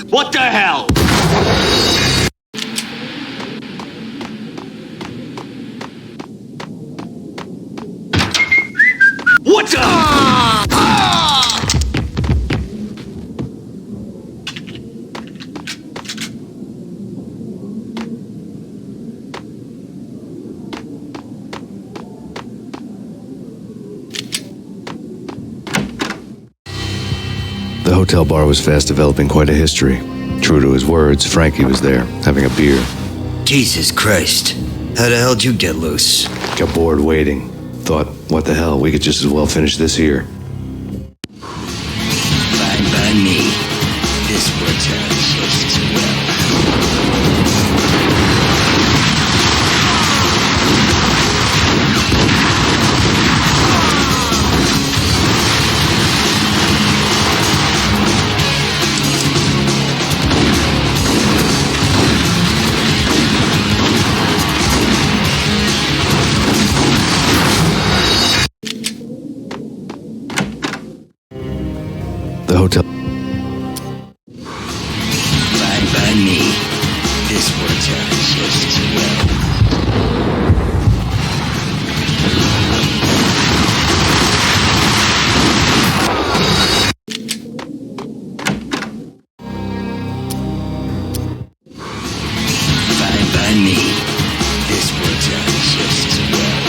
What the hell? What the? The hotel bar was fast developing quite a history. True to his words, Frankie was there, having a beer. Jesus Christ. How the hell did you get loose? Got bored waiting. Thought, what the hell, we could just as well finish this here. Fine by me. This works out just as well. The hotel. Fine by me. This works out just as well. Fine by me. This works out just as well.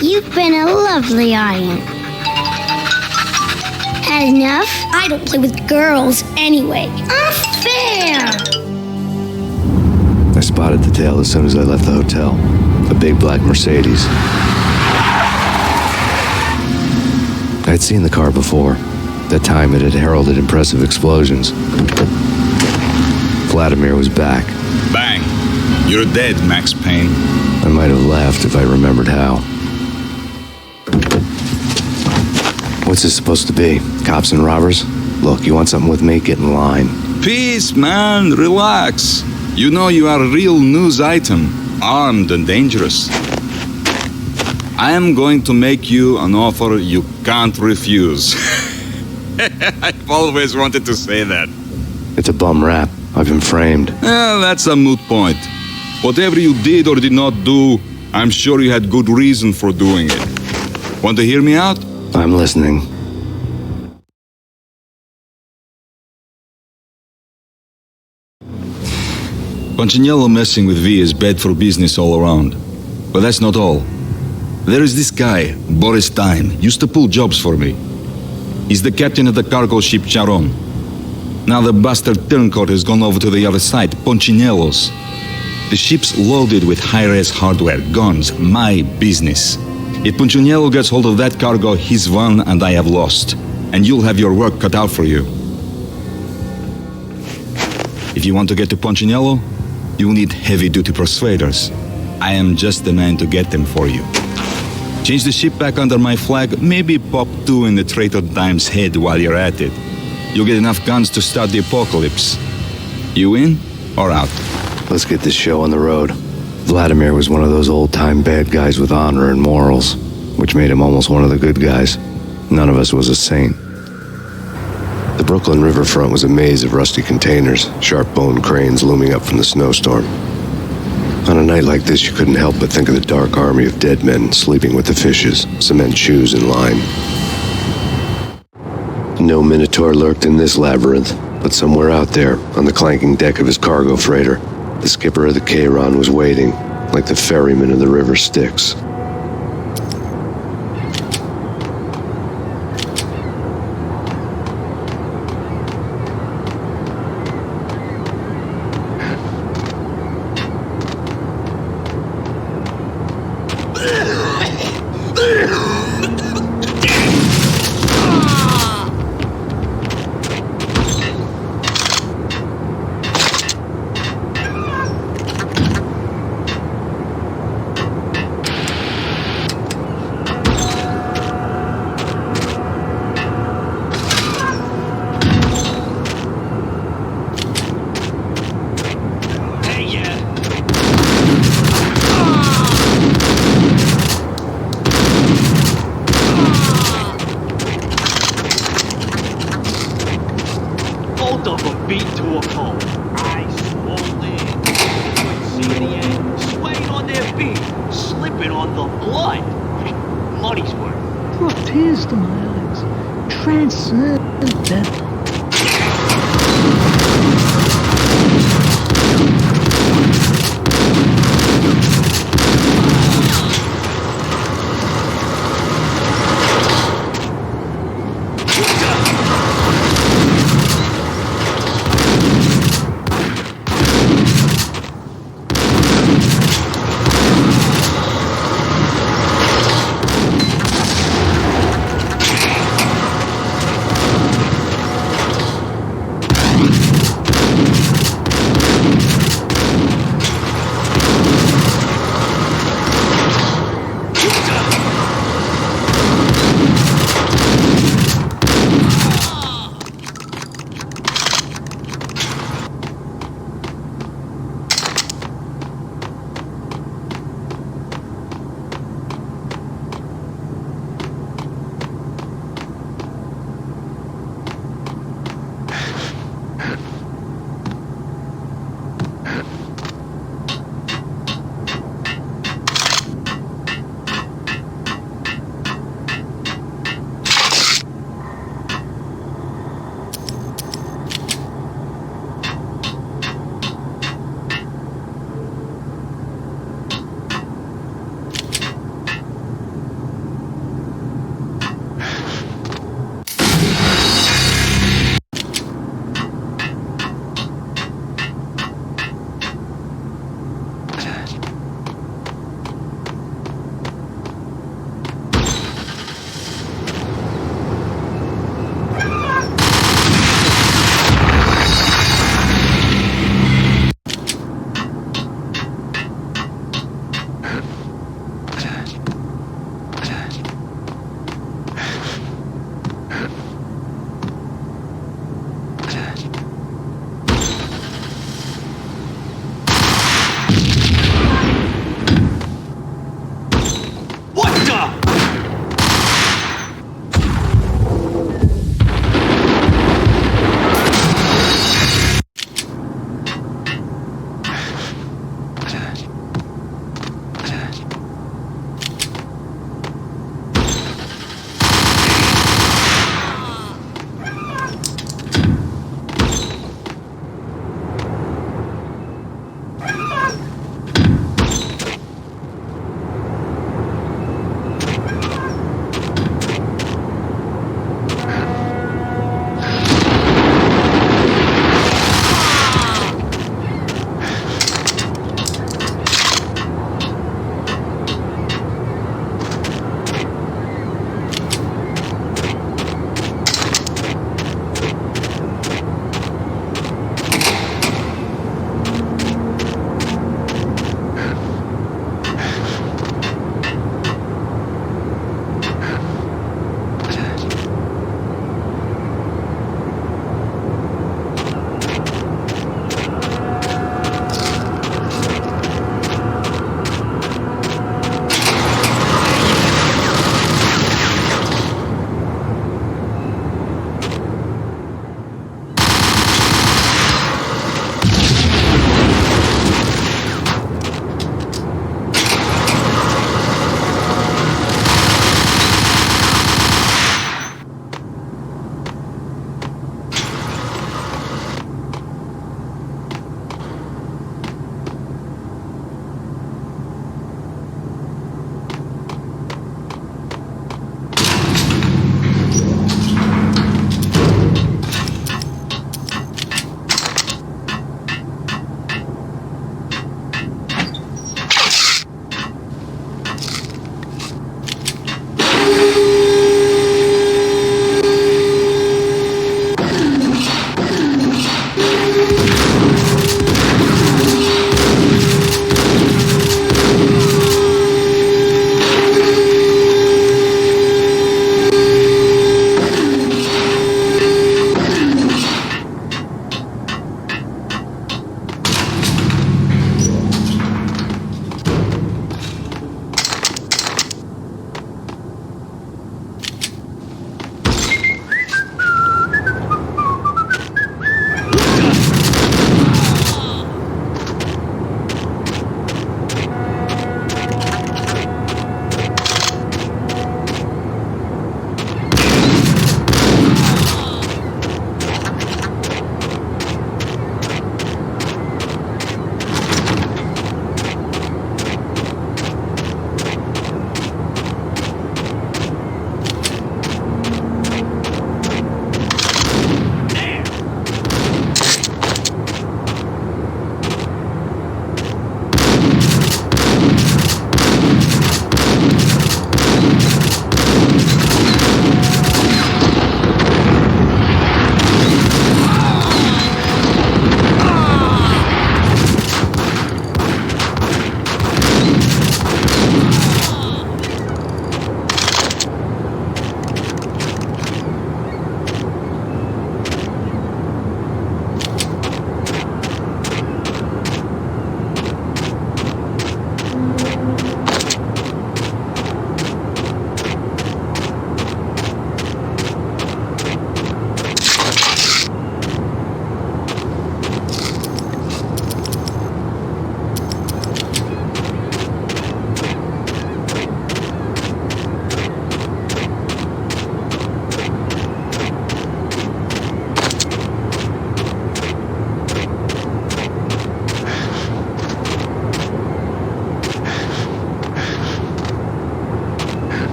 You've been a lovely audience. Had enough? I don't play with girls anyway. Unfair! I spotted the tail as soon as I left the hotel. A big black Mercedes. I'd seen the car before. That time it had heralded impressive explosions. Vladimir was back. Bang! You're dead, Max Payne. I might have laughed if I remembered how. What's this supposed to be? Cops and robbers? Look, you want something with me? Get in line. Peace, man. Relax. You know you are a real news item. Armed and dangerous. I am going to make you an offer you can't refuse. I've always wanted to say that. It's a bum rap. I've been framed. That's a moot point. Whatever you did or did not do, I'm sure you had good reason for doing it. Want to hear me out? I'm listening. Punchinello messing with V is bad for business all around. But that's not all. There is this guy, Boris Time, used to pull jobs for me. He's the captain of the cargo ship Charon. Now the bastard turncoat has gone over to the other side, Punchinello's. The ship's loaded with high-res hardware, guns, my business. If Punchinello gets hold of that cargo, he's won and I have lost. And you'll have your work cut out for you. If you want to get to Punchinello, you'll need heavy-duty persuaders. I am just the man to get them for you. Change the ship back under my flag, maybe pop 2 in the traitor Dime's head while you're at it. You'll get enough guns to start the apocalypse. You in or out? Let's get this show on the road. Vladimir was one of those old-time bad guys with honor and morals, which made him almost one of the good guys. None of us was a saint. The Brooklyn riverfront was a maze of rusty containers, sharp-boned cranes looming up from the snowstorm. On a night like this, you couldn't help but think of the dark army of dead men sleeping with the fishes, cement shoes in line. No Minotaur lurked in this labyrinth, but somewhere out there, on the clanking deck of his cargo freighter, the skipper of the Chiron was waiting, like the ferryman of the river Styx.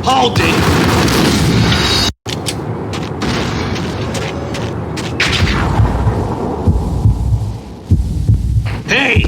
Hold it! Hey!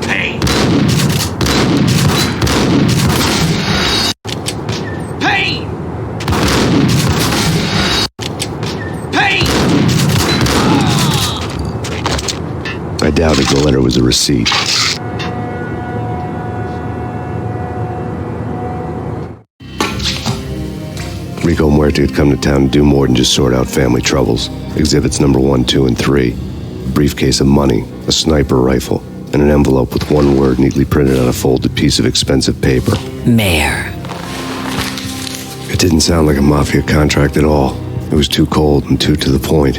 Payne! Payne! Payne! I doubted the letter was a receipt. Rico Muerte had come to town to do more than just sort out family troubles. Exhibits number 1, 2, and 3. A briefcase of money, a sniper rifle, and an envelope with one word neatly printed on a folded piece of expensive paper. Mayor. It didn't sound like a mafia contract at all. It was too cold and too to the point.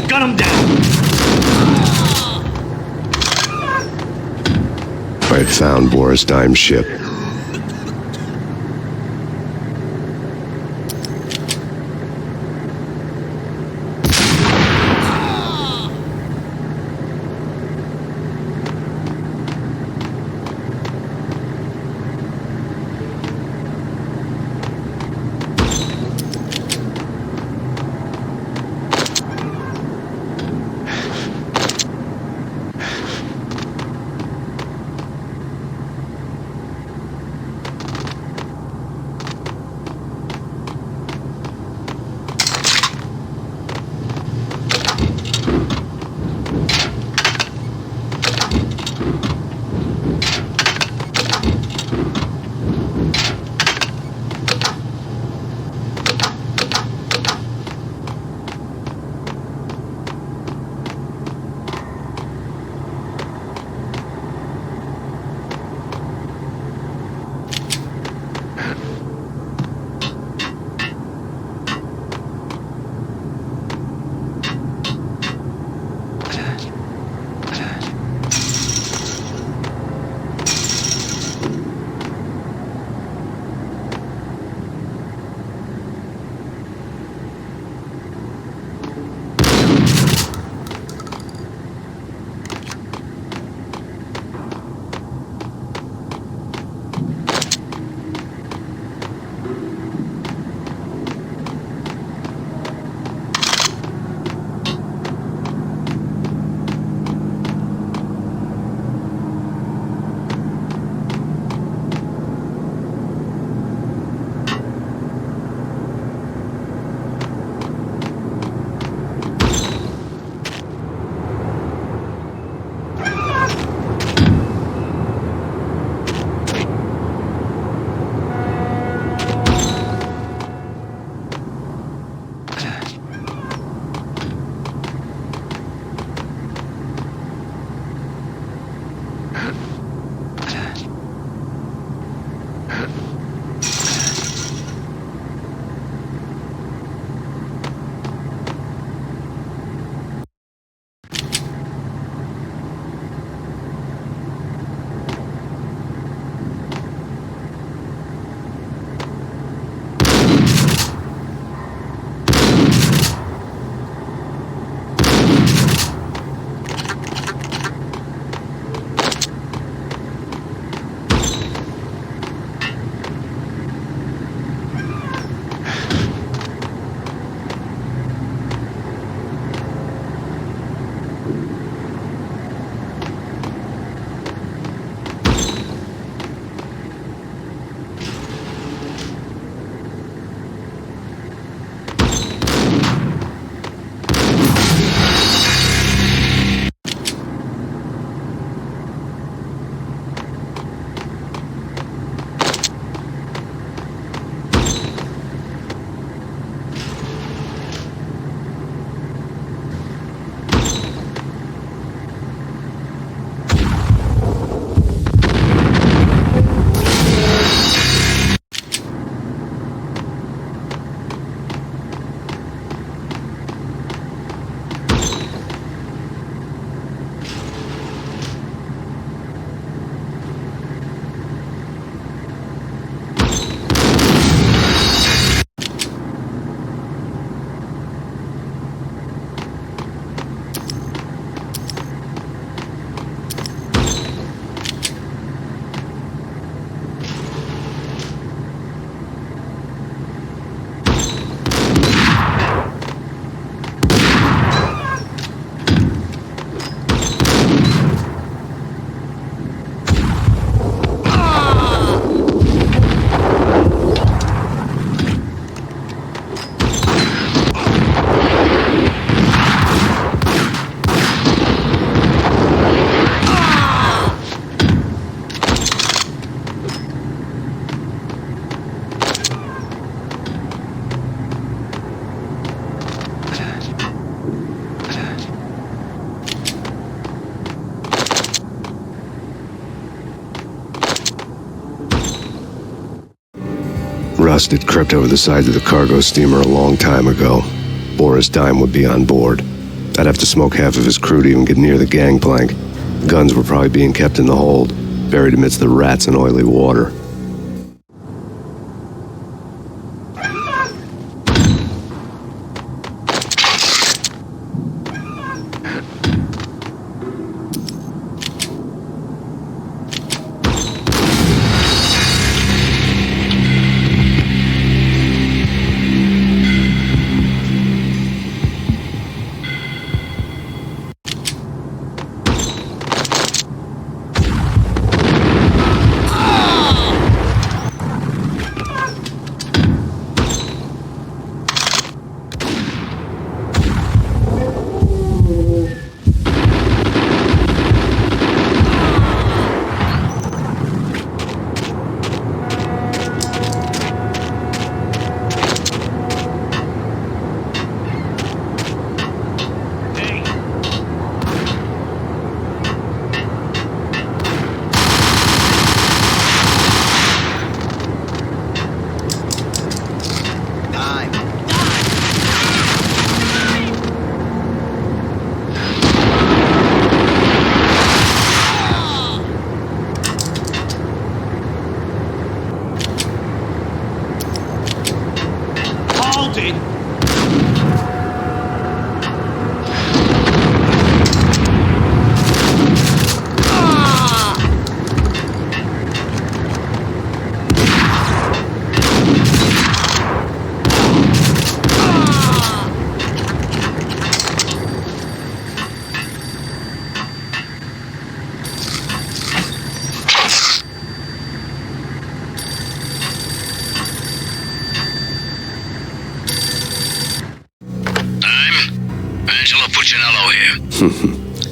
Gun him down. I had found Boris Dime's ship. Rust had crept over the sides of the cargo steamer a long time ago. Boris Dime would be on board. I'd have to smoke half of his crew to even get near the gangplank. Guns were probably being kept in the hold, buried amidst the rats and oily water.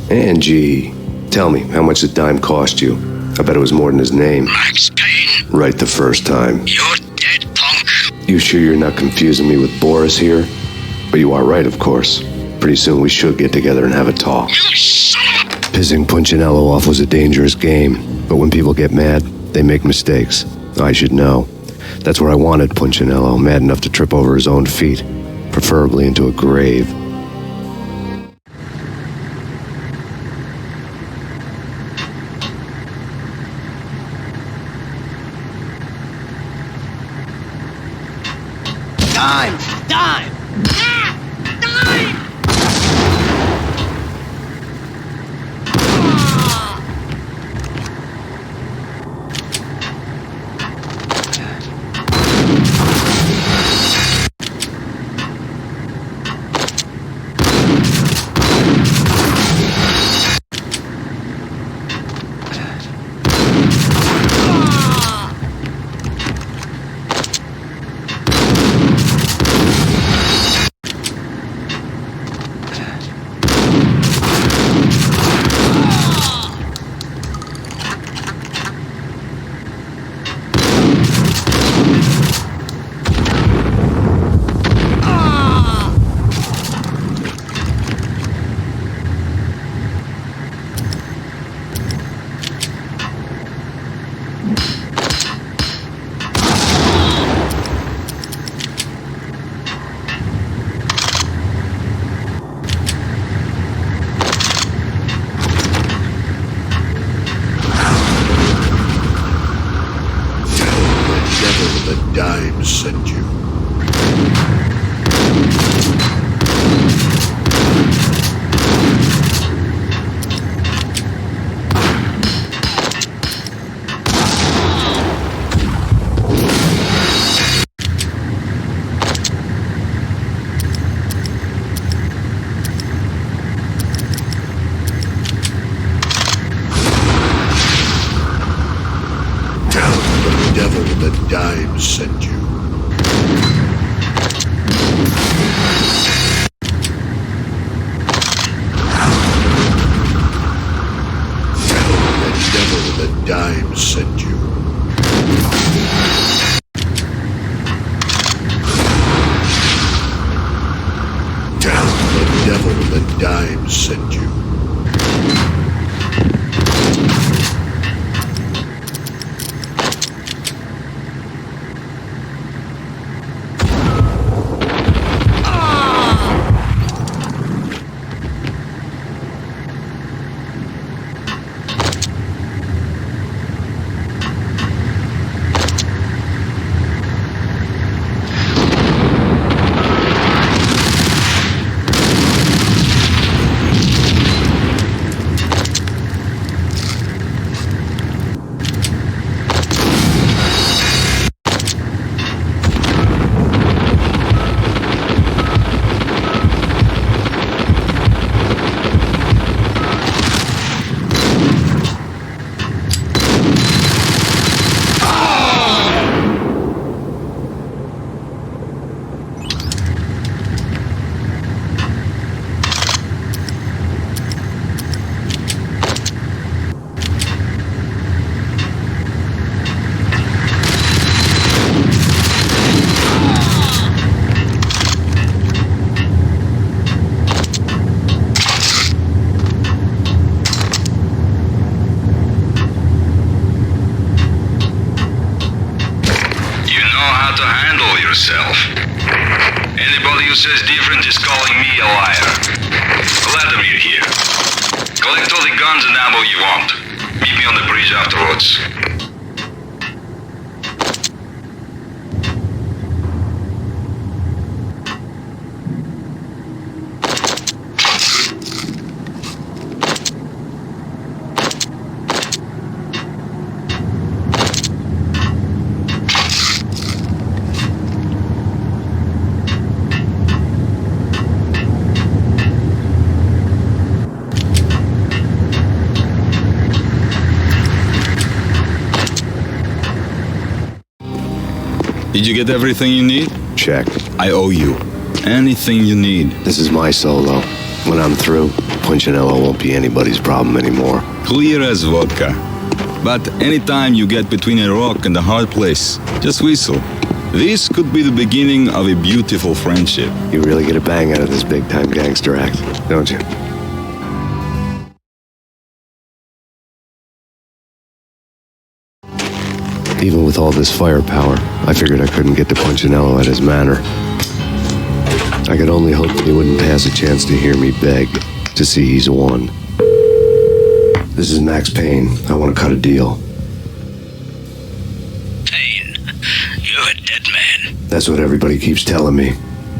Angie, tell me, how much did Dime cost you? I bet it was more than his name. Max Payne. Right the first time. You're dead, punk. You sure you're not confusing me with Boris here? But you are right, of course. Pretty soon we should get together and have a talk. Pissing Punchinello off was a dangerous game, but when people get mad, they make mistakes. I should know. That's where I wanted Punchinello, mad enough to trip over his own feet, preferably into a grave. Dime! Dime! Dime sent you. Dime sent you. Tell the devil that Dime sent you. Tell the devil that Dime sent you. to handle yourself. Anybody who says different is calling me a liar. Vladimir here. Collect all the guns and ammo you want. Meet me on the bridge afterwards. Did you get everything you need? Check. I owe you. Anything you need. This is my solo. When I'm through, Punchinello won't be anybody's problem anymore. Clear as vodka. But anytime you get between a rock and a hard place, just whistle. This could be the beginning of a beautiful friendship. You really get a bang out of this big-time gangster act, don't you? Even with all this firepower, I figured I couldn't get to Punchinello at his manor. I could only hope that he wouldn't pass a chance to hear me beg to see he's won. This is Max Payne. I want to cut a deal. Payne, you're a dead man. That's what everybody keeps telling me.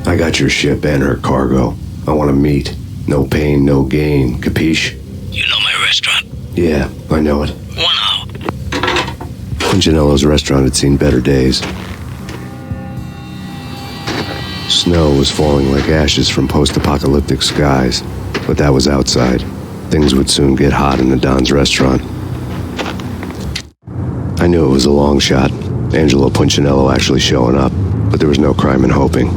I got your ship and her cargo. I want to meet. No pain, no gain. Capiche? You know my restaurant? Yeah, I know it. 1 hour. Punchinello's restaurant had seen better days. Snow was falling like ashes from post-apocalyptic skies, but that was outside. Things would soon get hot in the Don's restaurant. I knew it was a long shot, Angelo Punchinello actually showing up, but there was no crime in hoping.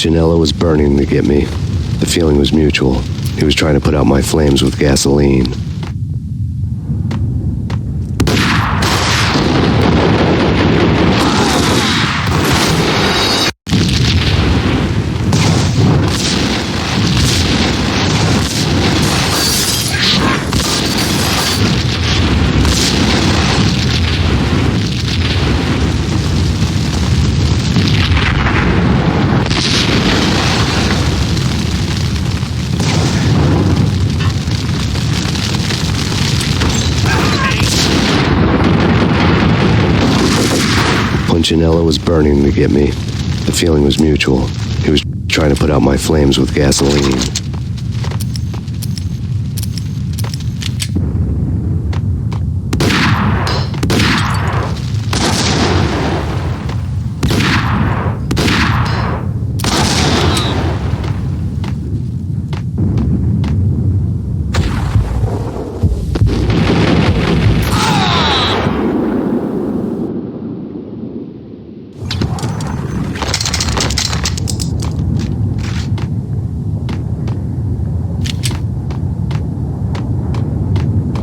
Punchinello was burning to get me. The feeling was mutual. He was trying to put out my flames with gasoline. Punchinello was burning to get me. The feeling was mutual. He was trying to put out my flames with gasoline.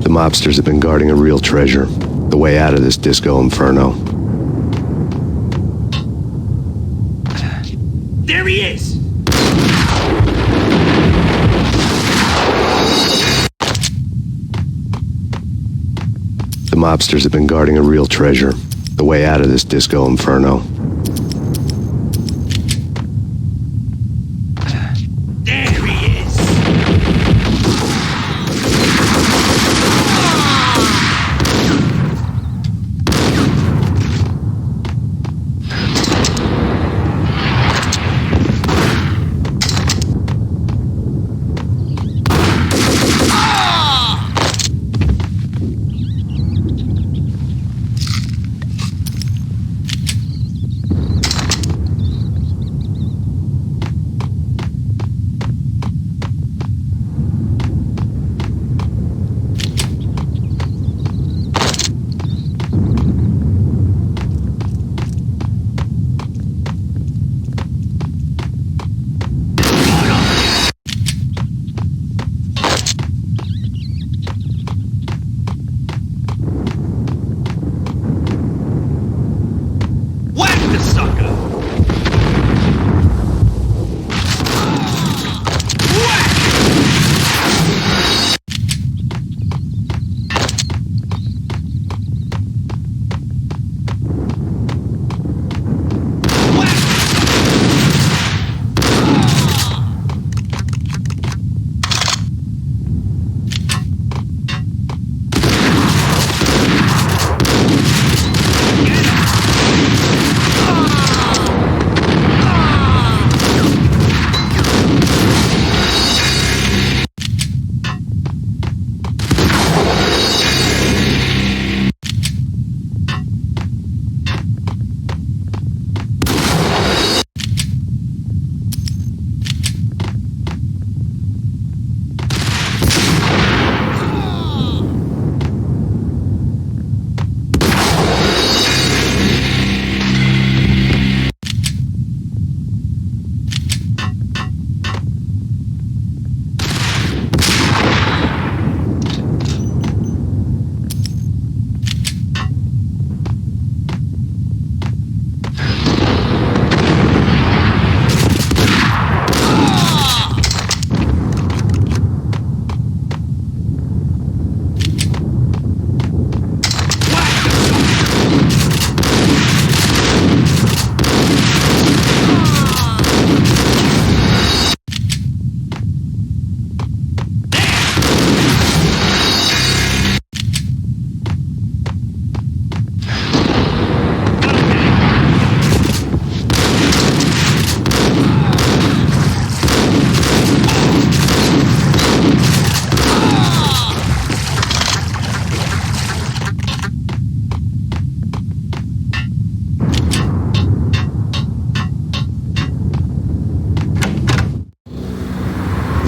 The mobsters have been guarding a real treasure, the way out of this disco inferno. There he is! The mobsters have been guarding a real treasure, the way out of this disco inferno.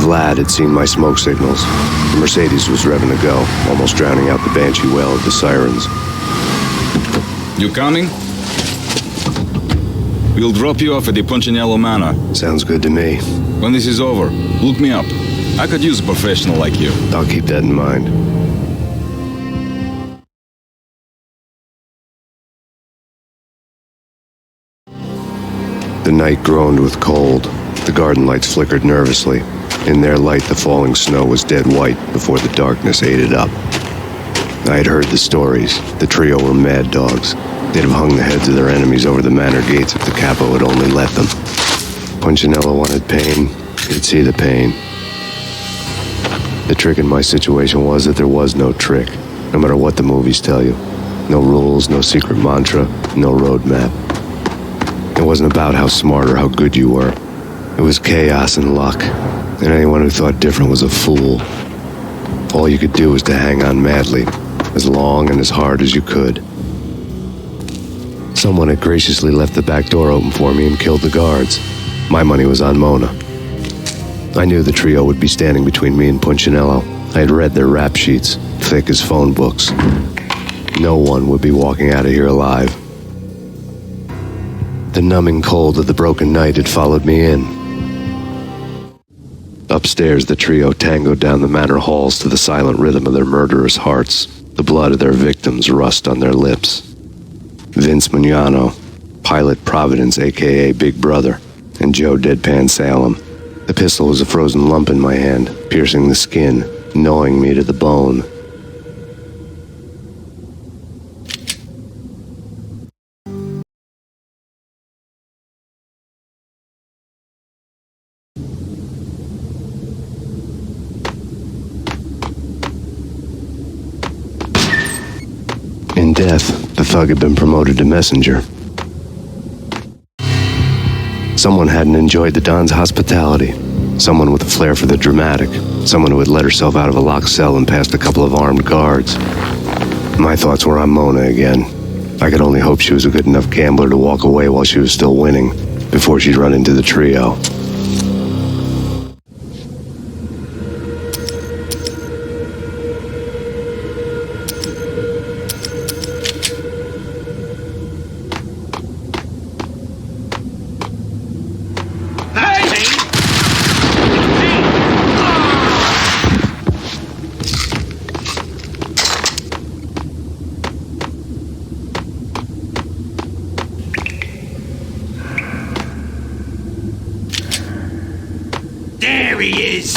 Vlad had seen my smoke signals. The Mercedes was revving to go, almost drowning out the banshee wail of the sirens. You coming? We'll drop you off at the Punchinello Manor. Sounds good to me. When this is over, look me up. I could use a professional like you. I'll keep that in mind. The night groaned with cold. The garden lights flickered nervously. In their light, the falling snow was dead white before the darkness ate it up. I had heard the stories. The trio were mad dogs. They'd have hung the heads of their enemies over the manor gates if the capo had only let them. Punchinello wanted Payne. He'd see the pain. The trick in my situation was that there was no trick, no matter what the movies tell you. No rules, no secret mantra, no roadmap. It wasn't about how smart or how good you were. It was chaos and luck, and anyone who thought different was a fool. All you could do was to hang on madly, as long and as hard as you could. Someone had graciously left the back door open for me and killed the guards. My money was on Mona. I knew the trio would be standing between me and Punchinello. I had read their rap sheets, thick as phone books. No one would be walking out of here alive. The numbing cold of the broken night had followed me in. Upstairs, the trio tangoed down the manor halls to the silent rhythm of their murderous hearts. The blood of their victims rust on their lips. Vince Mugnano, Pilot Providence, a.k.a. Big Brother, and Joe Deadpan Salem. The pistol was a frozen lump in my hand, piercing the skin, gnawing me to the bone. In death, the thug had been promoted to messenger. Someone hadn't enjoyed the Don's hospitality. Someone with a flair for the dramatic. Someone who had let herself out of a locked cell and past a couple of armed guards. My thoughts were on Mona again. I could only hope she was a good enough gambler to walk away while she was still winning, before she'd run into the trio. There he is!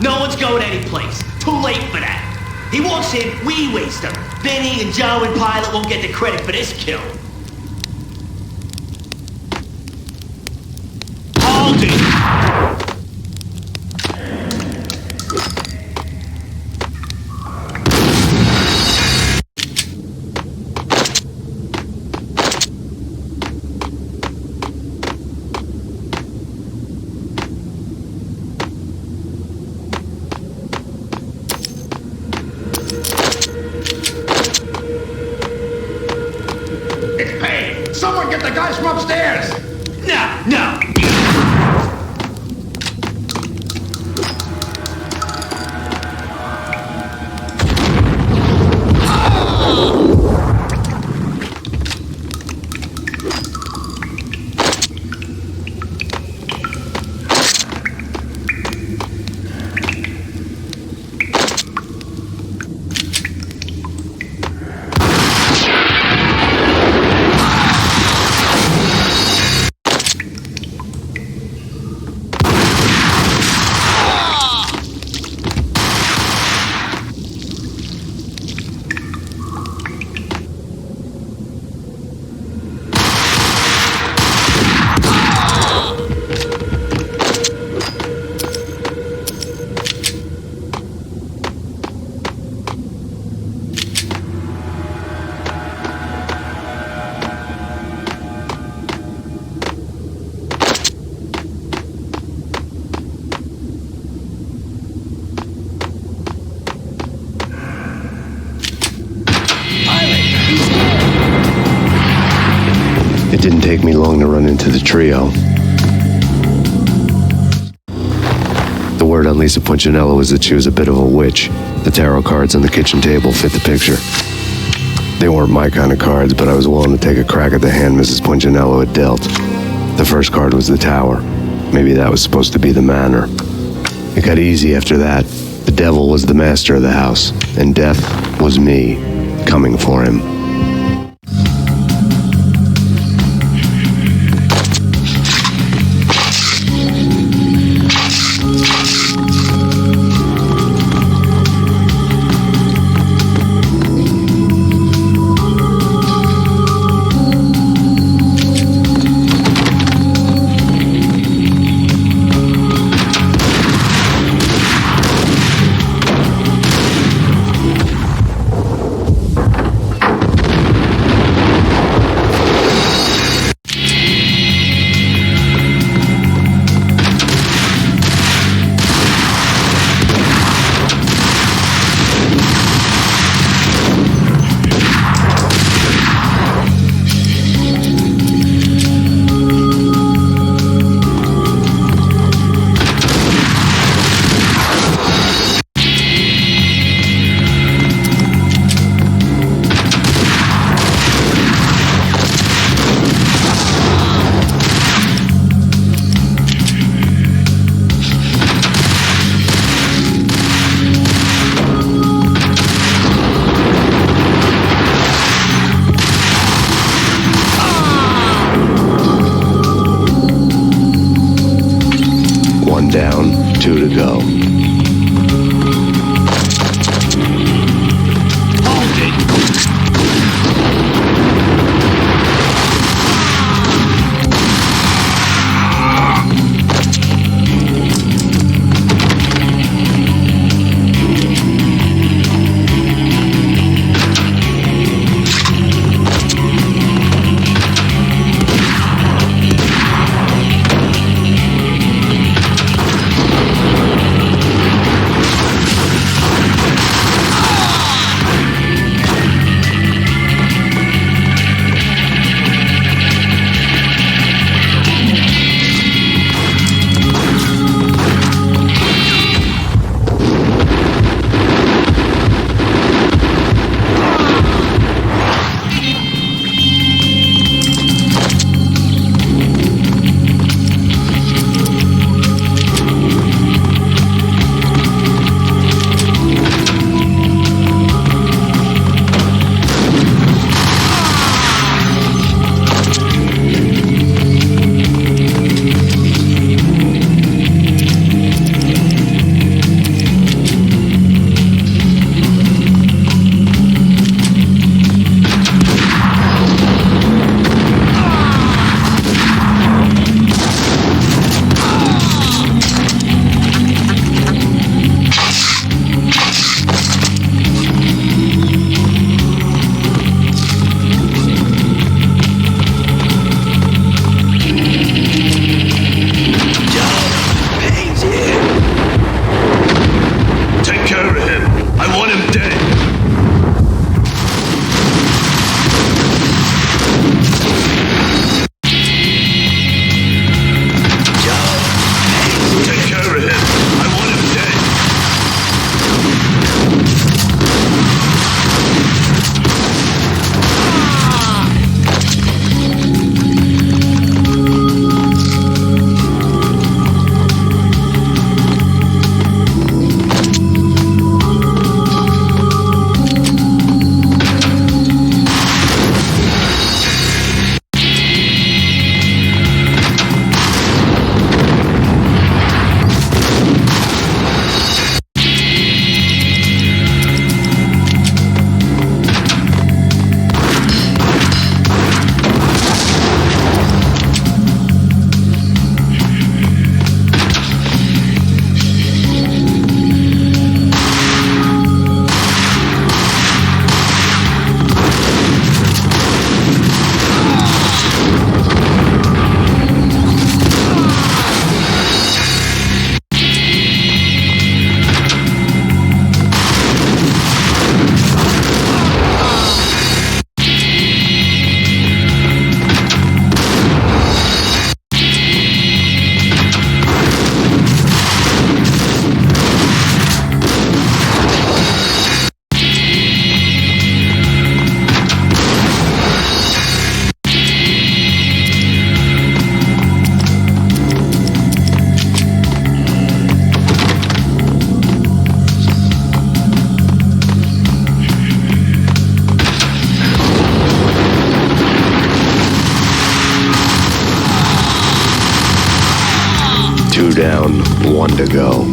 No one's going anyplace. Too late for that. He walks in, we waste him. Vinny and Joe and Pilot won't get the credit for this kill. Hold it! Someone get the guys from upstairs! No! to the trio. The word on Lisa Punchinello was that she was a bit of a witch. The tarot cards on the kitchen table fit the picture. They weren't my kind of cards, but I was willing to take a crack at the hand Mrs. Punchinello had dealt. The first card was the Tower. Maybe that was supposed to be the Manor. It got easy after that. The devil was the master of the house, and death was me, coming for him. down, one to go.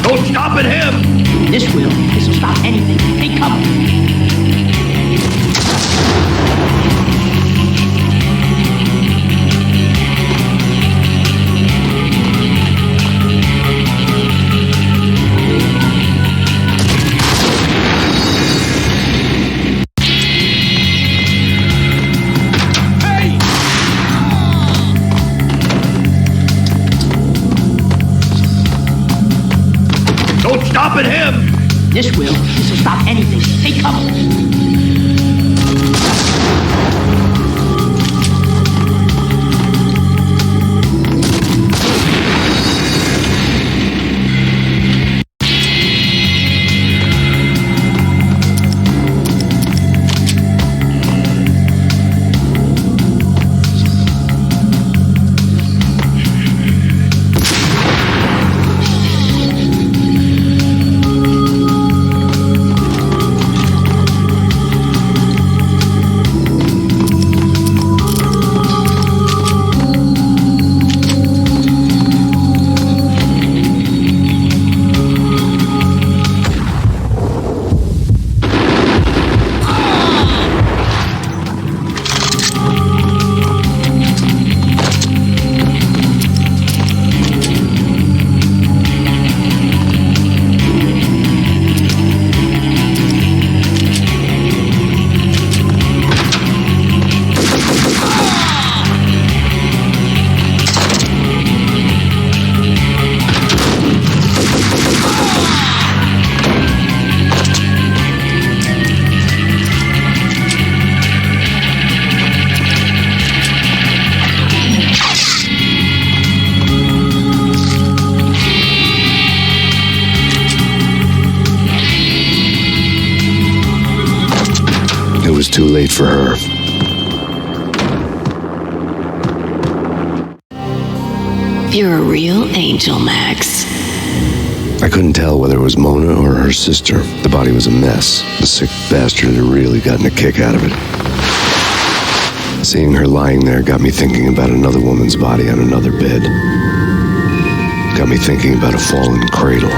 Don't stop at him! This will stop anything. Hey, come on. Don't stop at him! This will stop anything. Hey, come on. It was too late for her. You're a real angel, Max. I couldn't tell whether it was Mona or her sister. The body was a mess. The sick bastard had really gotten a kick out of it. Seeing her lying there got me thinking about another woman's body on another bed. Got me thinking about a fallen cradle.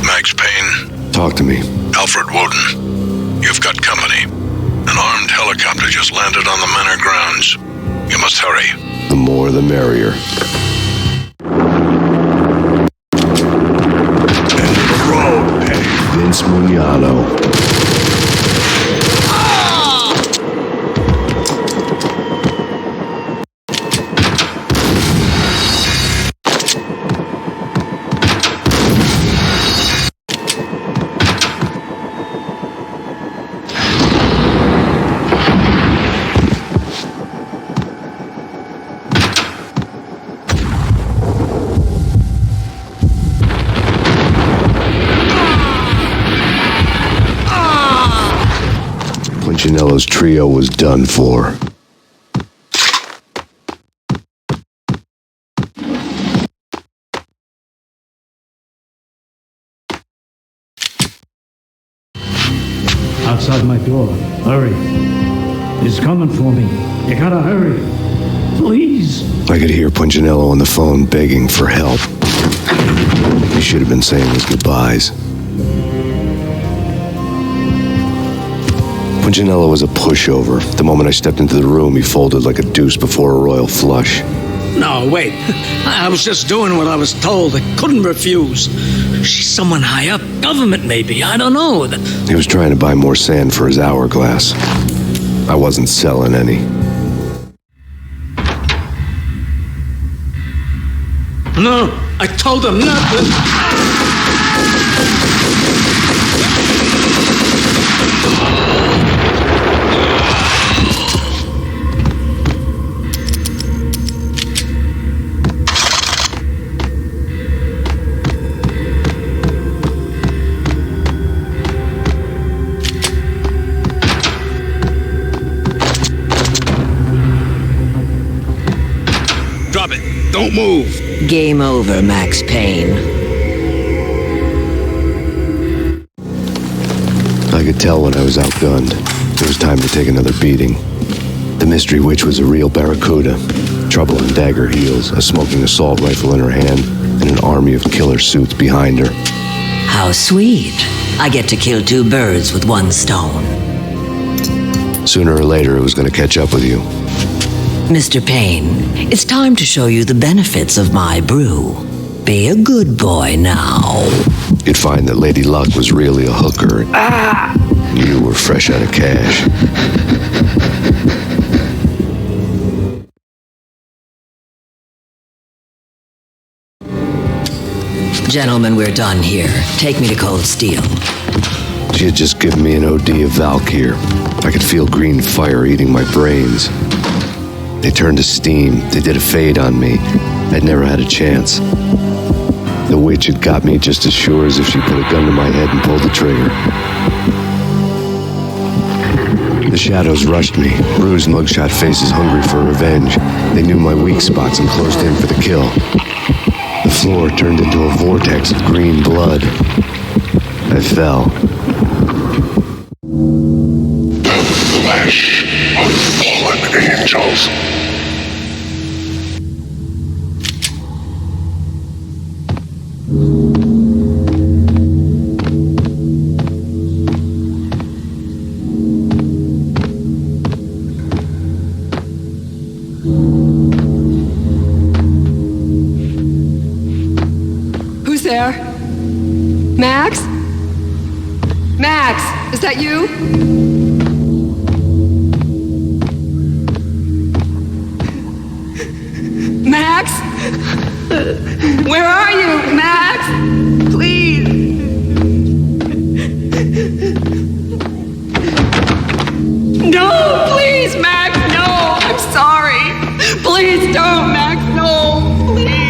Max Payne. Talk to me. Alfred Woden. You've got company. An armed helicopter just landed on the manor grounds. You must hurry. The more the merrier. End of the road, Payne. Vince Mugnano. Punchinello's trio was done for. Outside my door. Hurry. He's coming for me. You gotta hurry. Please. I could hear Punchinello on the phone begging for help. He should have been saying his goodbyes. Punchinello was a pushover. The moment I stepped into the room, he folded like a deuce before a royal flush. No, wait. I was just doing what I was told. I couldn't refuse. She's someone high up. Government, maybe. I don't know. He was trying to buy more sand for his hourglass. I wasn't selling any. No, I told him not to. Don't move. Game over, Max Payne. I could tell when I was outgunned. It was time to take another beating. The mystery witch was a real barracuda. Trouble in dagger heels, a smoking assault rifle in her hand, and an army of killer suits behind her. How sweet. I get to kill two birds with one stone. Sooner or later, it was going to catch up with you. Mr. Payne, it's time to show you the benefits of my brew. Be a good boy now. You'd find that Lady Luck was really a hooker. And you were fresh out of cash. Gentlemen, we're done here. Take me to Cold Steel. She had just given me an OD of Valkyr. I could feel green fire eating my brains. They turned to steam. They did a fade on me. I'd never had a chance. The witch had got me just as sure as if she put a gun to my head and pulled the trigger. The shadows rushed me, bruised mugshot faces hungry for revenge. They knew my weak spots and closed in for the kill. The floor turned into a vortex of green blood. I fell. The flesh of fallen angels. Who's there? Max? Max, is that you? Max? Where are you, Max? Please. No, please, Max, no. I'm sorry. Please don't, Max, no. Please.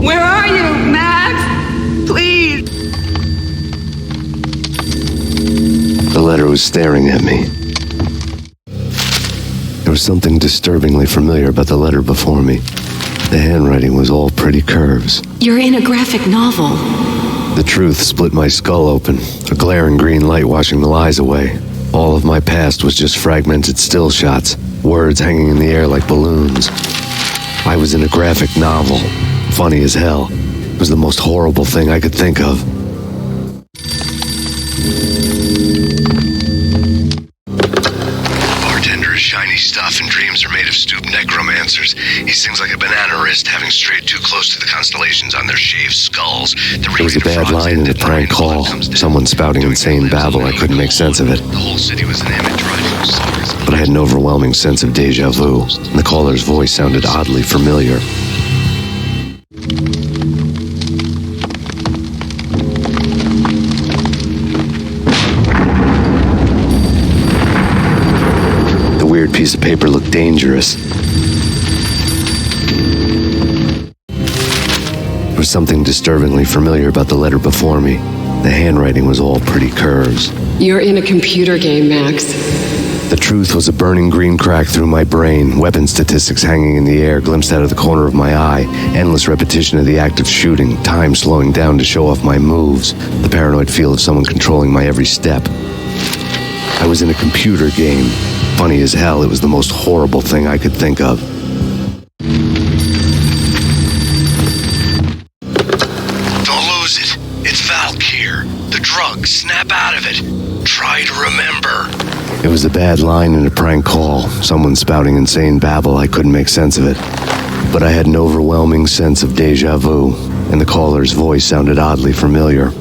Where are you, Max? Please. The letter was staring at me. There was something disturbingly familiar about the letter before me. The handwriting was all pretty curves. You're in a graphic novel. The truth split my skull open, a glaring green light washing the lies away. All of my past was just fragmented still shots, words hanging in the air like balloons. I was in a graphic novel. Funny as hell. It was the most horrible thing I could think of. Bartender is shiny stuff and dreams are made of stooped necromancers. He sings like a banana wrist, having strayed too close to the constellations on their shaved skulls. There was a bad line in a prank call. Someone spouting insane babble. I couldn't make sense of it. The whole city was an image riding. But I had an overwhelming sense of deja vu, and the caller's voice sounded oddly familiar. Weird piece of paper looked dangerous. There was something disturbingly familiar about the letter before me. The handwriting was all pretty curves. You're in a computer game, Max. The truth was a burning green crack through my brain, weapon statistics hanging in the air, glimpsed out of the corner of my eye, endless repetition of the act of shooting, time slowing down to show off my moves, the paranoid feel of someone controlling my every step. I was in a computer game. Funny as hell, it was the most horrible thing I could think of. Don't lose it. It's Valkyr. The drug. Snap out of it. Try to remember. It was a bad line in a prank call. Someone spouting insane babble. I couldn't make sense of it. But I had an overwhelming sense of deja vu, and the caller's voice sounded oddly familiar.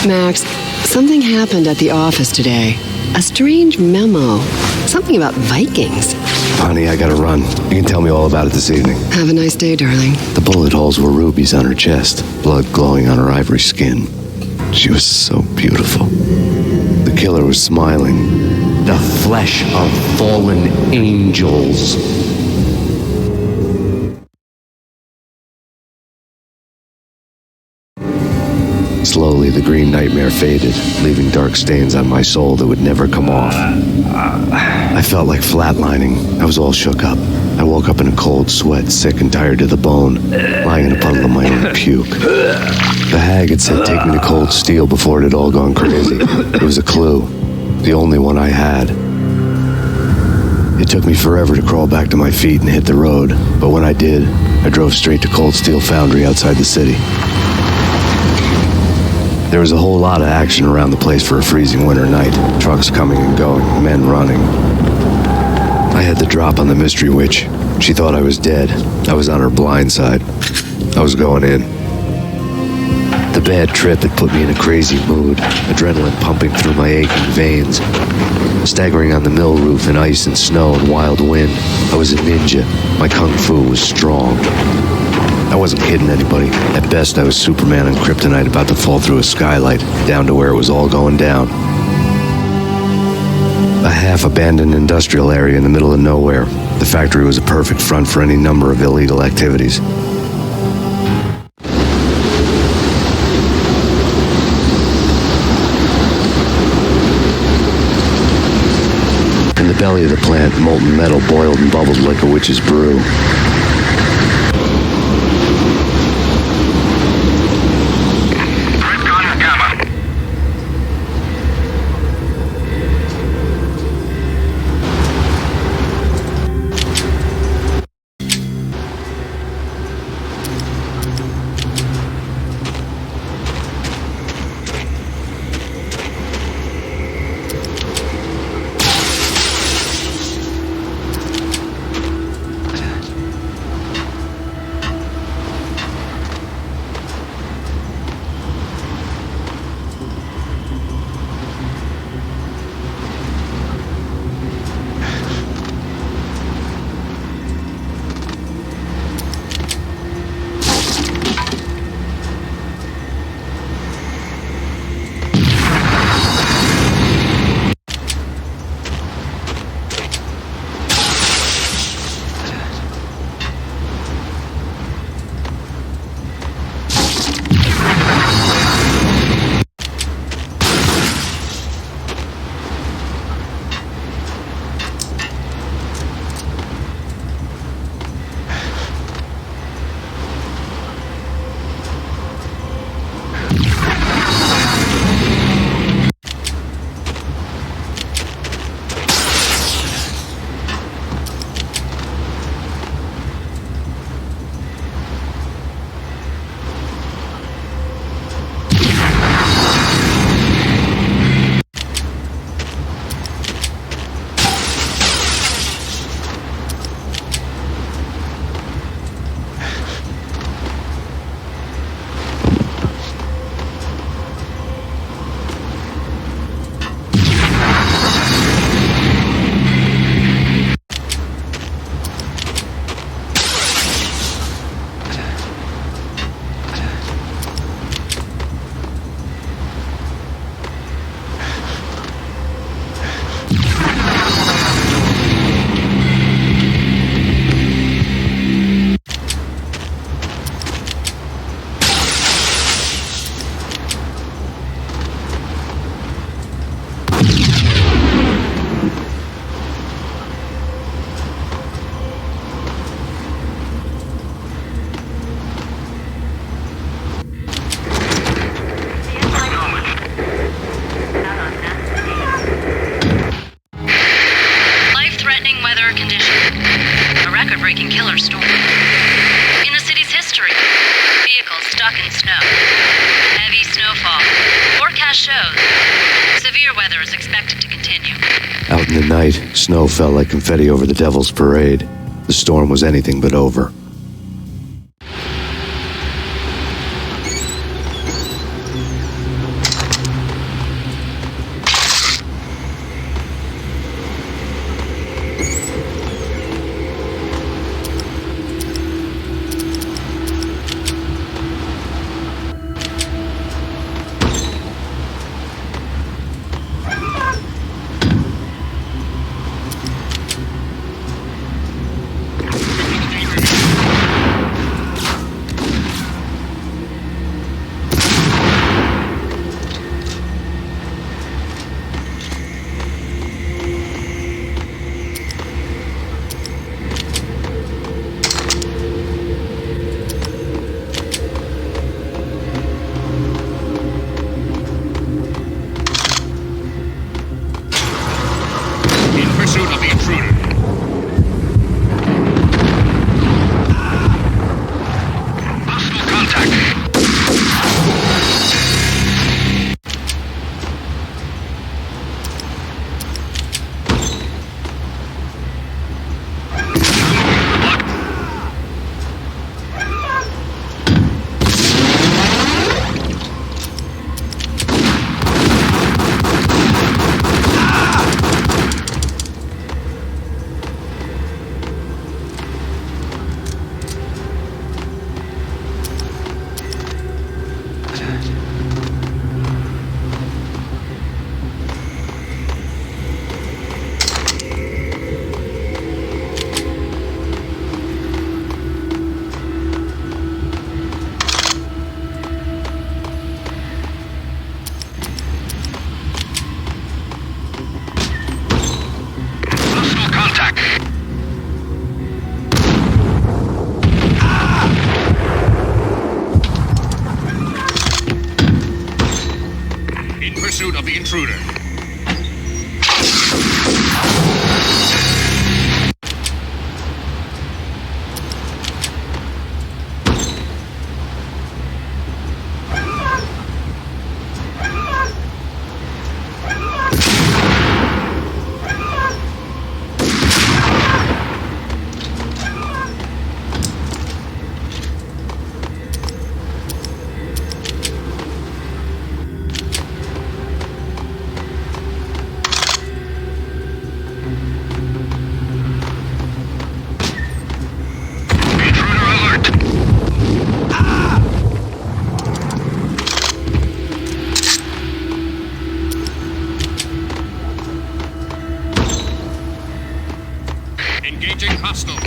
Max, something happened at the office today. A strange memo. Something about Vikings. Honey, I gotta run. You can tell me all about it this evening. Have a nice day, darling. The bullet holes were rubies on her chest, blood glowing on her ivory skin. She was so beautiful. The killer was smiling. The flesh of fallen angels. Slowly, the green nightmare faded, leaving dark stains on my soul that would never come off. I felt like flatlining. I was all shook up. I woke up in a cold sweat, sick and tired to the bone, lying in a puddle of my own puke. The hag had said take me to Cold Steel before it had all gone crazy. It was a clue, the only one I had. It took me forever to crawl back to my feet and hit the road, but when I did, I drove straight to Cold Steel Foundry outside the city. There was a whole lot of action around the place for a freezing winter night. Trucks coming and going, men running. I had the drop on the mystery witch. She thought I was dead. I was on her blind side. I was going in. The bad trip had put me in a crazy mood, adrenaline pumping through my aching veins. Staggering on the mill roof in ice and snow and wild wind, I was a ninja. My kung fu was strong. I wasn't kidding anybody. At best, I was Superman on kryptonite about to fall through a skylight, down to where it was all going down. A half-abandoned industrial area in the middle of nowhere. The factory was a perfect front for any number of illegal activities. In the belly of the plant, molten metal boiled and bubbled like a witch's brew. Out in the night, snow fell like confetti over the Devil's Parade. The storm was anything but over. Engaging hostile.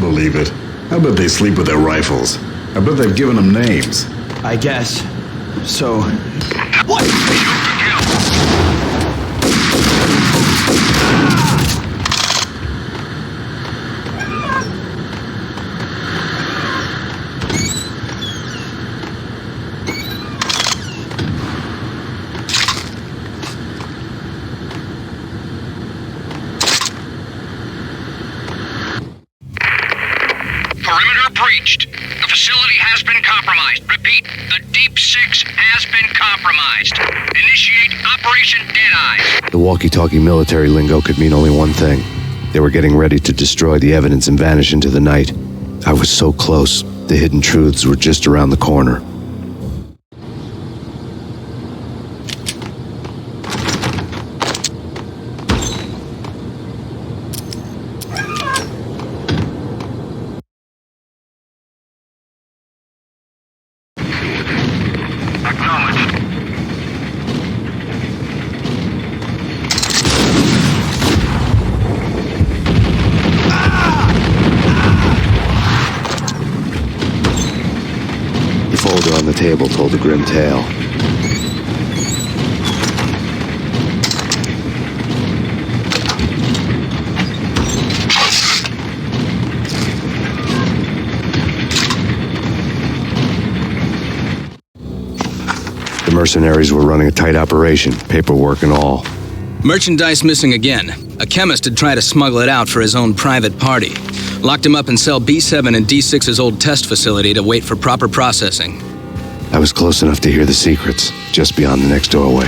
believe it. I bet they sleep with their rifles. I bet they've given them names. I guess. So... What? Perimeter breached. The facility has been compromised. Repeat, the Deep Six has been compromised. Initiate Operation Deadeye. The walkie-talkie military lingo could mean only one thing. They were getting ready to destroy the evidence and vanish into the night. I was so close. The hidden truths were just around the corner. The folder on the table told a grim tale. The mercenaries were running a tight operation, paperwork and all. Merchandise missing again. A chemist had tried to smuggle it out for his own private party. Locked him up in cell B7 in D6's old test facility to wait for proper processing. I was close enough to hear the secrets, just beyond the next doorway.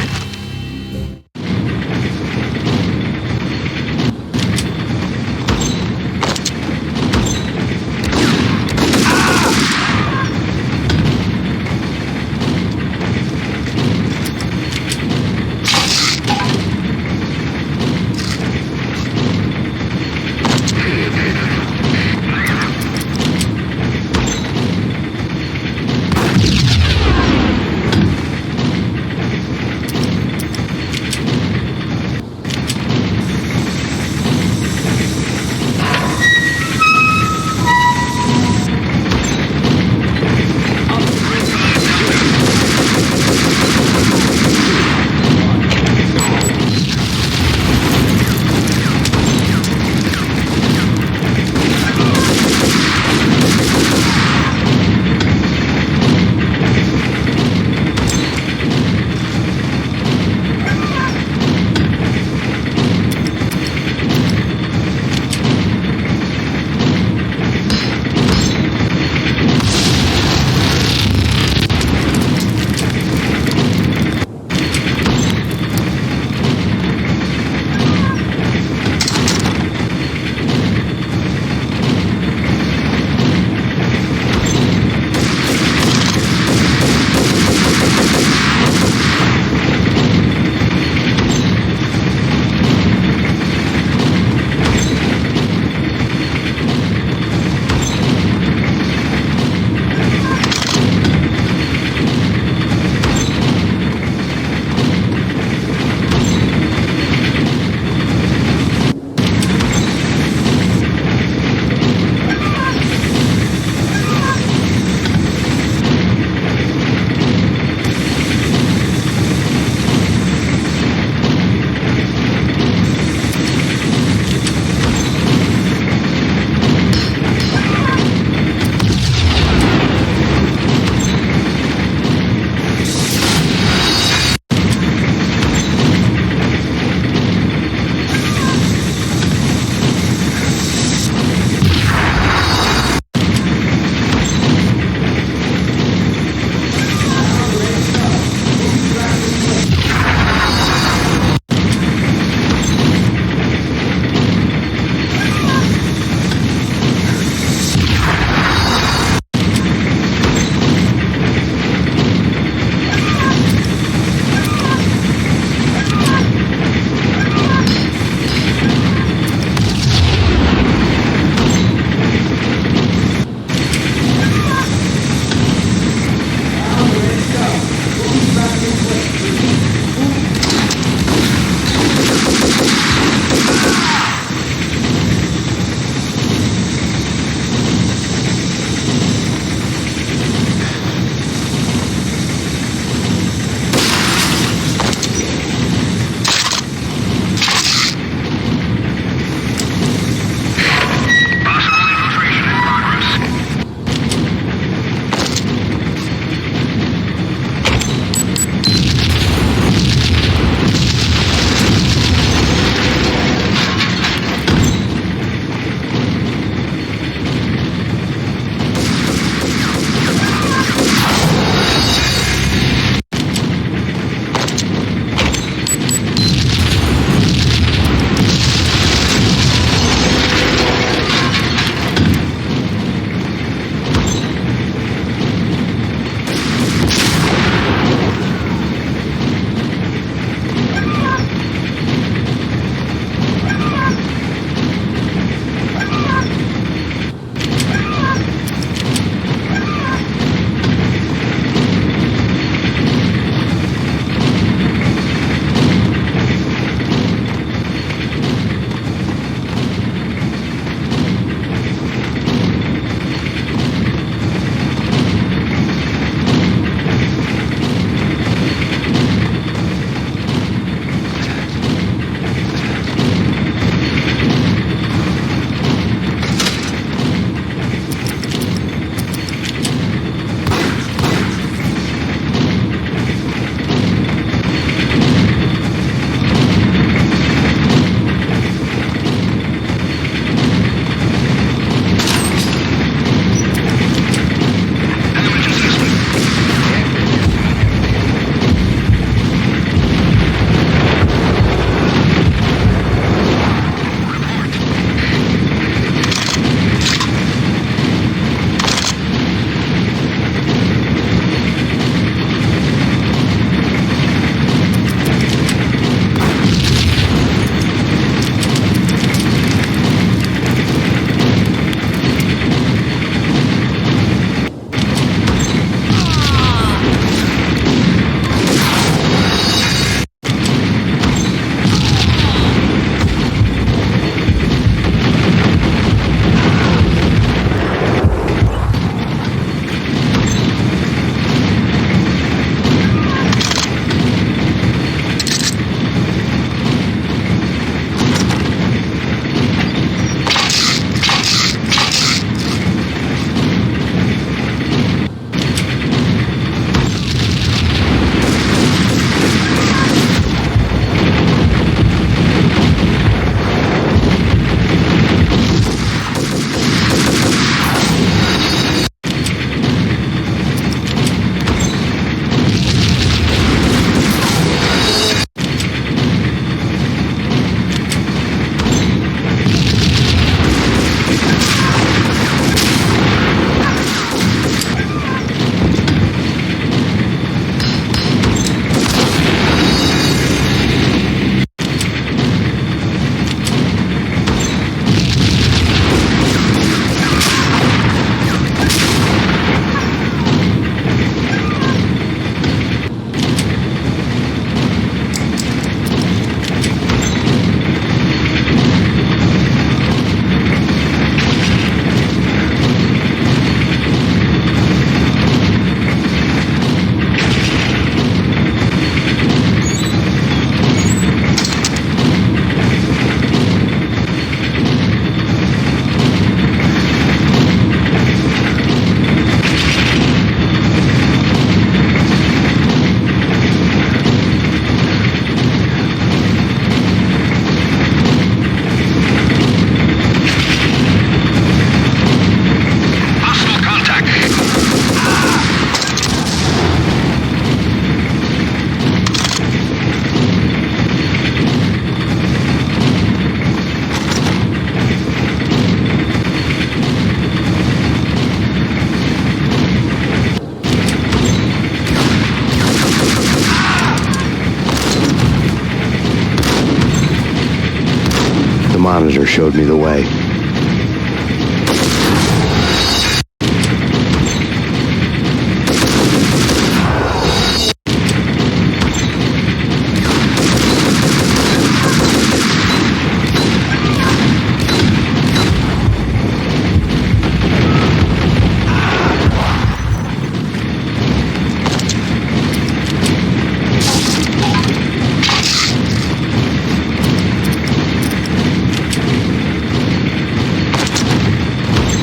monitor showed me the way.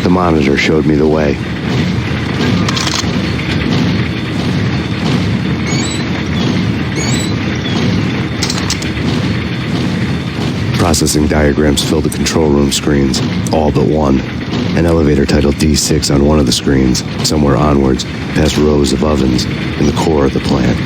The monitor showed me the way. Processing diagrams filled the control room screens, all but one. An elevator titled D6 on one of the screens, somewhere onwards, past rows of ovens, in the core of the plant.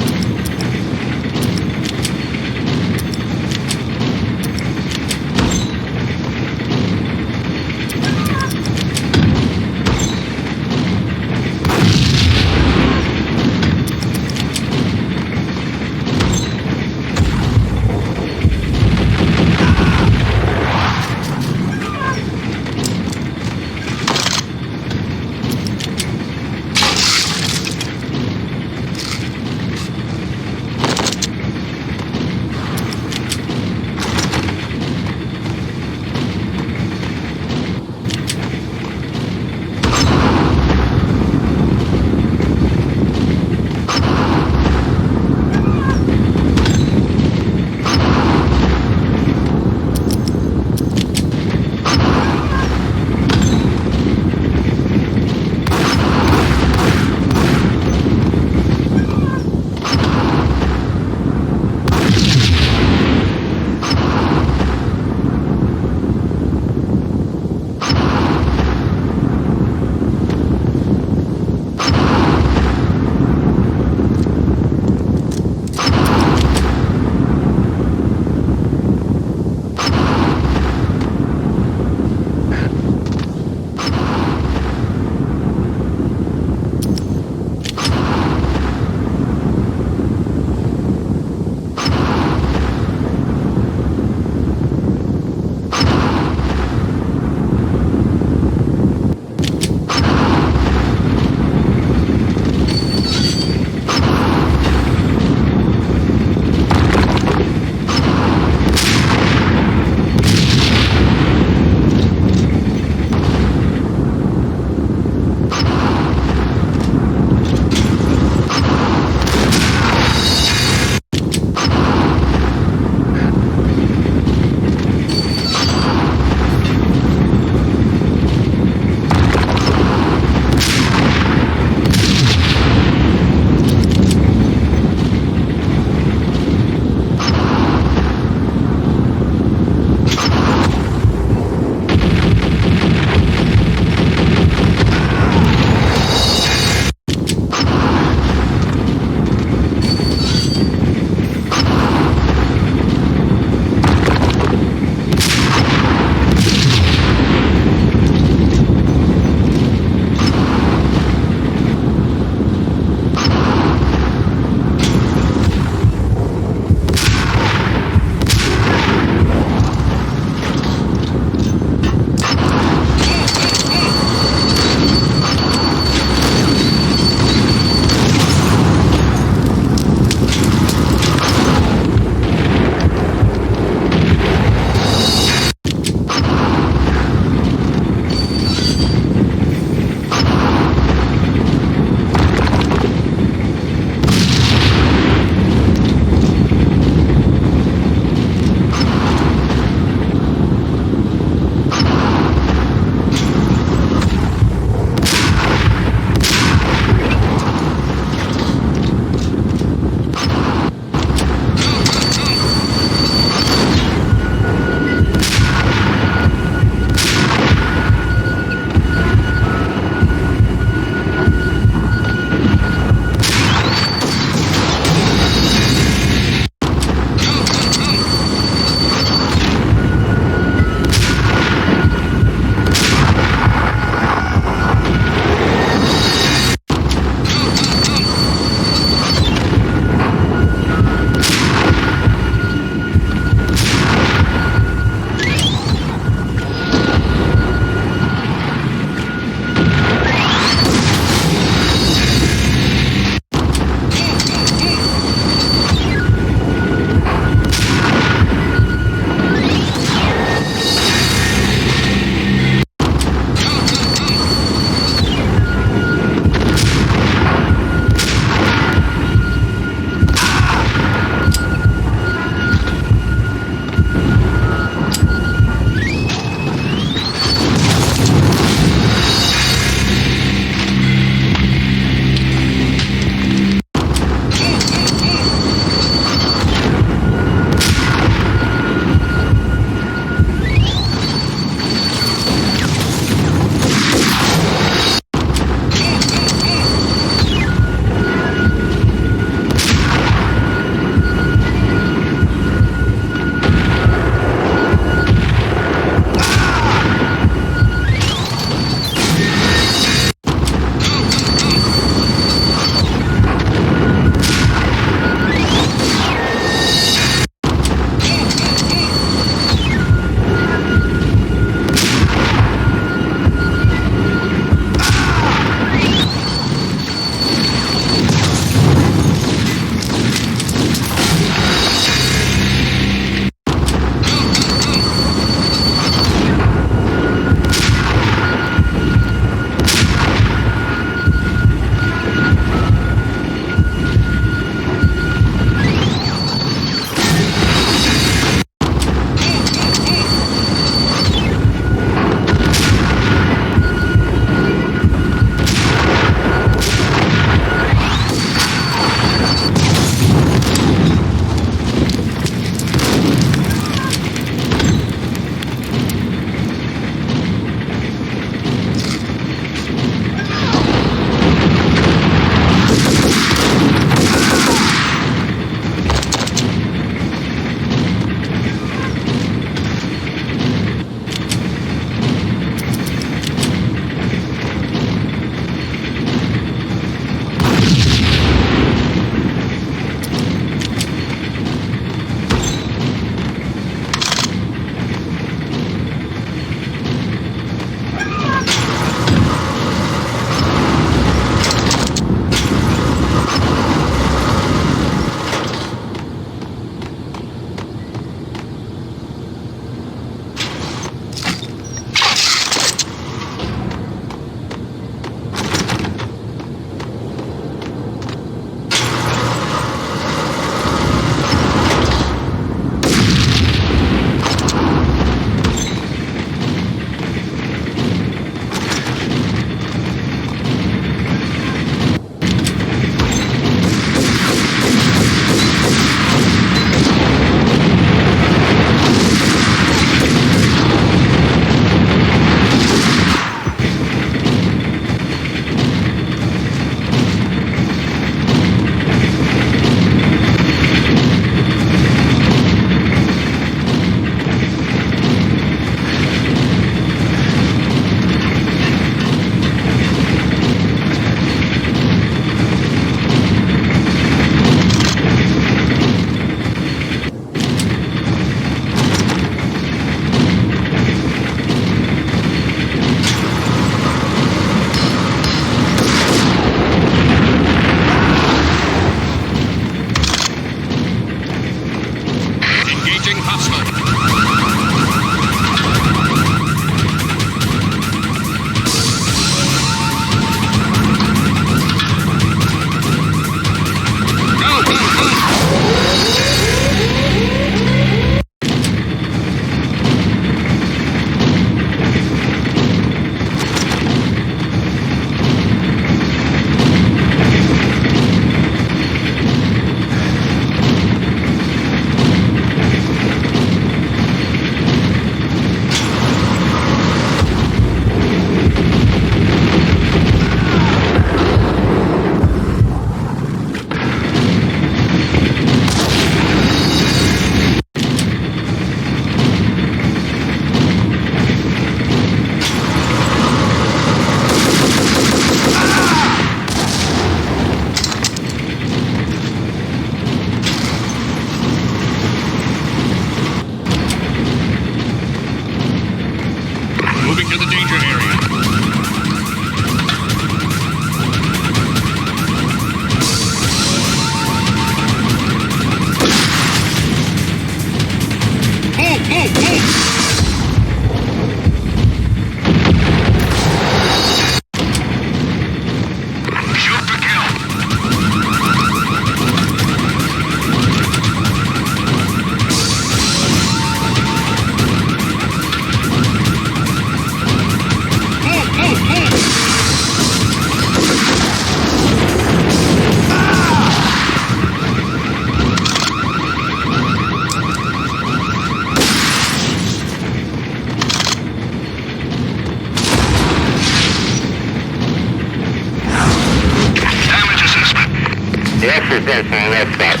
The exit's in from the left side.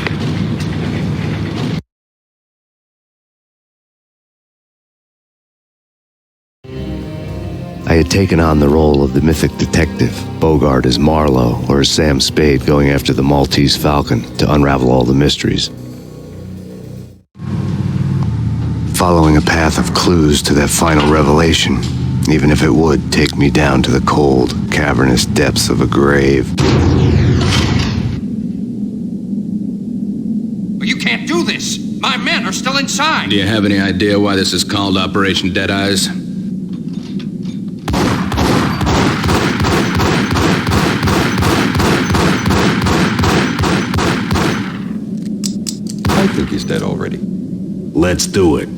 I had taken on the role of the mythic detective, Bogart as Marlowe, or as Sam Spade going after the Maltese Falcon to unravel all the mysteries. Following a path of clues to that final revelation, even if it would take me down to the cold, cavernous depths of a grave. You can't do this! My men are still inside! Do you have any idea why this is called Operation Dead Eyes? I think he's dead already. Let's do it.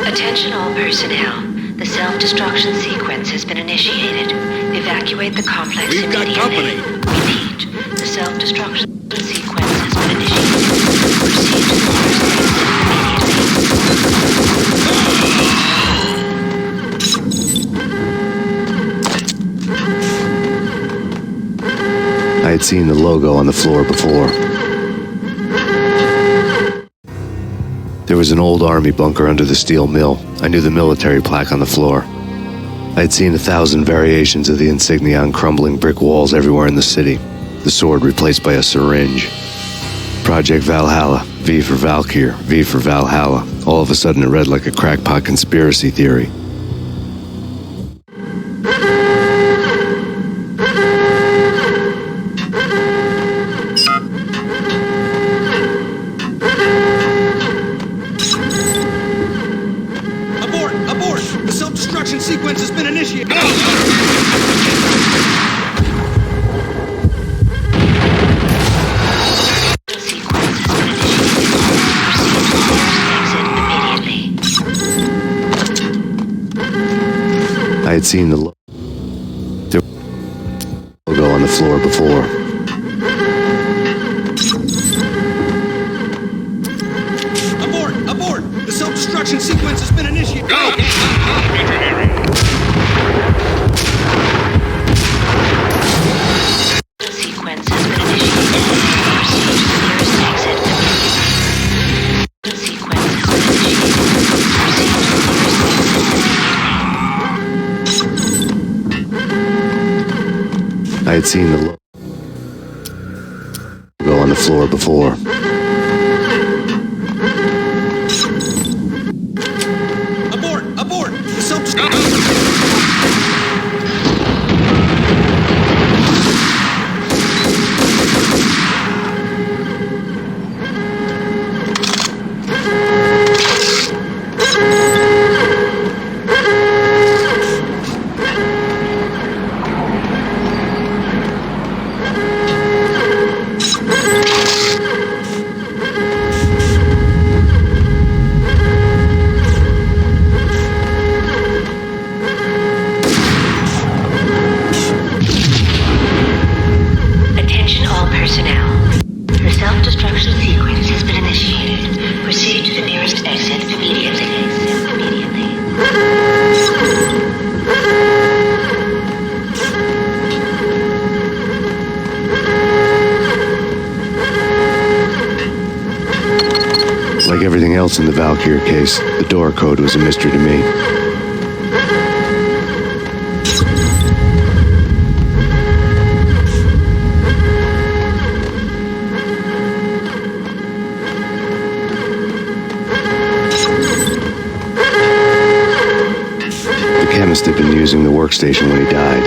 Attention all personnel. The self-destruction sequence has been initiated. Evacuate the complex We've got immediately. company. Repeat. The self-destruction sequence has been initiated. Proceed to the first I had seen the logo on the floor before. There was an old army bunker under the steel mill. I knew the military plaque on the floor. I had seen 1,000 variations of the insignia on crumbling brick walls everywhere in the city. The sword replaced by a syringe. Project Valhalla, V for Valkyr, V for Valhalla. All of a sudden it read like a crackpot conspiracy theory. Abort! The self-destruction sequence has been initiated! I had seen the logo on the floor before. Abort! The self-destruction sequence has been initiated! Go! sequence has been initiated. Proceed to the nearest exit immediately. Sequence has been initiated. Proceed to the nearest exit. I had seen the logo on the floor before. Abort! The self-destruction... Like everything else in the Valkyr case, the door code was a mystery to me. The chemist had been using the workstation when he died.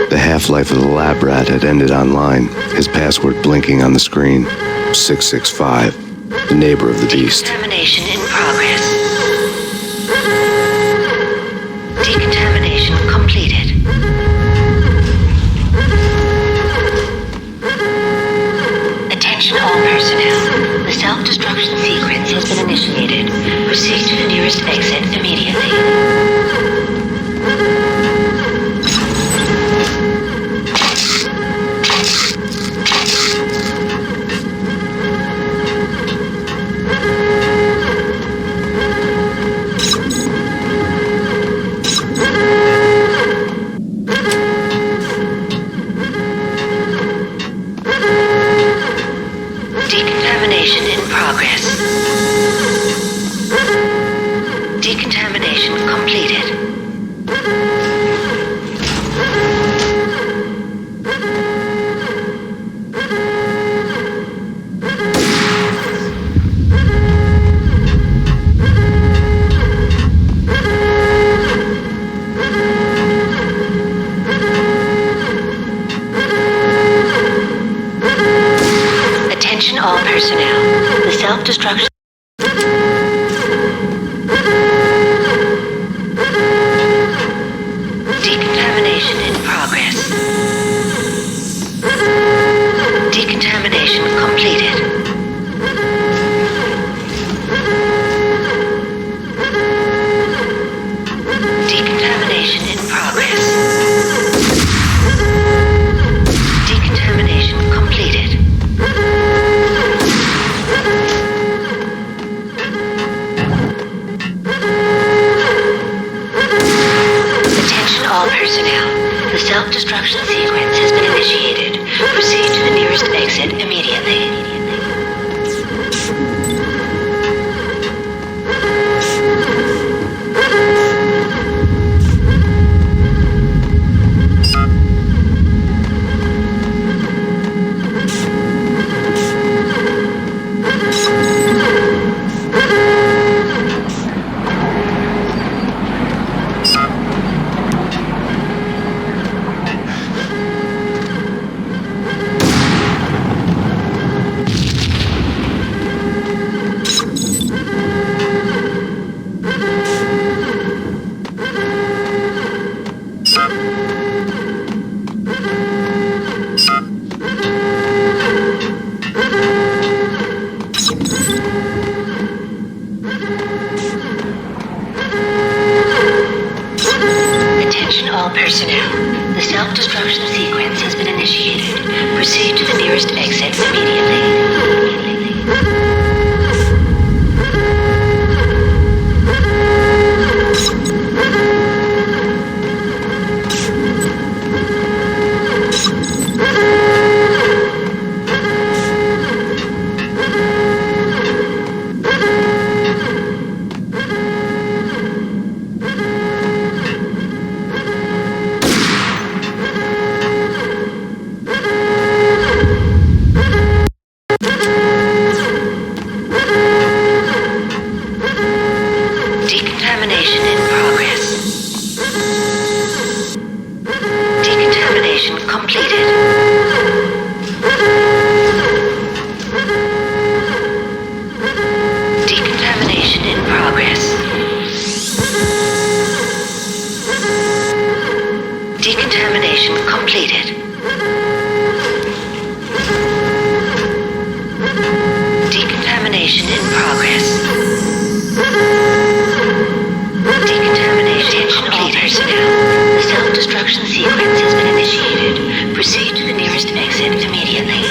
The half-life of the lab rat had ended online, his password blinking on the screen. 665. The neighbor of the beast. Decontamination in progress. Decontamination completed. Attention all personnel. The self-destruction sequence has been initiated. Proceed to the nearest exit immediately. completed. Attention all personnel. The self-destruction... Decontamination in progress. Decontamination completed. Decontamination in progress. Decontamination completed. Attention all personnel. The self-destruction sequence has been initiated. Proceed to the nearest exit immediately. Attention all personnel. The self-destruction sequence has been initiated. Proceed to the nearest exit immediately. Decontamination in progress. Decontamination completed. Decontamination in progress. Decontamination completed. Decontamination in progress. Decontamination completed. Personnel. The self-destruction sequence has been initiated. Proceed to the nearest exit immediately.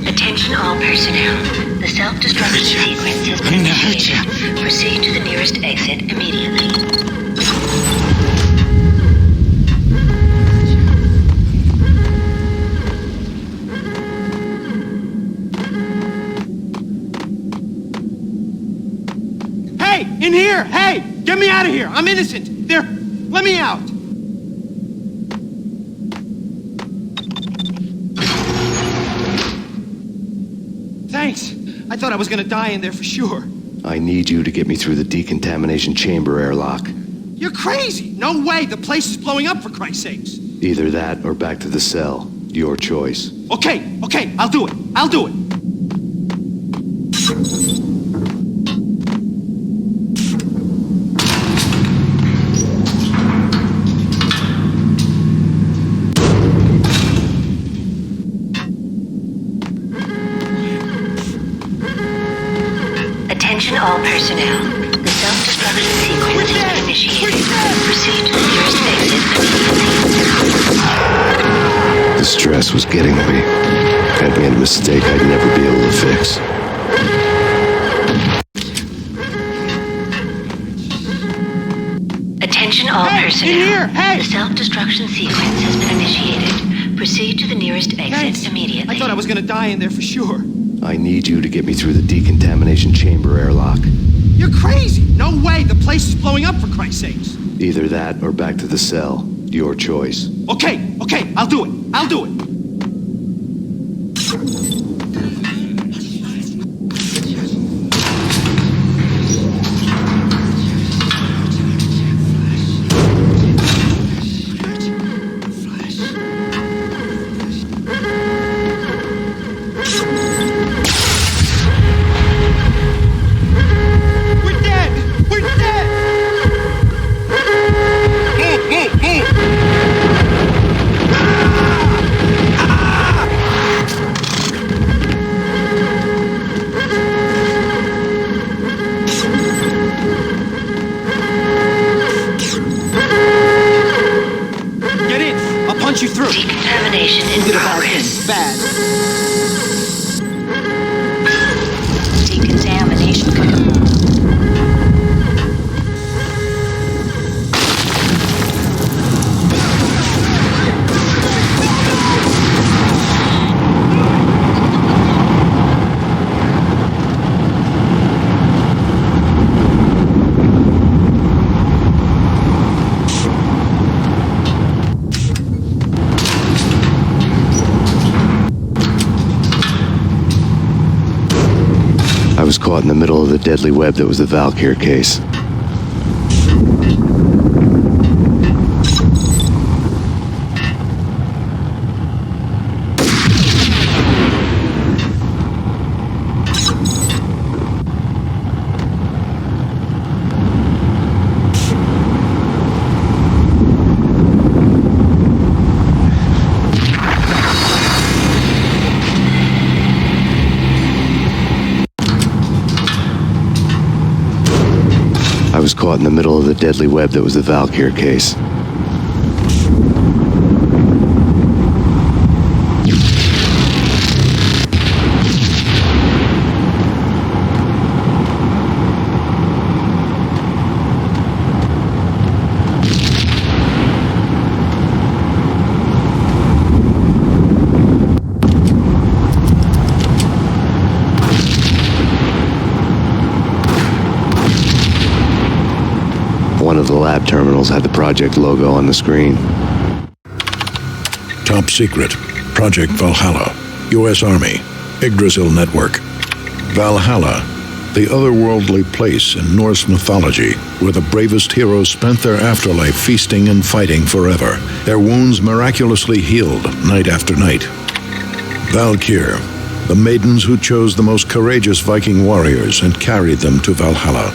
Attention all personnel. The self-destruction sequence has been initiated. Proceed to the nearest exit immediately. Hey, in here! Hey, get me out of here! I'm innocent! There, let me out! Thanks. I thought I was gonna die in there for sure. I need you to get me through the decontamination chamber airlock. You're crazy! No way! The place is blowing up, for Christ's sakes! Either that or back to the cell. Your choice. Okay, I'll do it. Attention all personnel. The self-destruction sequence has been initiated. Proceed to the nearest exit immediately. The stress was getting to me. I'd made a mistake I'd never be able to fix. Attention all personnel. The self-destruction sequence has been initiated. Proceed to the nearest exit immediately. I thought I was gonna die in there for sure. I need you to get me through the decontamination chamber airlock. You're crazy! No way! The place is blowing up, for Christ's sakes! Either that or back to the cell. Your choice. Okay, I'll do it. You through. Decontamination in progress. Bad. Decontamination. I was caught in the middle of the deadly web that was the Valkyr case. I was caught in the middle of the deadly web that was the Valkyr case. One of the lab terminals had the project logo on the screen. Top secret. Project Valhalla. U.S. Army. Yggdrasil Network. Valhalla, the otherworldly place in Norse mythology where the bravest heroes spent their afterlife feasting and fighting forever, their wounds miraculously healed night after night. Valkyr, the maidens who chose the most courageous Viking warriors and carried them to Valhalla.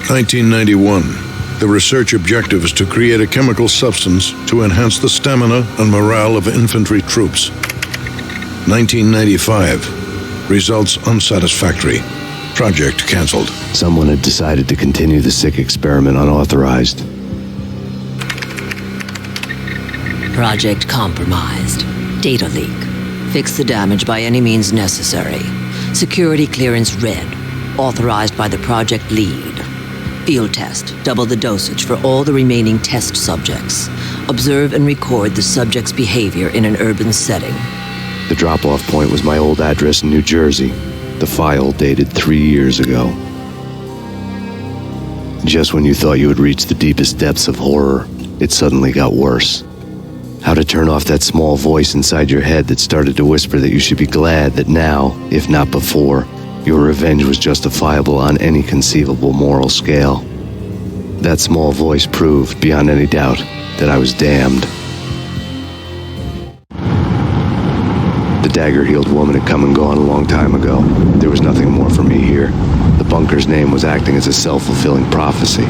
1991. The research objective is to create a chemical substance to enhance the stamina and morale of infantry troops. 1995. Results unsatisfactory. Project canceled. Someone had decided to continue the sick experiment unauthorized. Project compromised. Data leak. Fix the damage by any means necessary. Security clearance red. Authorized by the project lead. Field test. Double the dosage for all the remaining test subjects. Observe and record the subject's behavior in an urban setting. The drop-off point was my old address in New Jersey. The file dated 3 years ago. Just when you thought you had reached the deepest depths of horror, it suddenly got worse. How to turn off that small voice inside your head that started to whisper that you should be glad that now, if not before, your revenge was justifiable on any conceivable moral scale. That small voice proved, beyond any doubt, that I was damned. The The dagger-heeled woman had come and gone a long time ago. There was nothing more for me here. The bunker's name was acting as a self-fulfilling prophecy.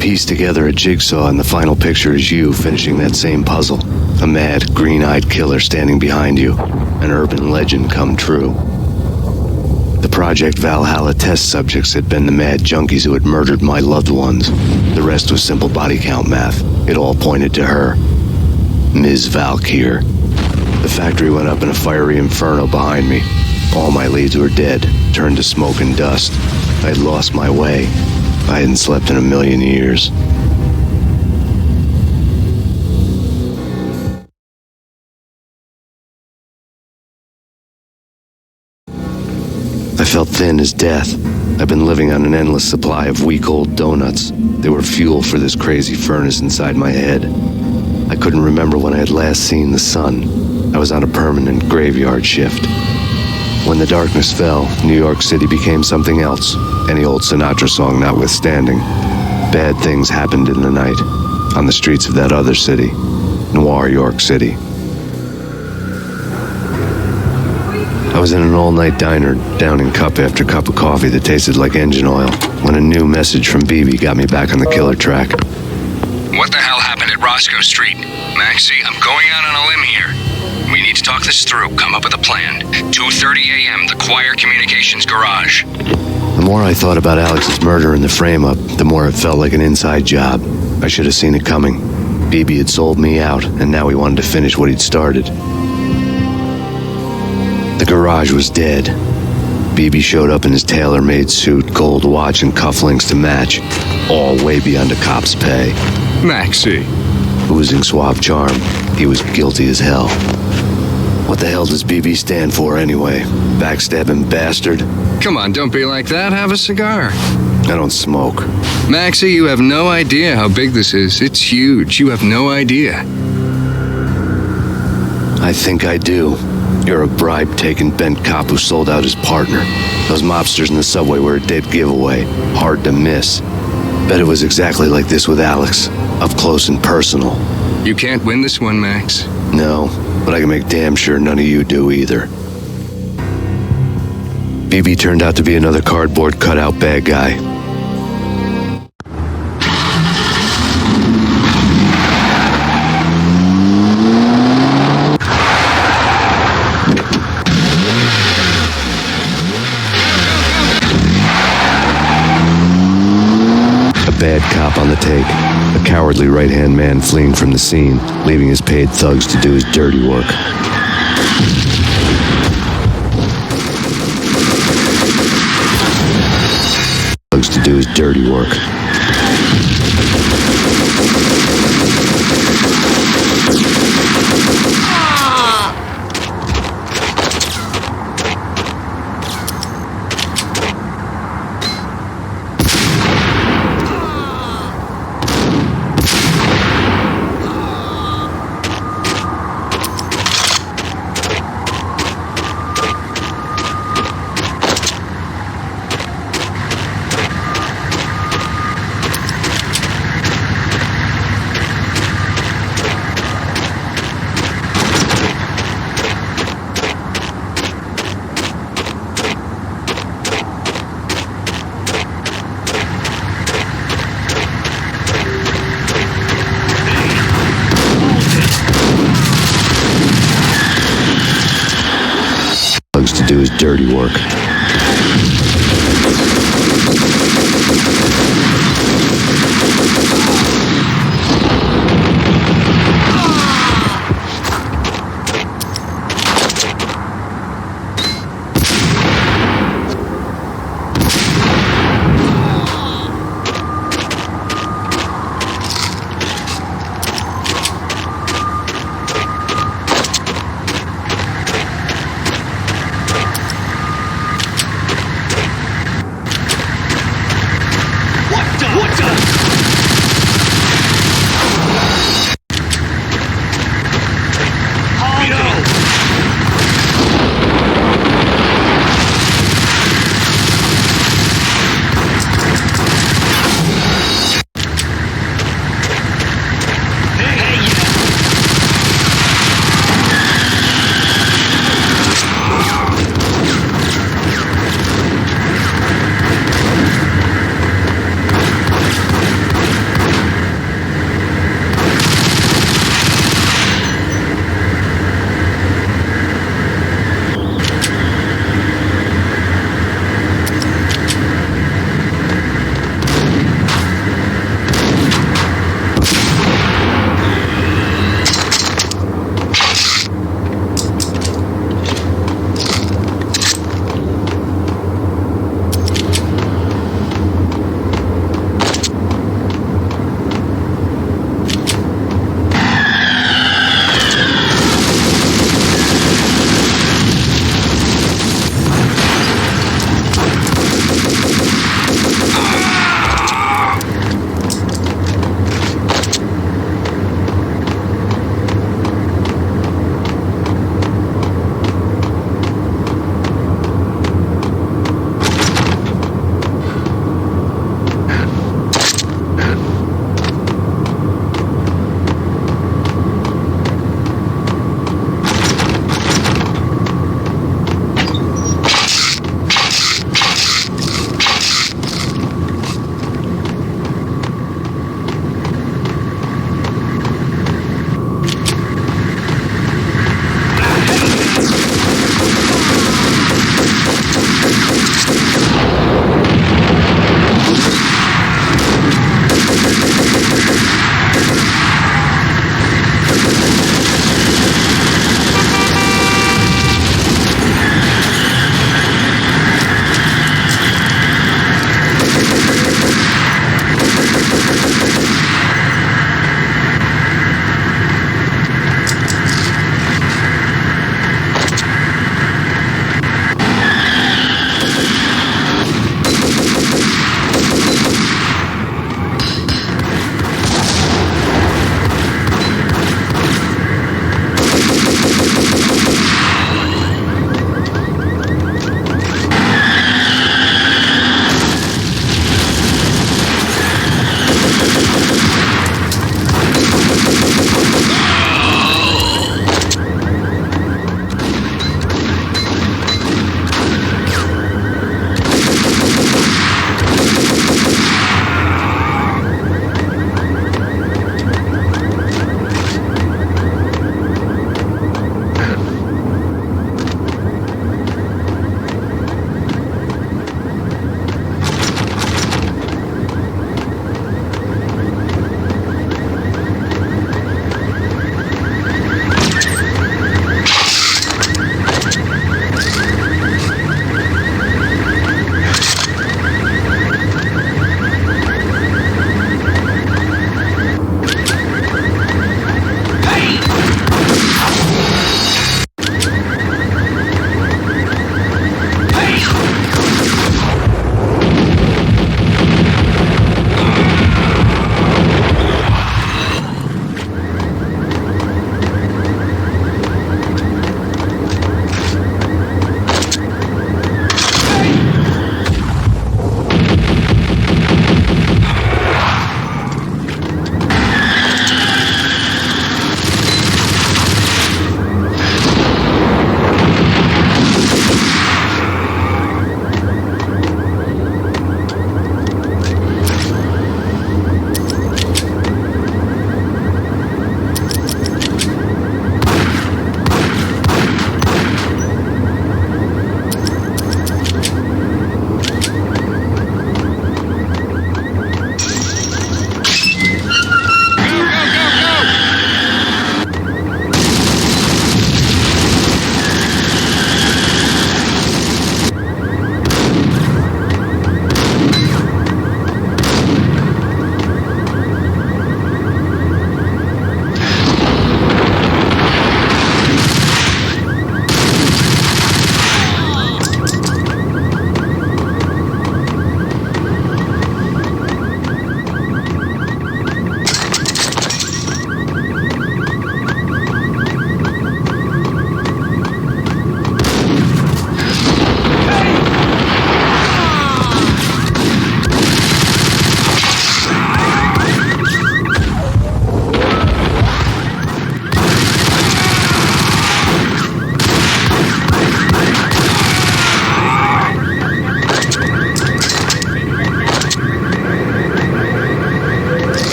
Piece together a jigsaw, and the final picture is you finishing that same puzzle. A mad, green-eyed killer standing behind you. An urban legend come true. The Project Valhalla test subjects had been the mad junkies who had murdered my loved ones. The rest was simple body count math. It all pointed to her. Ms. Valkyr. The factory went up in a fiery inferno behind me. All my leads were dead, turned to smoke and dust. I'd lost my way. I hadn't slept in a million years. I felt thin as death. I've been living on an endless supply of week-old donuts. They were fuel for this crazy furnace inside my head. I couldn't remember when I had last seen the sun. I was on a permanent graveyard shift. When the darkness fell, New York City became something else, any old Sinatra song notwithstanding. Bad things happened in the night, on the streets of that other city, Noir York City. I was in an all-night diner, downing cup after cup of coffee that tasted like engine oil, when a new message from BB got me back on the killer track. What the hell happened at Roscoe Street? Maxie, I'm going out on a limb here. We need need to talk this through. Come up with a plan. 2:30 a.m., the Choir Communications Garage. The more I thought about Alex's murder and the frame-up, the more it felt like an inside job. I should have seen it coming. BB had sold me out, and now he wanted to finish what he'd started. The garage was dead. BB showed up in his tailor-made suit, gold watch, and cufflinks to match, all way beyond a cop's pay. Maxie. Oozing suave charm, he was guilty as hell. What the hell does BB stand for anyway? Backstabbing bastard? Come on, don't be like that. Have a cigar. I don't smoke. Maxie, you have no idea how big this is. It's huge. You have no idea. I think I do. You're a bribe-taking bent cop who sold out his partner. Those mobsters in the subway were a dead giveaway. Hard to miss. Bet it was exactly like this with Alex. Up close and personal. You can't win this one, Max. No, but I can make damn sure none of you do either. BB turned out to be another cardboard cutout bad guy. Bad cop on the take, a cowardly right-hand man fleeing from the scene, leaving his paid thugs to do his dirty work. Thugs to do his dirty work. To do his dirty work.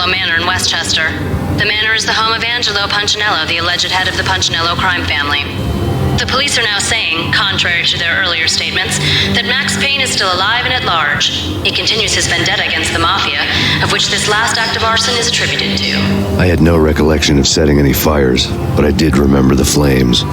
Punchinello Manor in Westchester. The manor is the home of Angelo Punchinello, the alleged head of the Punchinello crime family. The police are now saying, contrary to their earlier statements, that Max Payne is still alive and at large. He continues his vendetta against the Mafia, of which this last act of arson is attributed to. I had no recollection of setting any fires, but I did remember the flames.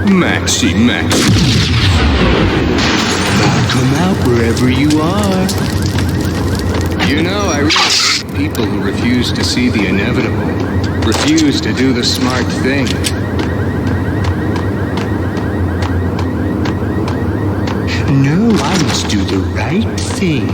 Maxie. Come out wherever you are. You know, I really hate people who refuse to see the inevitable, refuse to do the smart thing. No, I must do the right thing.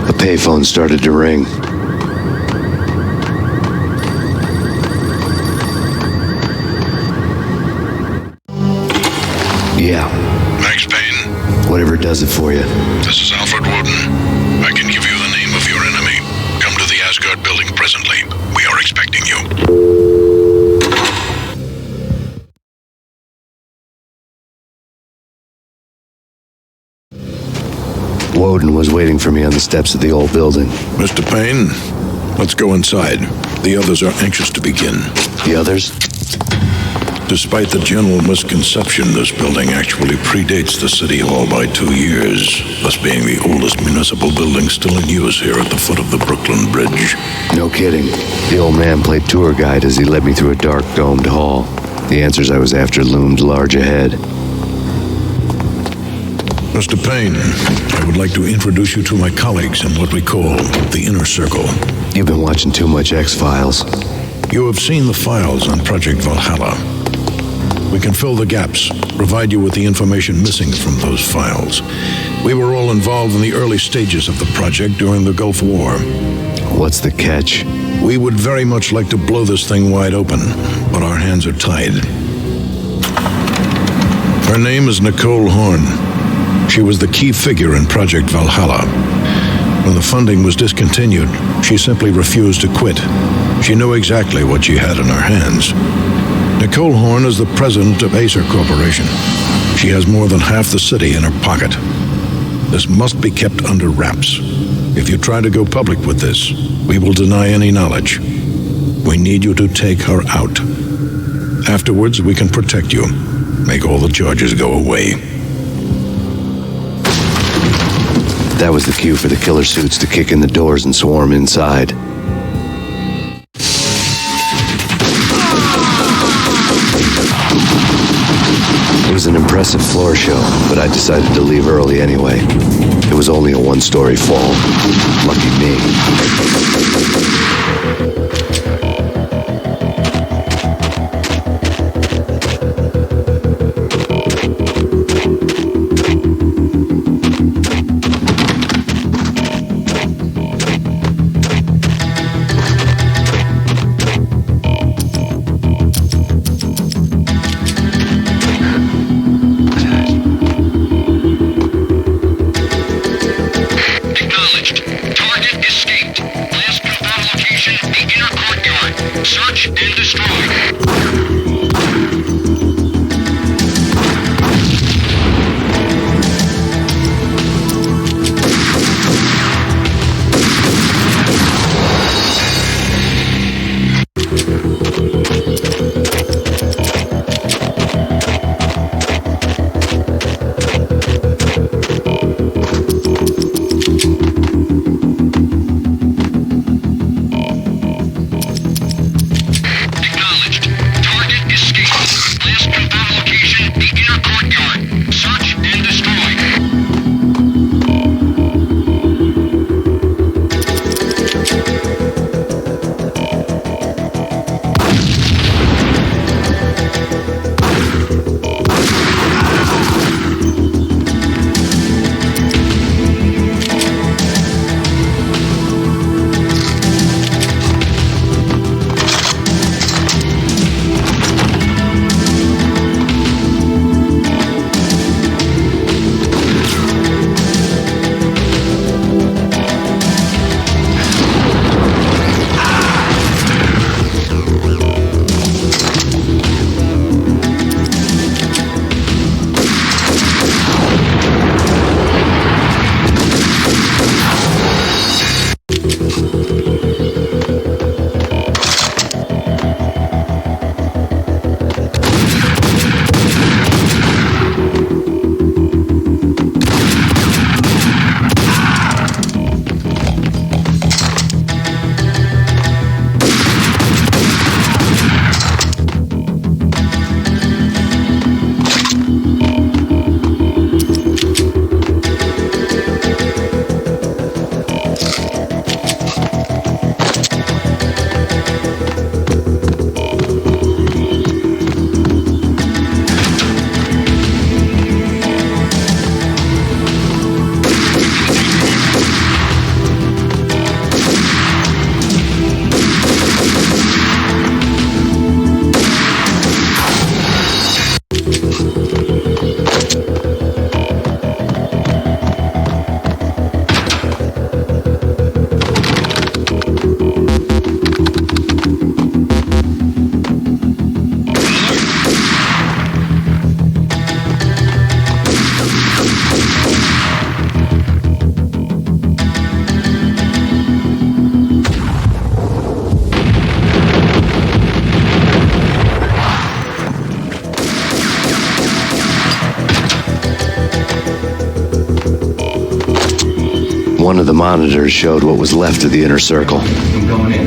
The payphone started to ring. Yeah. Max Payne. Whatever does it for you. This is Alfred Woden. I can give you the name of your enemy. Come to the Asgard building presently. We are expecting you. Woden was waiting for me on the steps of the old building. Mr. Payne, let's go inside. The others are anxious to begin. The others? Despite the general misconception, this building actually predates the City Hall by 2 years, thus being the oldest municipal building still in use here at the foot of the Brooklyn Bridge. No kidding. The old man played tour guide as he led me through a dark domed hall. The answers I was after loomed large ahead. Mr. Payne, I would like to introduce you to my colleagues in what we call the Inner Circle. You've been watching too much X-Files. You have seen the files on Project Valhalla. We can fill the gaps, provide you with the information missing from those files. We were all involved in the early stages of the project during the Gulf War. What's the catch? We would very much like to blow this thing wide open, but our hands are tied. Her name is Nicole Horn. She was the key figure in Project Valhalla. When the funding was discontinued, she simply refused to quit. She knew exactly what she had in her hands. Nicole Horn is the president of Acer Corporation. She has more than half the city in her pocket. This must be kept under wraps. If you try to go public with this, we will deny any knowledge. We need you to take her out. Afterwards, we can protect you. Make all the charges go away. That was the cue for the killer suits to kick in the doors and swarm inside. It was an impressive floor show, but I decided to leave early anyway. It was only a one-story fall. Lucky me. Acknowledged. Target escaped. Last confirmed location, One of the monitors showed what was left of the inner circle. I'm going in.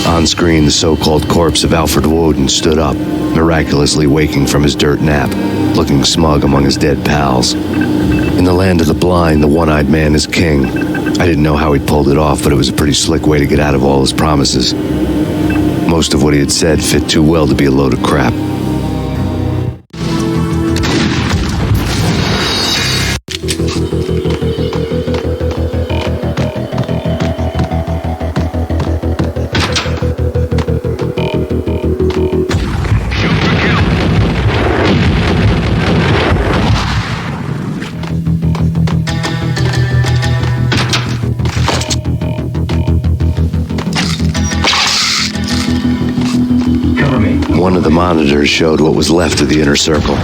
On screen, the so-called corpse of Alfred Woden stood up, miraculously waking from his dirt nap, looking smug among his dead pals. In the land of the blind, the one-eyed man is king. I didn't know how he pulled it off, but it was a pretty slick way to get out of all his promises. Most of what he had said fit too well to be a load of crap. One of the monitors showed what was left of the inner circle.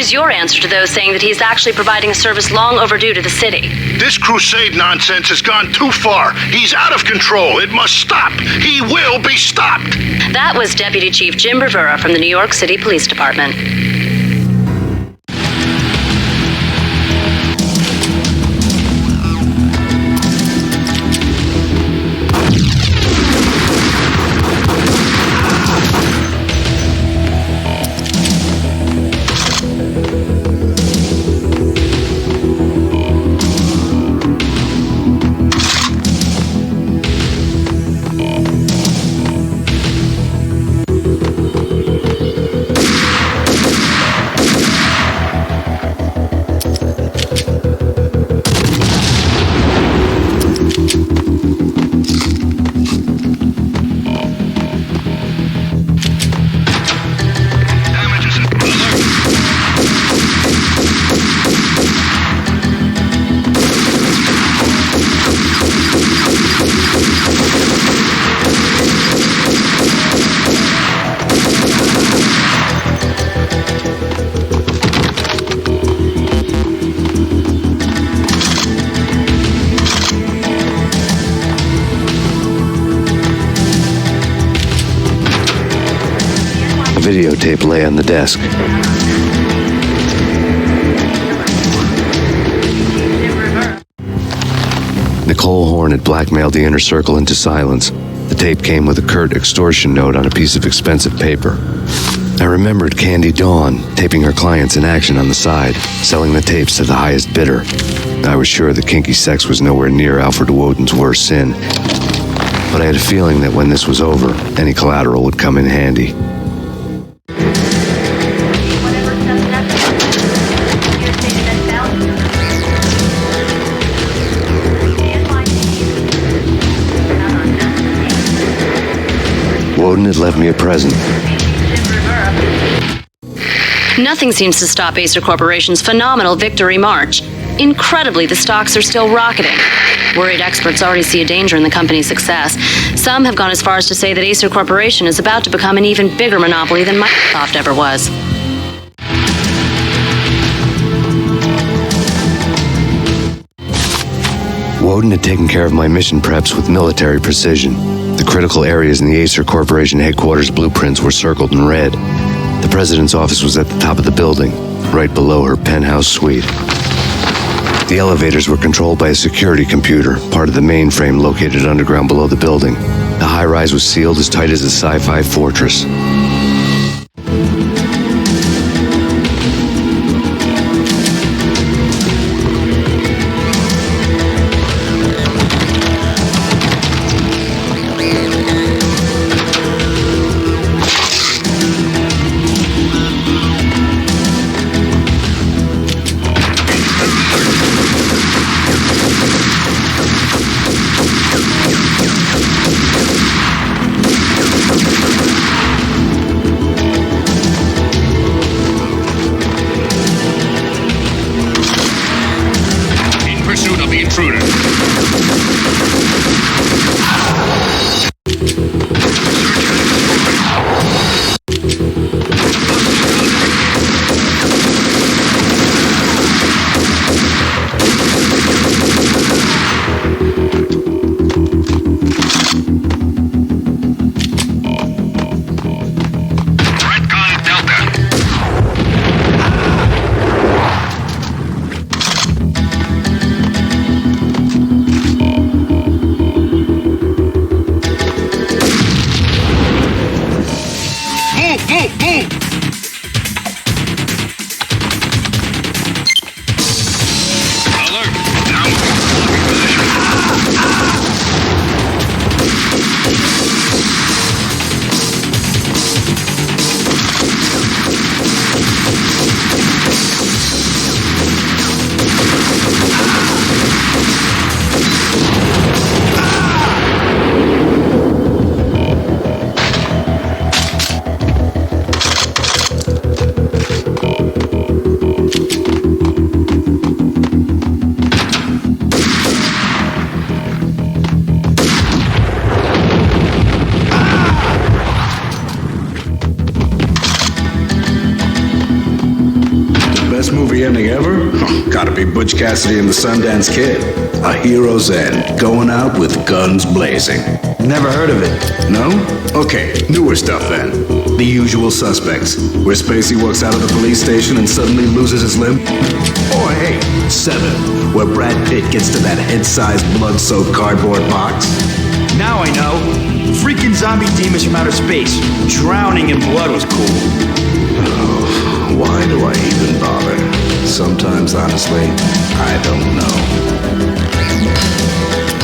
is your answer to those saying that he's actually providing a service long overdue to the city? This crusade nonsense has gone too far. He's out of control. It must stop. He will be stopped. That was Deputy Chief Jim Bravura from the New York City Police Department. videotape lay on the desk. Nicole Horn had blackmailed the inner circle into silence. The tape came with a curt extortion note on a piece of expensive paper. I remembered Candy Dawn taping her clients in action on the side, selling the tapes to the highest bidder. I was sure that kinky sex was nowhere near Alfred Woden's worst sin, but I had a feeling that when this was over, any collateral would come in handy. Woden had left me a present. Nothing seems to stop Acer Corporation's phenomenal victory march. Incredibly, the stocks are still rocketing. Worried experts already see a danger in the company's success. Some have gone as far as to say that Acer Corporation is about to become an even bigger monopoly than Microsoft ever was. Woden had taken care of my mission preps with military precision. The critical areas in the Acer Corporation headquarters blueprints were circled in red. The president's office was at the top of the building, right below her penthouse suite. The elevators were controlled by a security computer, part of the mainframe located underground below the building. The high-rise was sealed as tight as a sci-fi fortress. Ending ever? Gotta be Butch Cassidy and the Sundance Kid. A hero's end, going out with guns blazing. Never heard of it. No? Okay, newer stuff then. The Usual Suspects, where Spacey walks out of the police station and suddenly loses his limb. Or hey, 7, where Brad Pitt gets to that head-sized blood-soaked cardboard box. Now I know. Freaking zombie demons from outer space. Drowning in blood was cool. Oh, why do I even bother? Sometimes, honestly, I don't know.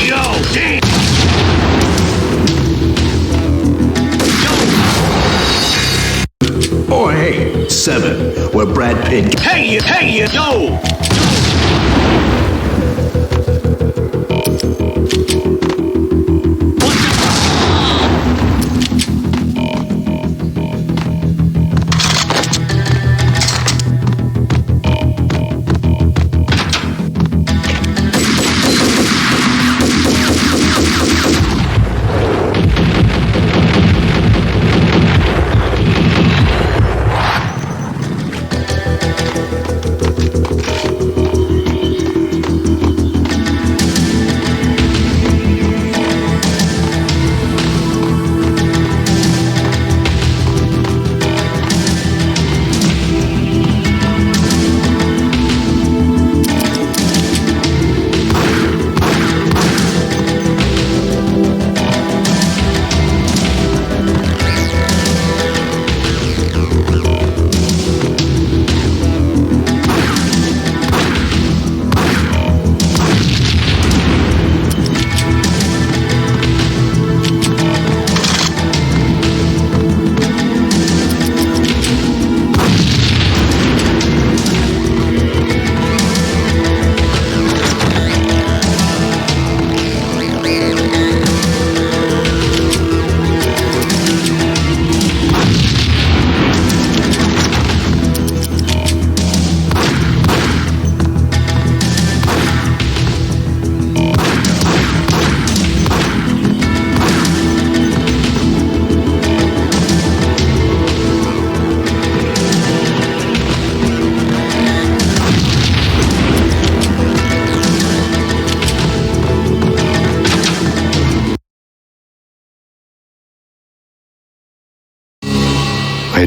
Yo, damn! Or hey, 7, where Brad Pitt... Hey, yo!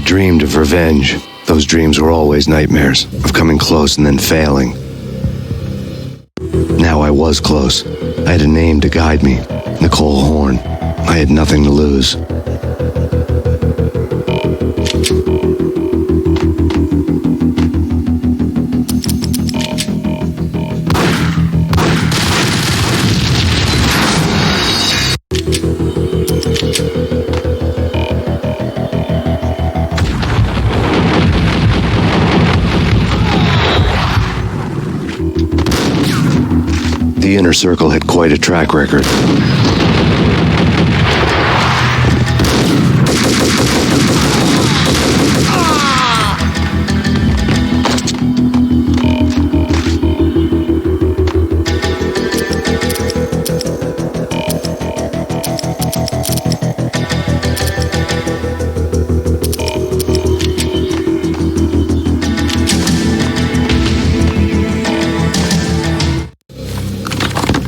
dreamed of revenge. Those dreams were always nightmares, of coming close and then failing. Now I was close. I had a name to guide me, Nicole Horn. I had nothing to lose. The Inner Circle had quite a track record.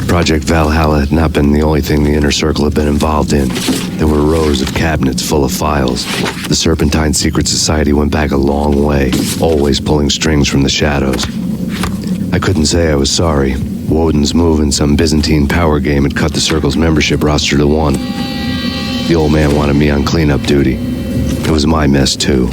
Project Valhalla had not been the only thing the Inner Circle had been involved in. There were rows of cabinets full of files. The Serpentine Secret Society went back a long way, always pulling strings from the shadows. I couldn't say I was sorry. Woden's move in some Byzantine power game had cut the Circle's membership roster to 1. The old man wanted me on cleanup duty. It was my mess, too.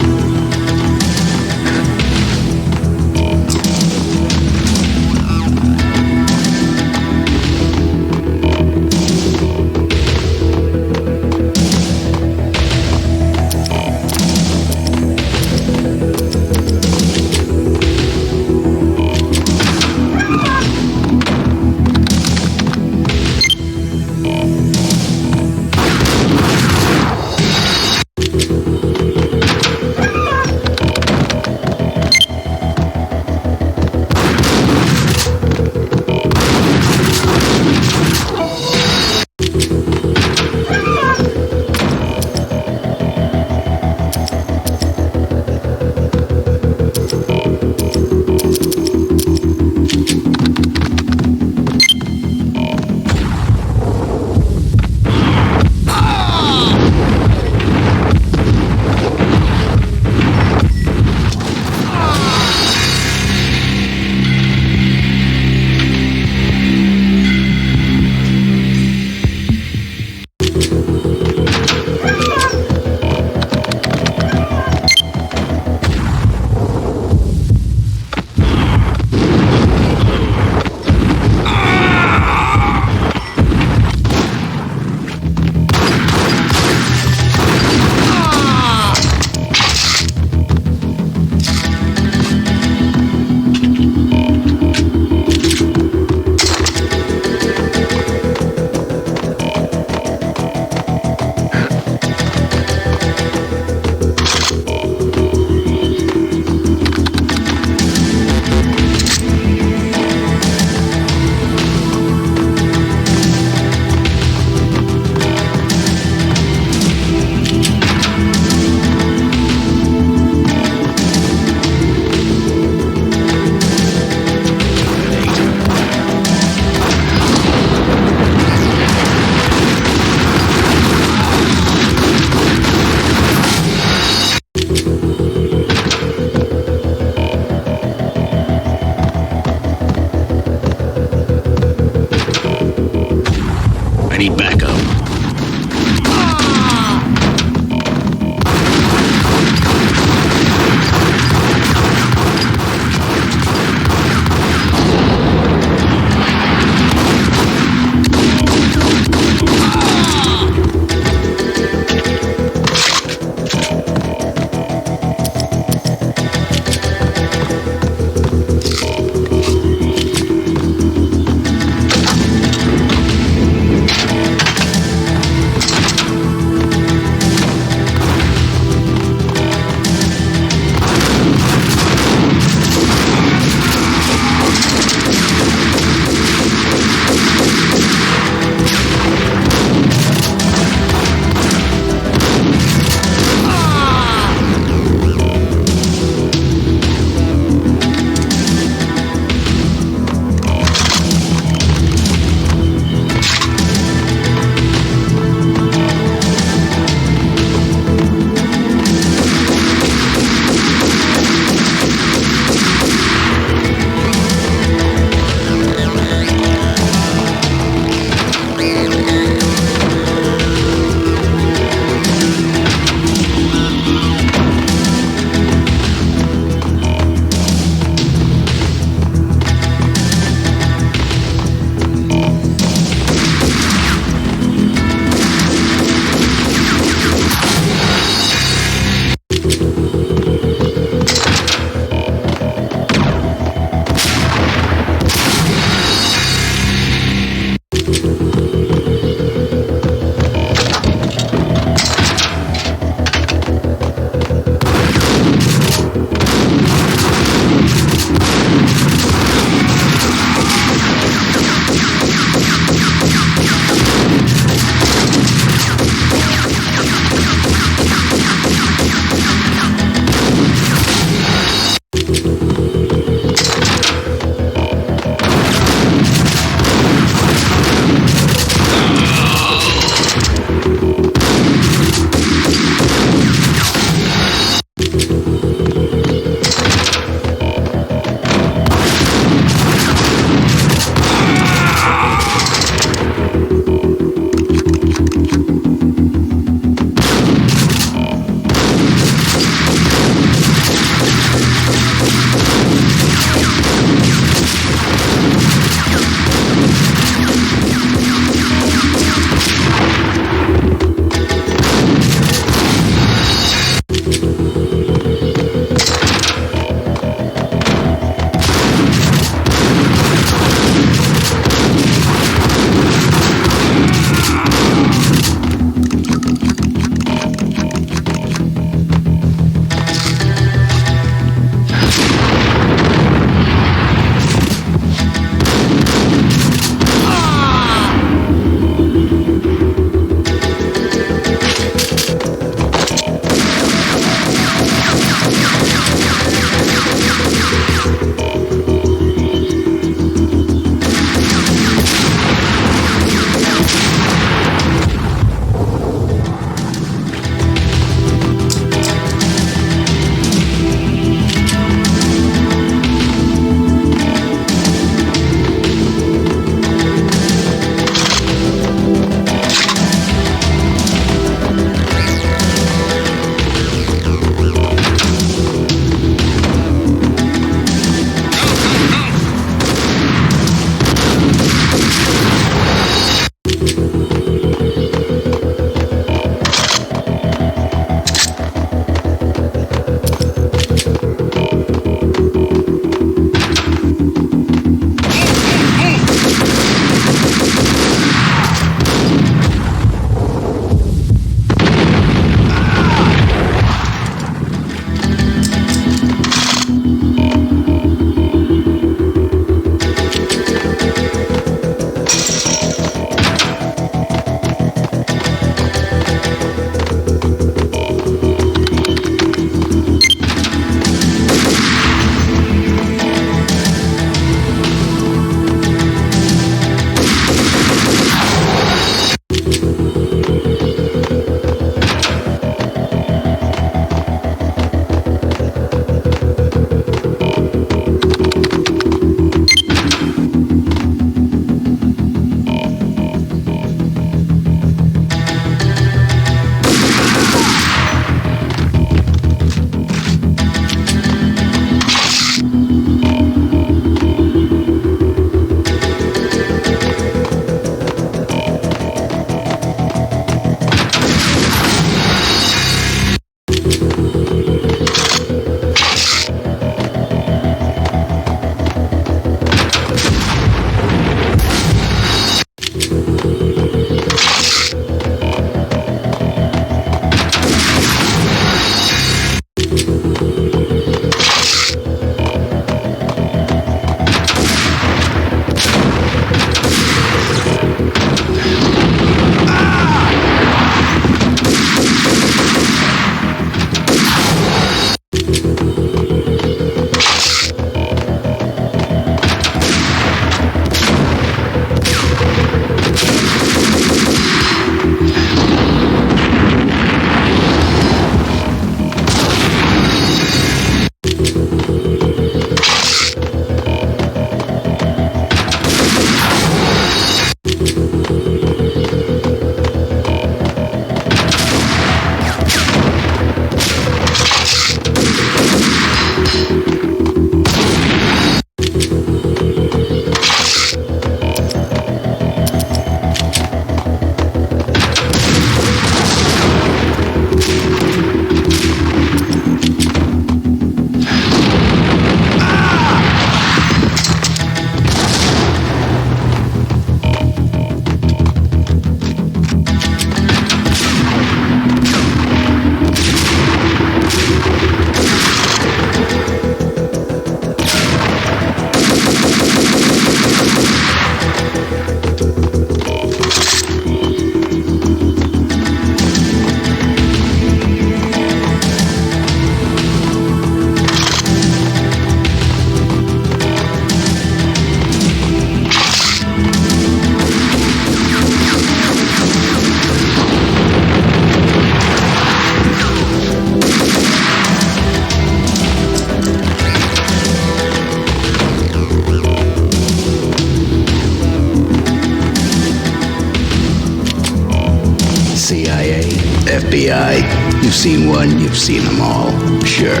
FBI. You've seen one, you've seen them all. Sure,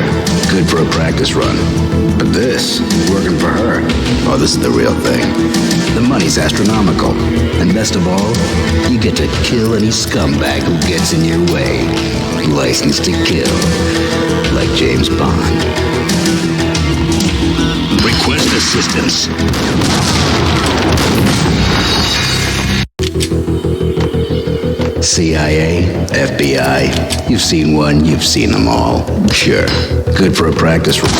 good for a practice run. But this, working for her, oh, this is the real thing. The money's astronomical. And best of all, you get to kill any scumbag who gets in your way. License to kill. Like James Bond. Request assistance. CIA, FBI, you've seen one, you've seen them all. Sure, good for a practice run.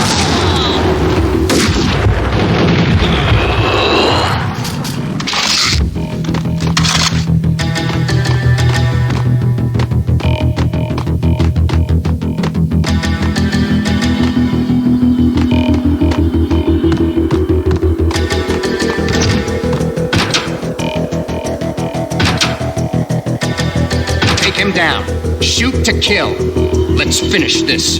Down. Shoot to kill. Let's finish this.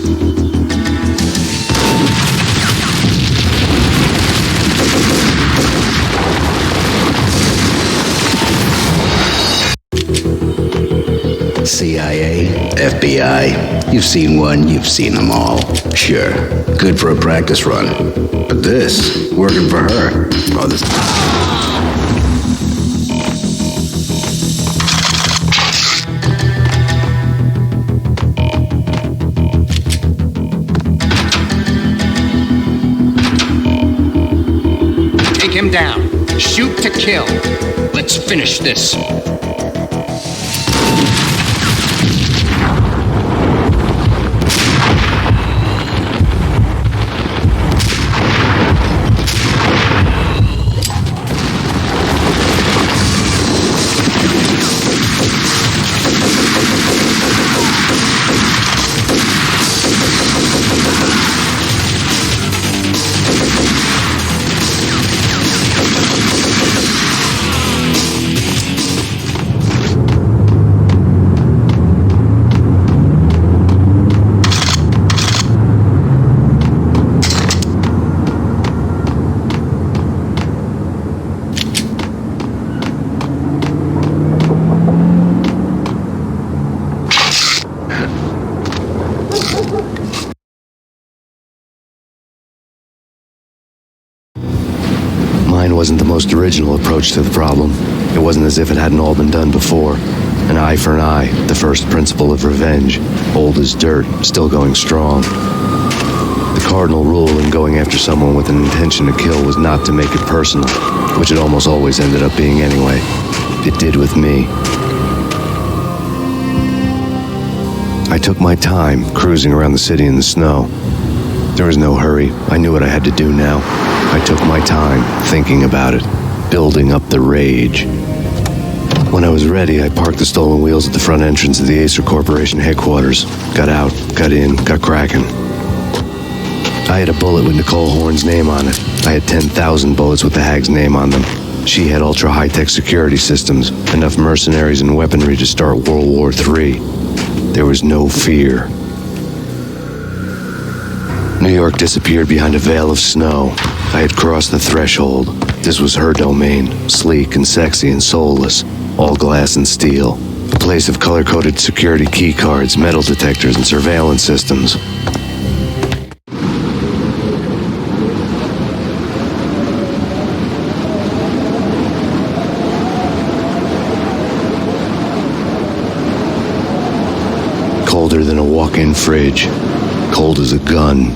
CIA, FBI, you've seen one, you've seen them all. Sure, good for a practice run. But this, working for her, oh, this... Him down. Shoot to kill. Let's finish this. Mine wasn't the most original approach to the problem. It wasn't as if it hadn't all been done before. An eye for an eye, the first principle of revenge. Old as dirt, still going strong. The cardinal rule in going after someone with an intention to kill was not to make it personal, which it almost always ended up being anyway. It did with me. I took my time, cruising around the city in the snow. There was no hurry. I knew what I had to do now. I took my time, thinking about it, building up the rage. When I was ready, I parked the stolen wheels at the front entrance of the Acer Corporation headquarters. Got out, got in, got cracking. I had a bullet with Nicole Horn's name on it. I had 10,000 bullets with the hag's name on them. She had ultra-high-tech security systems, enough mercenaries and weaponry to start World War III. There was no fear. New York disappeared behind a veil of snow. I had crossed the threshold. This was her domain, sleek and sexy and soulless, all glass and steel. A place of color-coded security key cards, metal detectors, and surveillance systems. Colder than a walk-in fridge. Cold as a gun.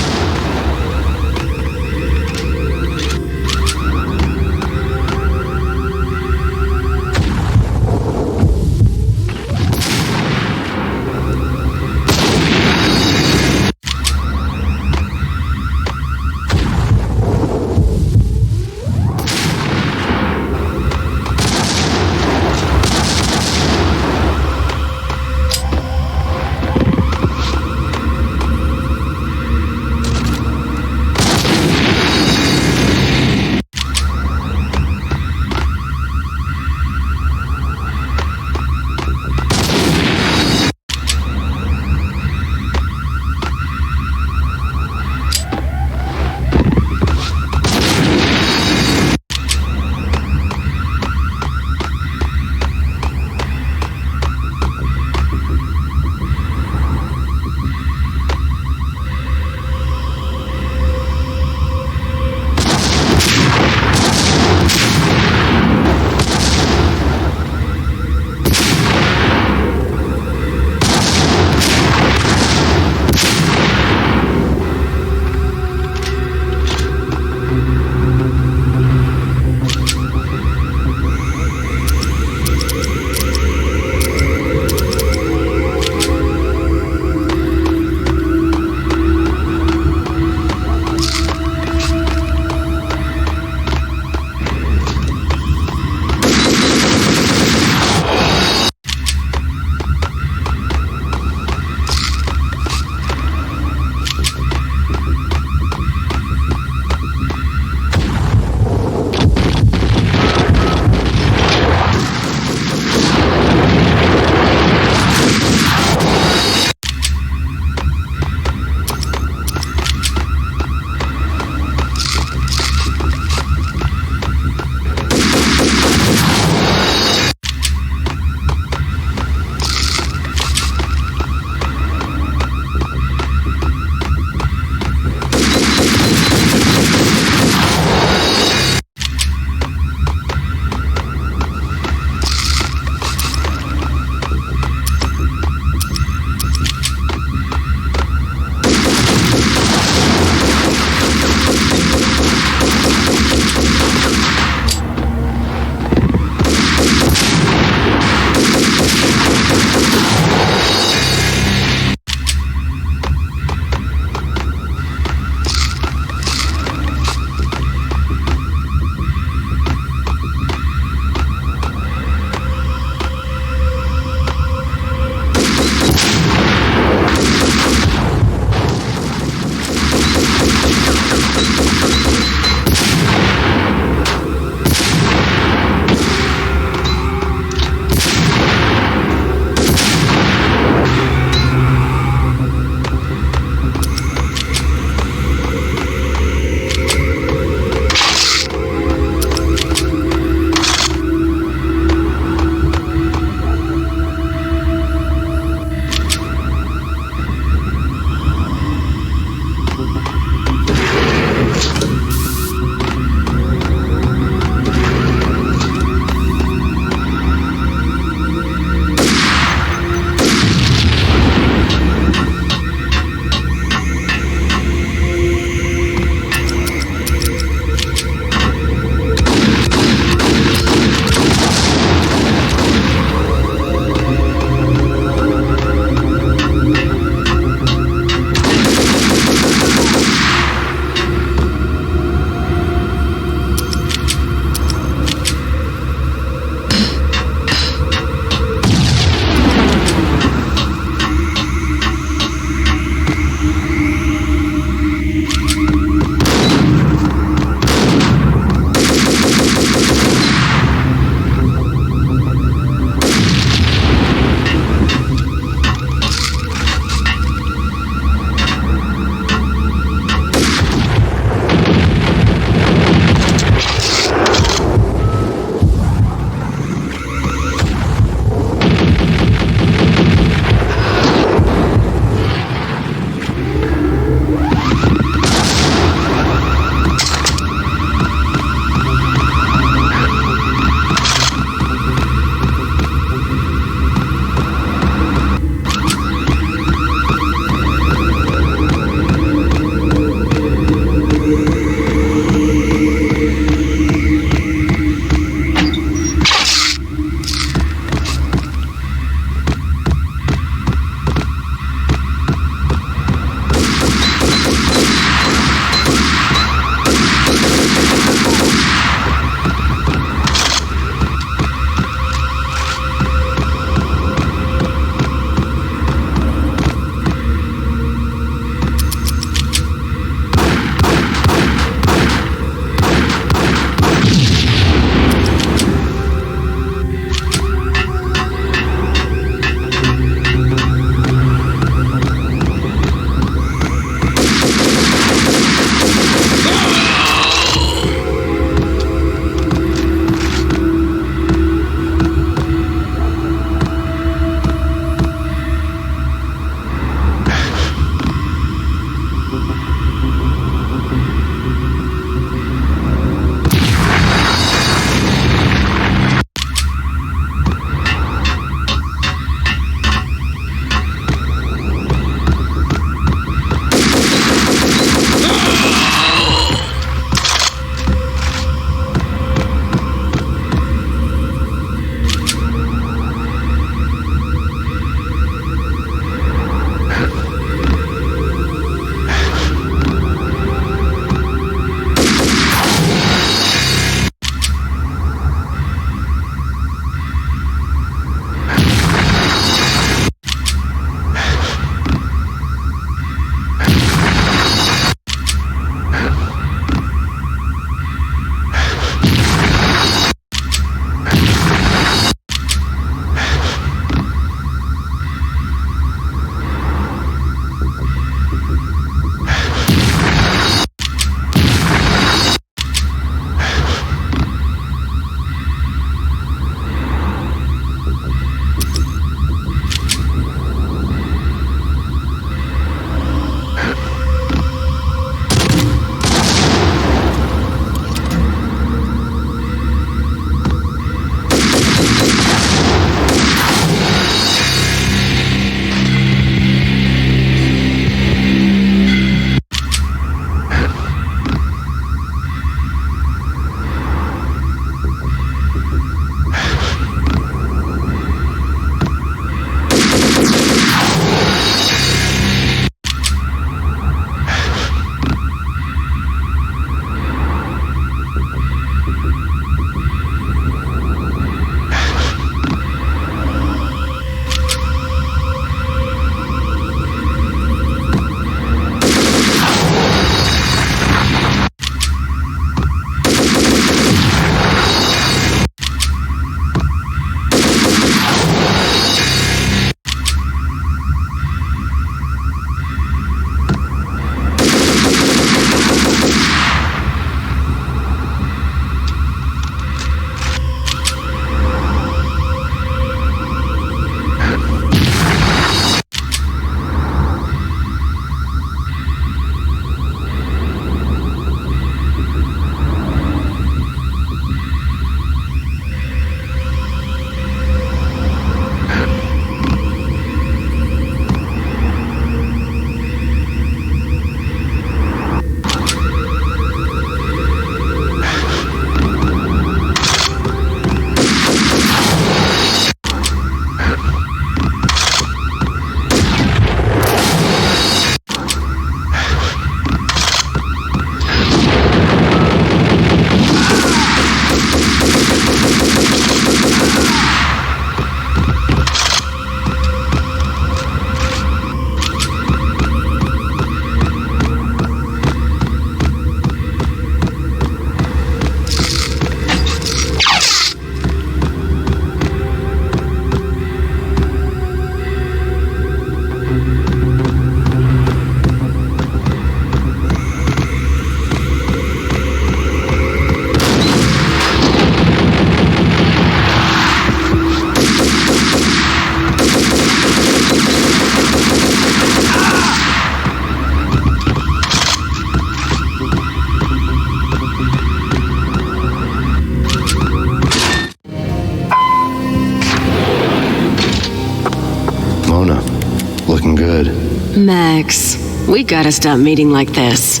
Max, we gotta stop meeting like this.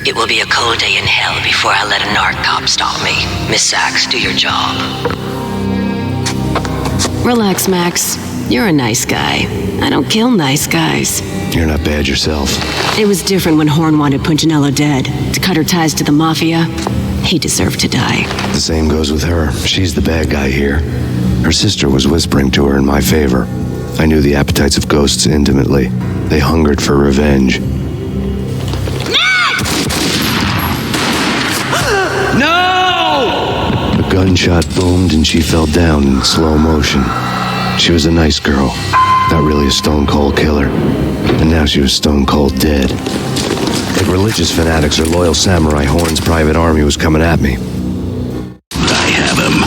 It will be a cold day in hell before I let a narc cop stop me. Miss Sachs, do your job. Relax, Max. You're a nice guy. I don't kill nice guys. You're not bad yourself. It was different when Horn wanted Punchinello dead. To cut her ties to the Mafia, he deserved to die. The same goes with her. She's the bad guy here. Her sister was whispering to her in my favor. I knew the appetites of ghosts intimately. They hungered for revenge. No! A gunshot boomed and she fell down in slow motion. She was a nice girl, not really a stone-cold killer. And now she was stone-cold dead. Like religious fanatics or loyal samurai, Horn's private army was coming at me. I have him.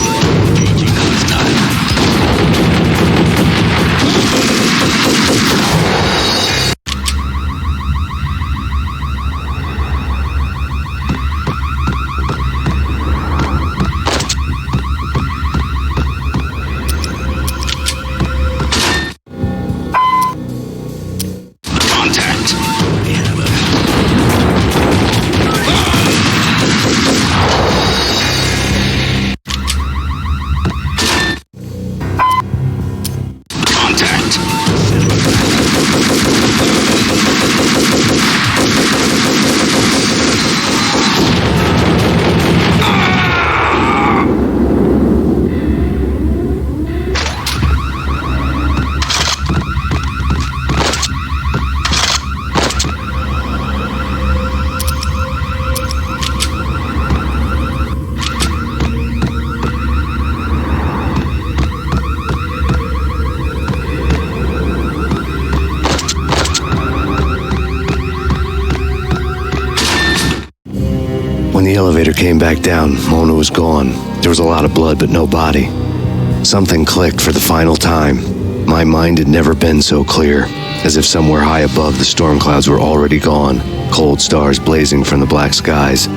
When the elevator came back down, Mona was gone. There was a lot of blood, but no body. Something clicked for the final time. My mind had never been so clear, as if somewhere high above the storm clouds were already gone, cold stars blazing from the black skies.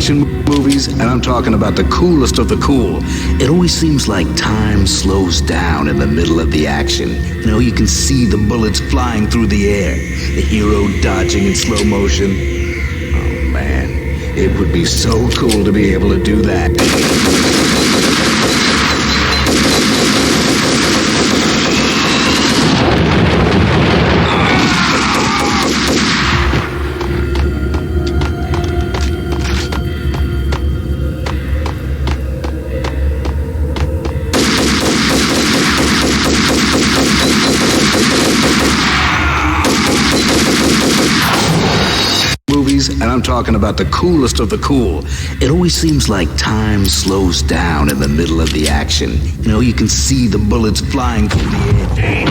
action movies, and I'm talking about the coolest of the cool, it always seems like time slows down in the middle of the action. You know, you can see the bullets flying through the air, the hero dodging in slow motion. Oh man, it would be so cool to be able to do that. And I'm talking about the coolest of the cool. It always seems like time slows down in the middle of the action. You know, you can see the bullets flying through the air.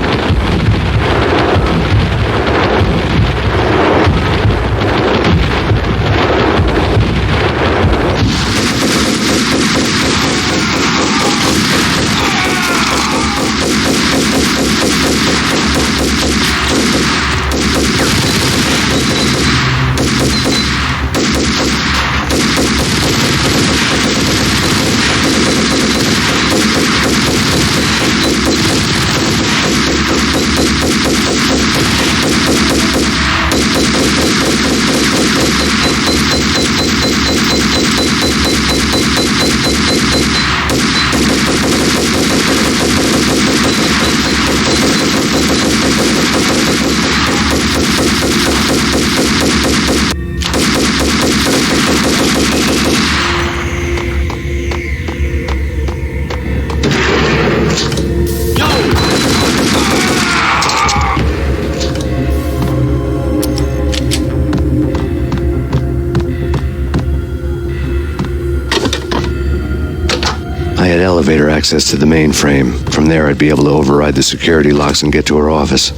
I had elevator access to the mainframe. From there, I'd be able to override the security locks and get to her office.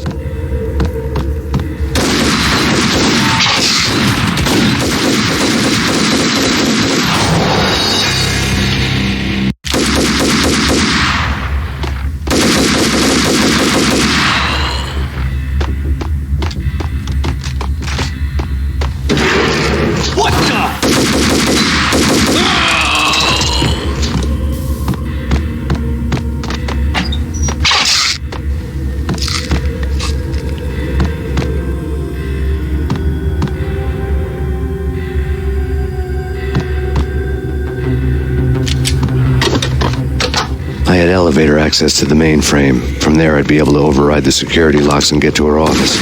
I had elevator access to the mainframe. From there, I'd be able to override the security locks and get to her office.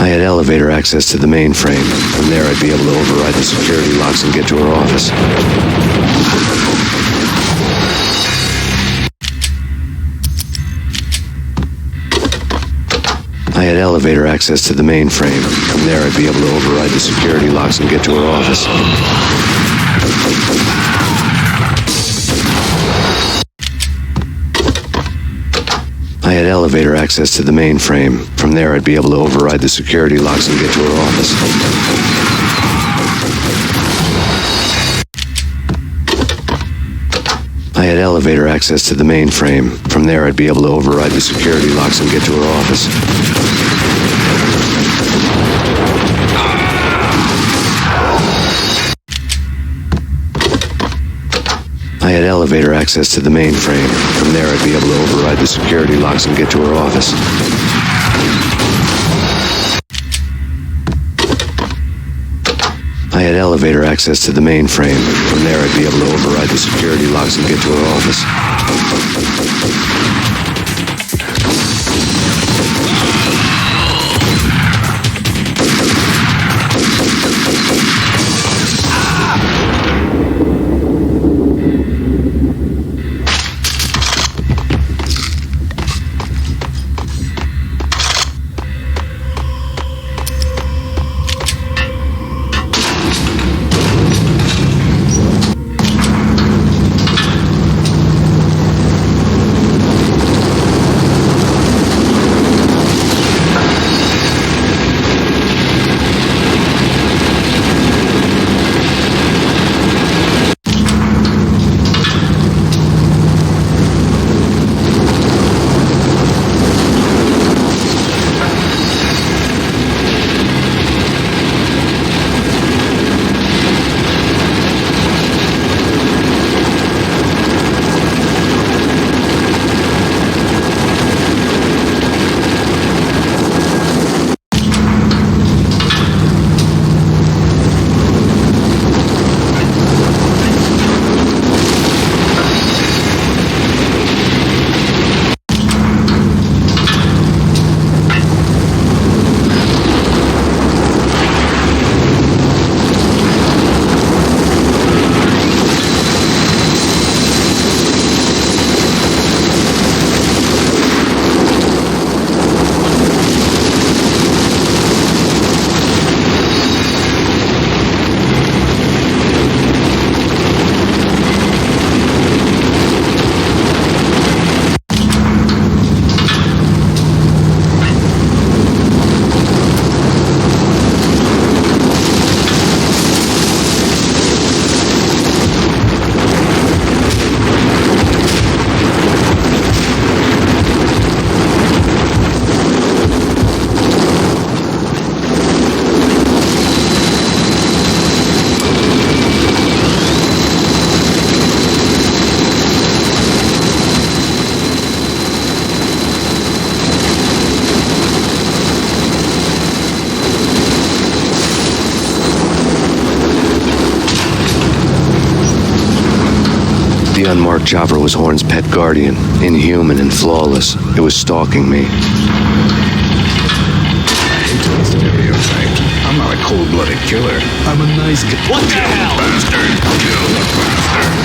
I had elevator access to the mainframe. From there, I'd be able to override the security locks and get to her office. I had elevator access to the mainframe. From there, I'd be able to override the security locks and get to her office. I had elevator access to the mainframe. From there, I'd be able to override the security locks and get to her office. I had elevator access to the mainframe. From there, I'd be able to override the security locks and get to her office. I had elevator access to the mainframe. From there, I'd be able to override the security locks and get to her office. I had elevator access to the mainframe. From there, I'd be able to override the security locks and get to her office. The unmarked chopper was Horn's pet guardian, inhuman and flawless. It was stalking me. I'm not a cold-blooded killer. I'm a nice guy. What the hell? Bastard! Kill the bastard!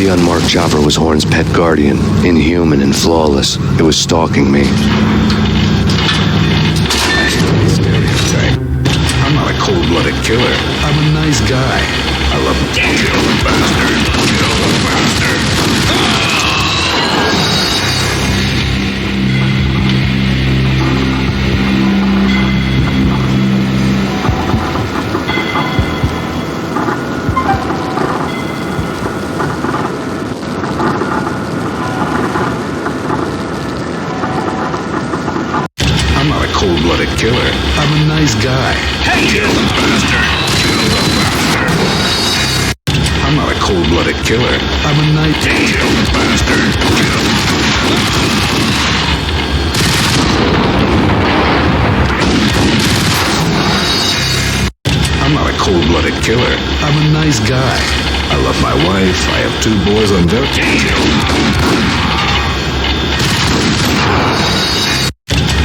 The unmarked chopper was Horn's pet guardian, inhuman and flawless. It was stalking me. I'm not a cold-blooded killer. I'm a nice guy. I love him. Kill the bastard! Kill the bastard! I'm not a cold-blooded killer. I'm a nice guy. Hey, kill the bastard! Kill the bastard! I'm not a cold-blooded killer. I'm a nice... Kill the bastard! I'm not a cold-blooded killer. I'm a nice guy. I love my wife. I have 2 boys on their...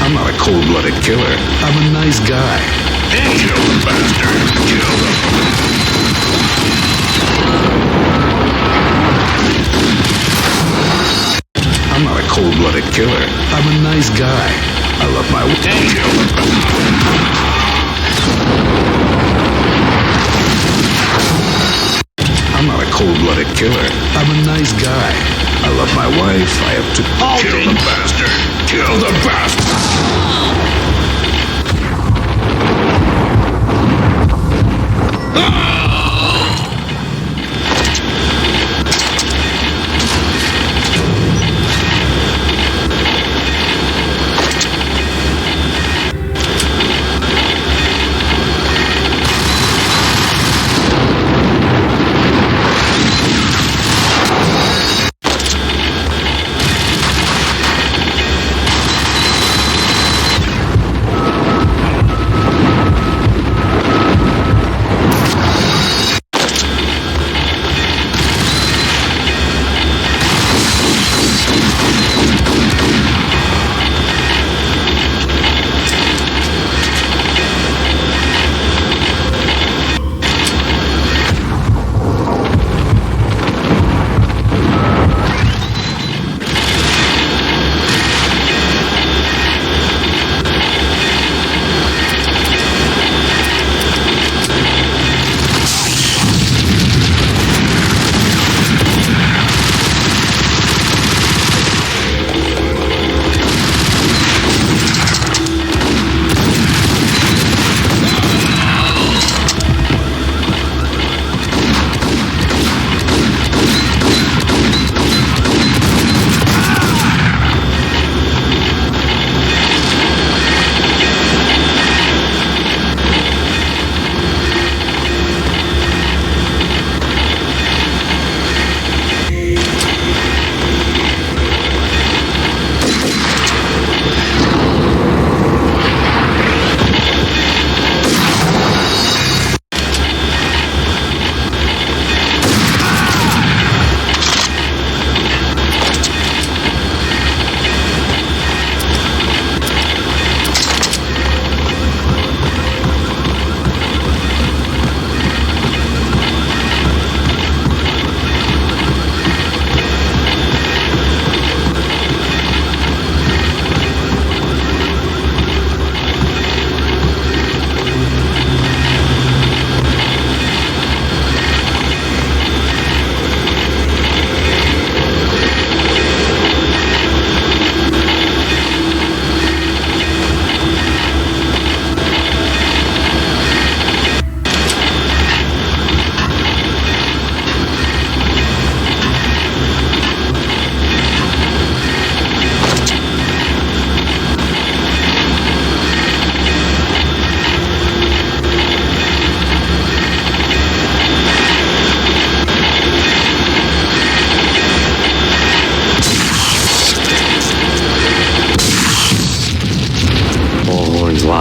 I'm not a cold-blooded killer. I'm a nice guy. Kill the bastard! Kill the... I'm not a cold-blooded killer. I'm a nice guy. I love my wife. Kill the I'm not a cold-blooded killer. I'm a nice guy. I love my wife. I have 2... Kill the bastard! Kill the bastard!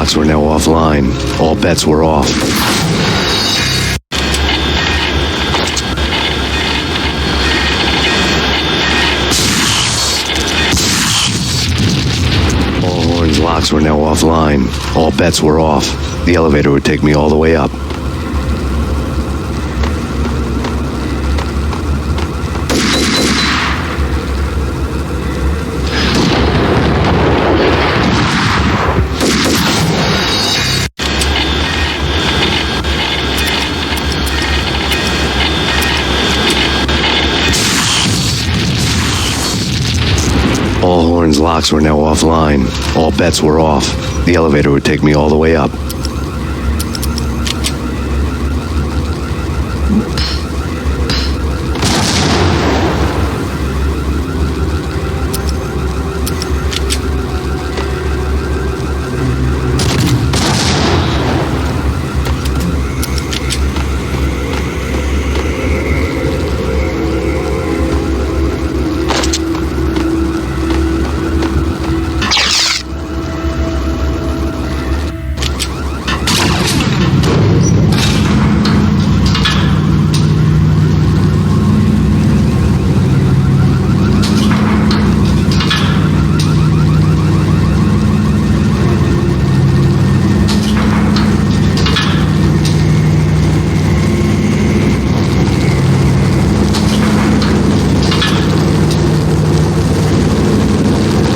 locks were now offline. All bets were off. All Horn's locks were now offline. All bets were off. The elevator would take me all the way up. All Horn's locks were now offline. All bets were off. The elevator would take me all the way up.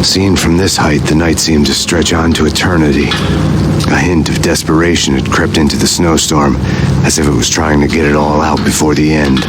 Seen from this height, the night seemed to stretch on to eternity. A hint of desperation had crept into the snowstorm, as if it was trying to get it all out before the end.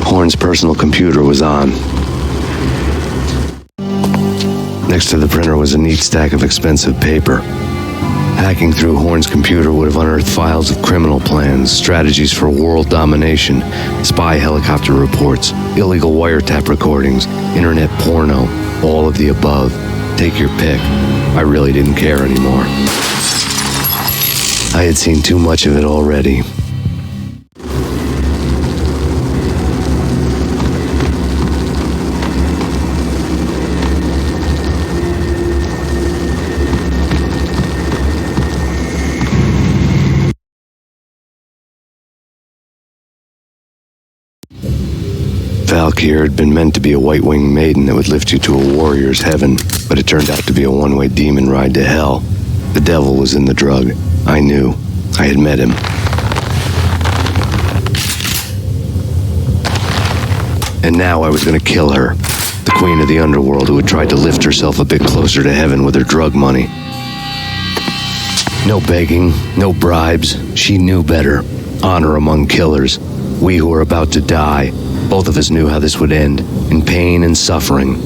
Horn's personal computer was on. Next to the printer was a neat stack of expensive paper. Hacking through Horn's computer would have unearthed files of criminal plans, strategies for world domination, spy helicopter reports, illegal wiretap recordings, internet porno, all of the above. Take your pick. I really didn't care anymore. I had seen too much of it already. Valkyr had been meant to be a white-winged maiden that would lift you to a warrior's heaven, but it turned out to be a one-way demon ride to hell. The devil was in the drug. I knew. I had met him. And now I was going to kill her, the queen of the underworld who had tried to lift herself a bit closer to heaven with her drug money. No begging, no bribes. She knew better. Honor among killers. We who were about to die. Both of us knew how this would end, in pain and suffering.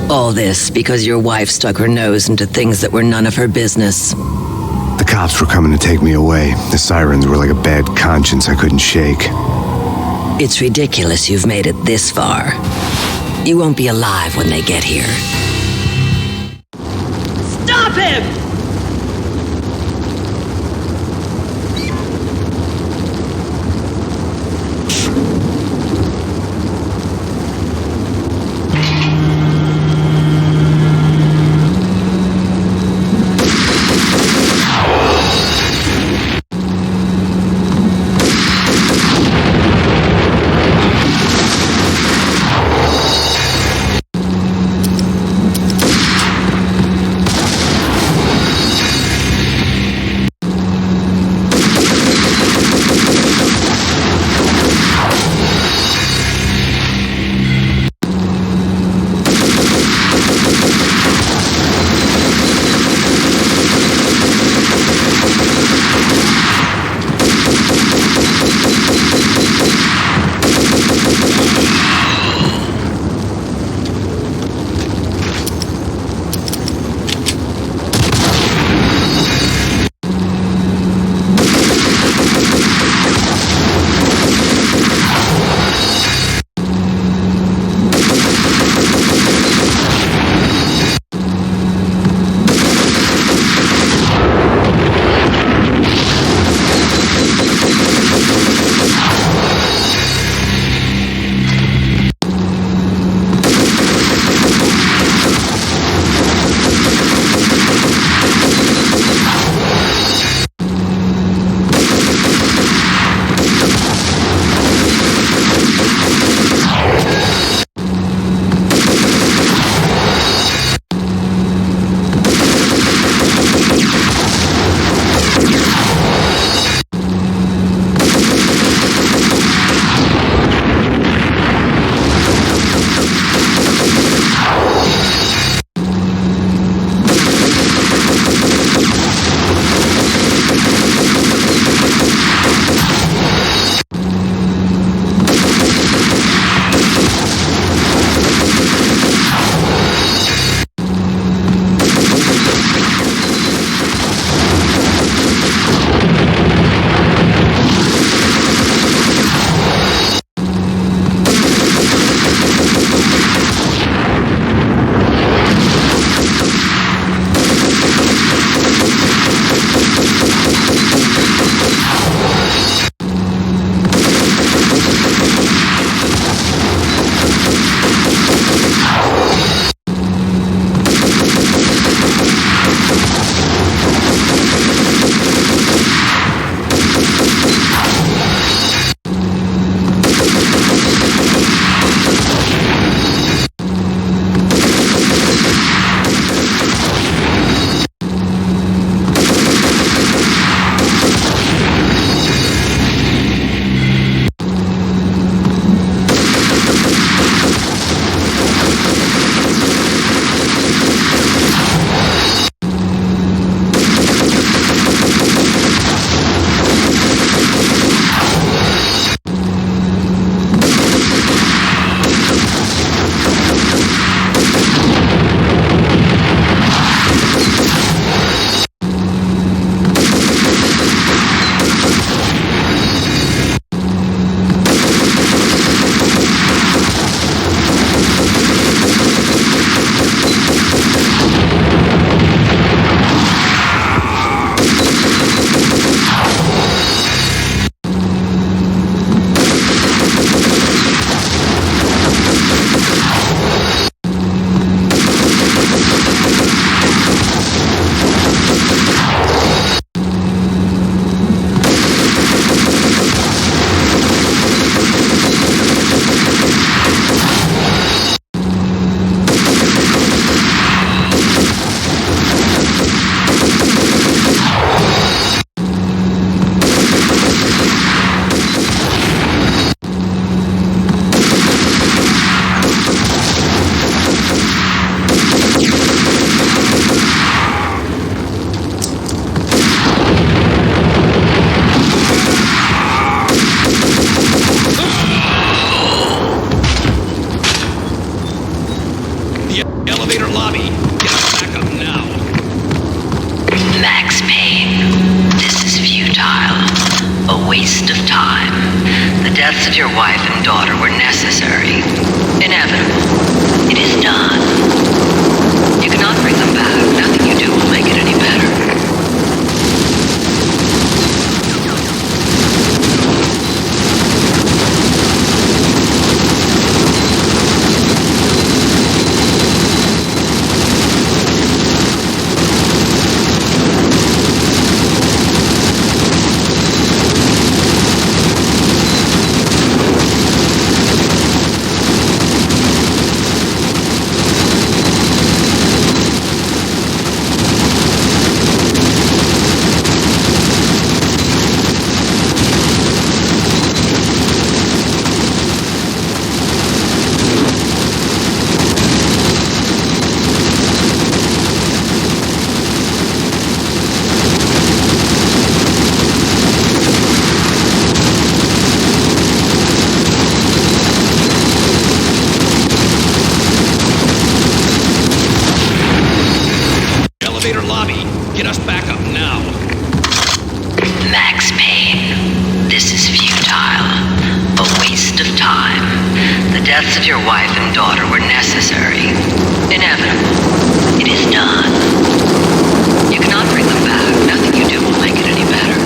All this because your wife stuck her nose into things that were none of her business. The cops were coming to take me away. The sirens were like a bad conscience I couldn't shake. It's ridiculous you've made it this far. You won't be alive when they get here. Stop him! of your wife and daughter were necessary, inevitable. It is done. You cannot bring them back. Nothing you do will make it any better. Elevator lobby. Get us back up now. Max Payne, this is futile. A waste of time. The deaths of your wife and daughter were necessary, inevitable. It is done. You cannot bring them back. Nothing you do will make it any better.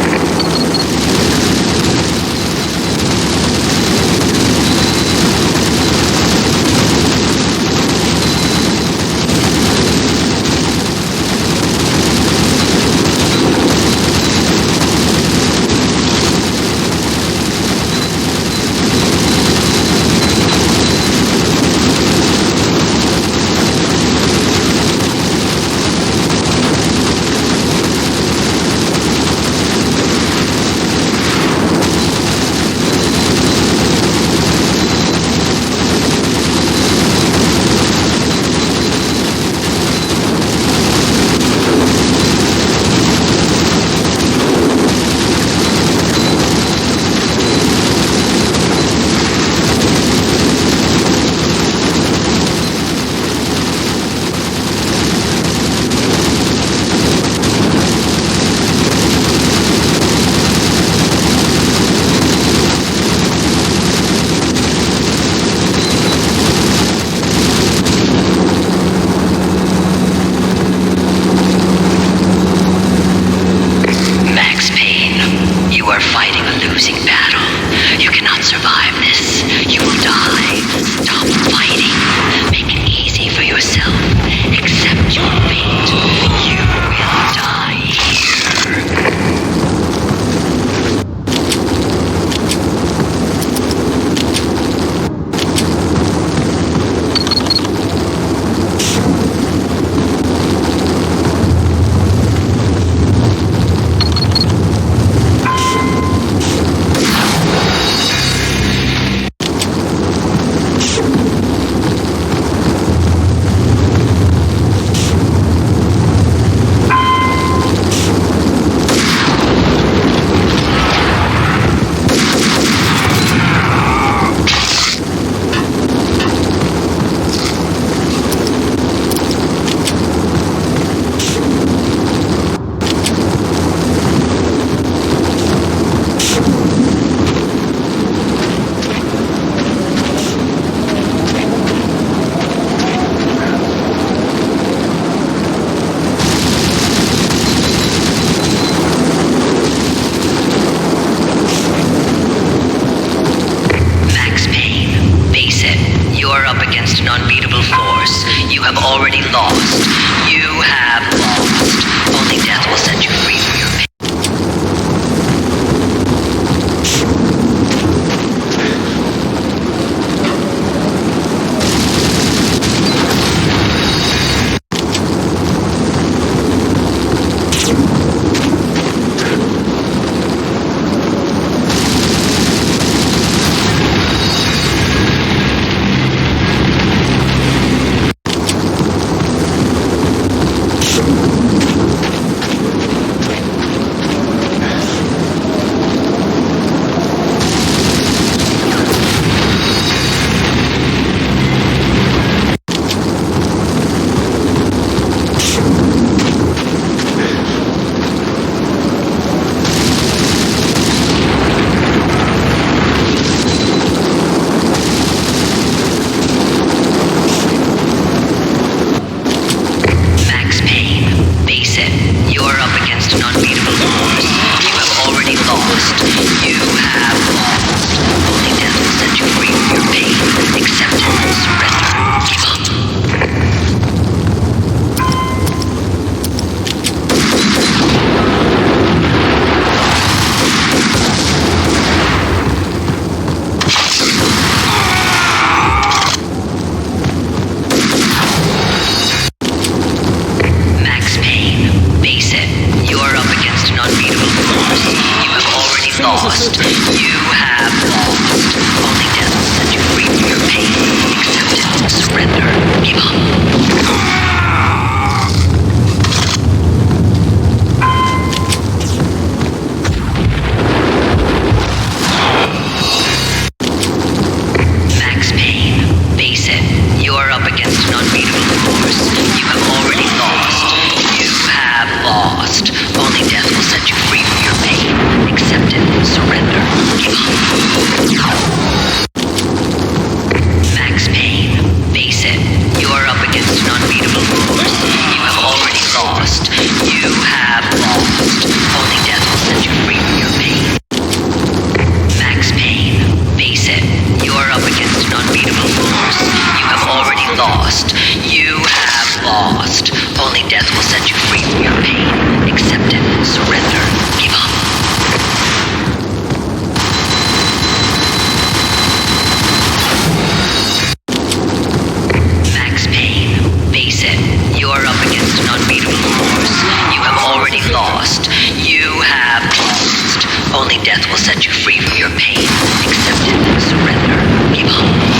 death will set you free from your pain. Accept it. Surrender. Give up. Max Payne, face it. You are up against an unbeatable force. You have already lost. You have lost. Only death will set you free from your pain. Max Payne, face it. You are up against an unbeatable force. You have already lost. You have lost. Only death will set you free from your pain. Accept it. Surrender. Give up. Max Payne, face it. You are up against an unbeatable force. You have already lost. You have lost. Only death will set you free from your pain. Accept it. Surrender. Give up.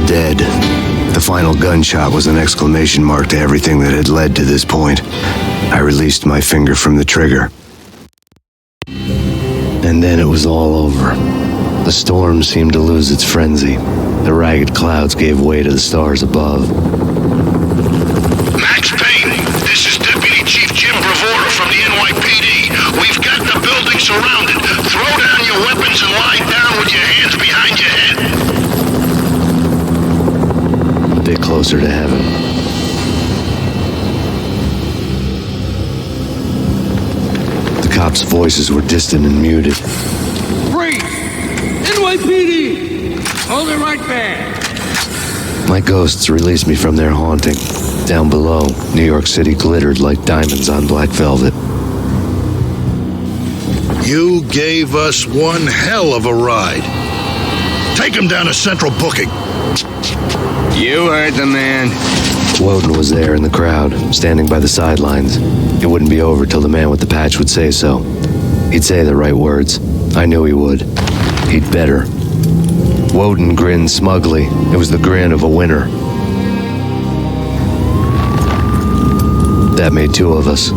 Dead. The final gunshot was an exclamation mark to everything that had led to this point. I released my finger from the trigger. And then it was all over. The storm seemed to lose its frenzy. The ragged clouds gave way to the stars above. Max Payne, this is Deputy Chief Jim Bravura from the NYPD. We've got the building surrounded. Throw down your weapons and lie down with your hands behind your head. A bit closer to heaven. The cops' voices were distant and muted. Freeze! NYPD! Hold it right there! My ghosts released me from their haunting. Down below, New York City glittered like diamonds on black velvet. You gave us one hell of a ride. Take him down to Central Booking. You heard the man. Woden was there in the crowd, standing by the sidelines. It wouldn't be over till the man with the patch would say so. He'd say the right words. I knew he would. He'd better. Woden grinned smugly. It was the grin of a winner. That made two of us.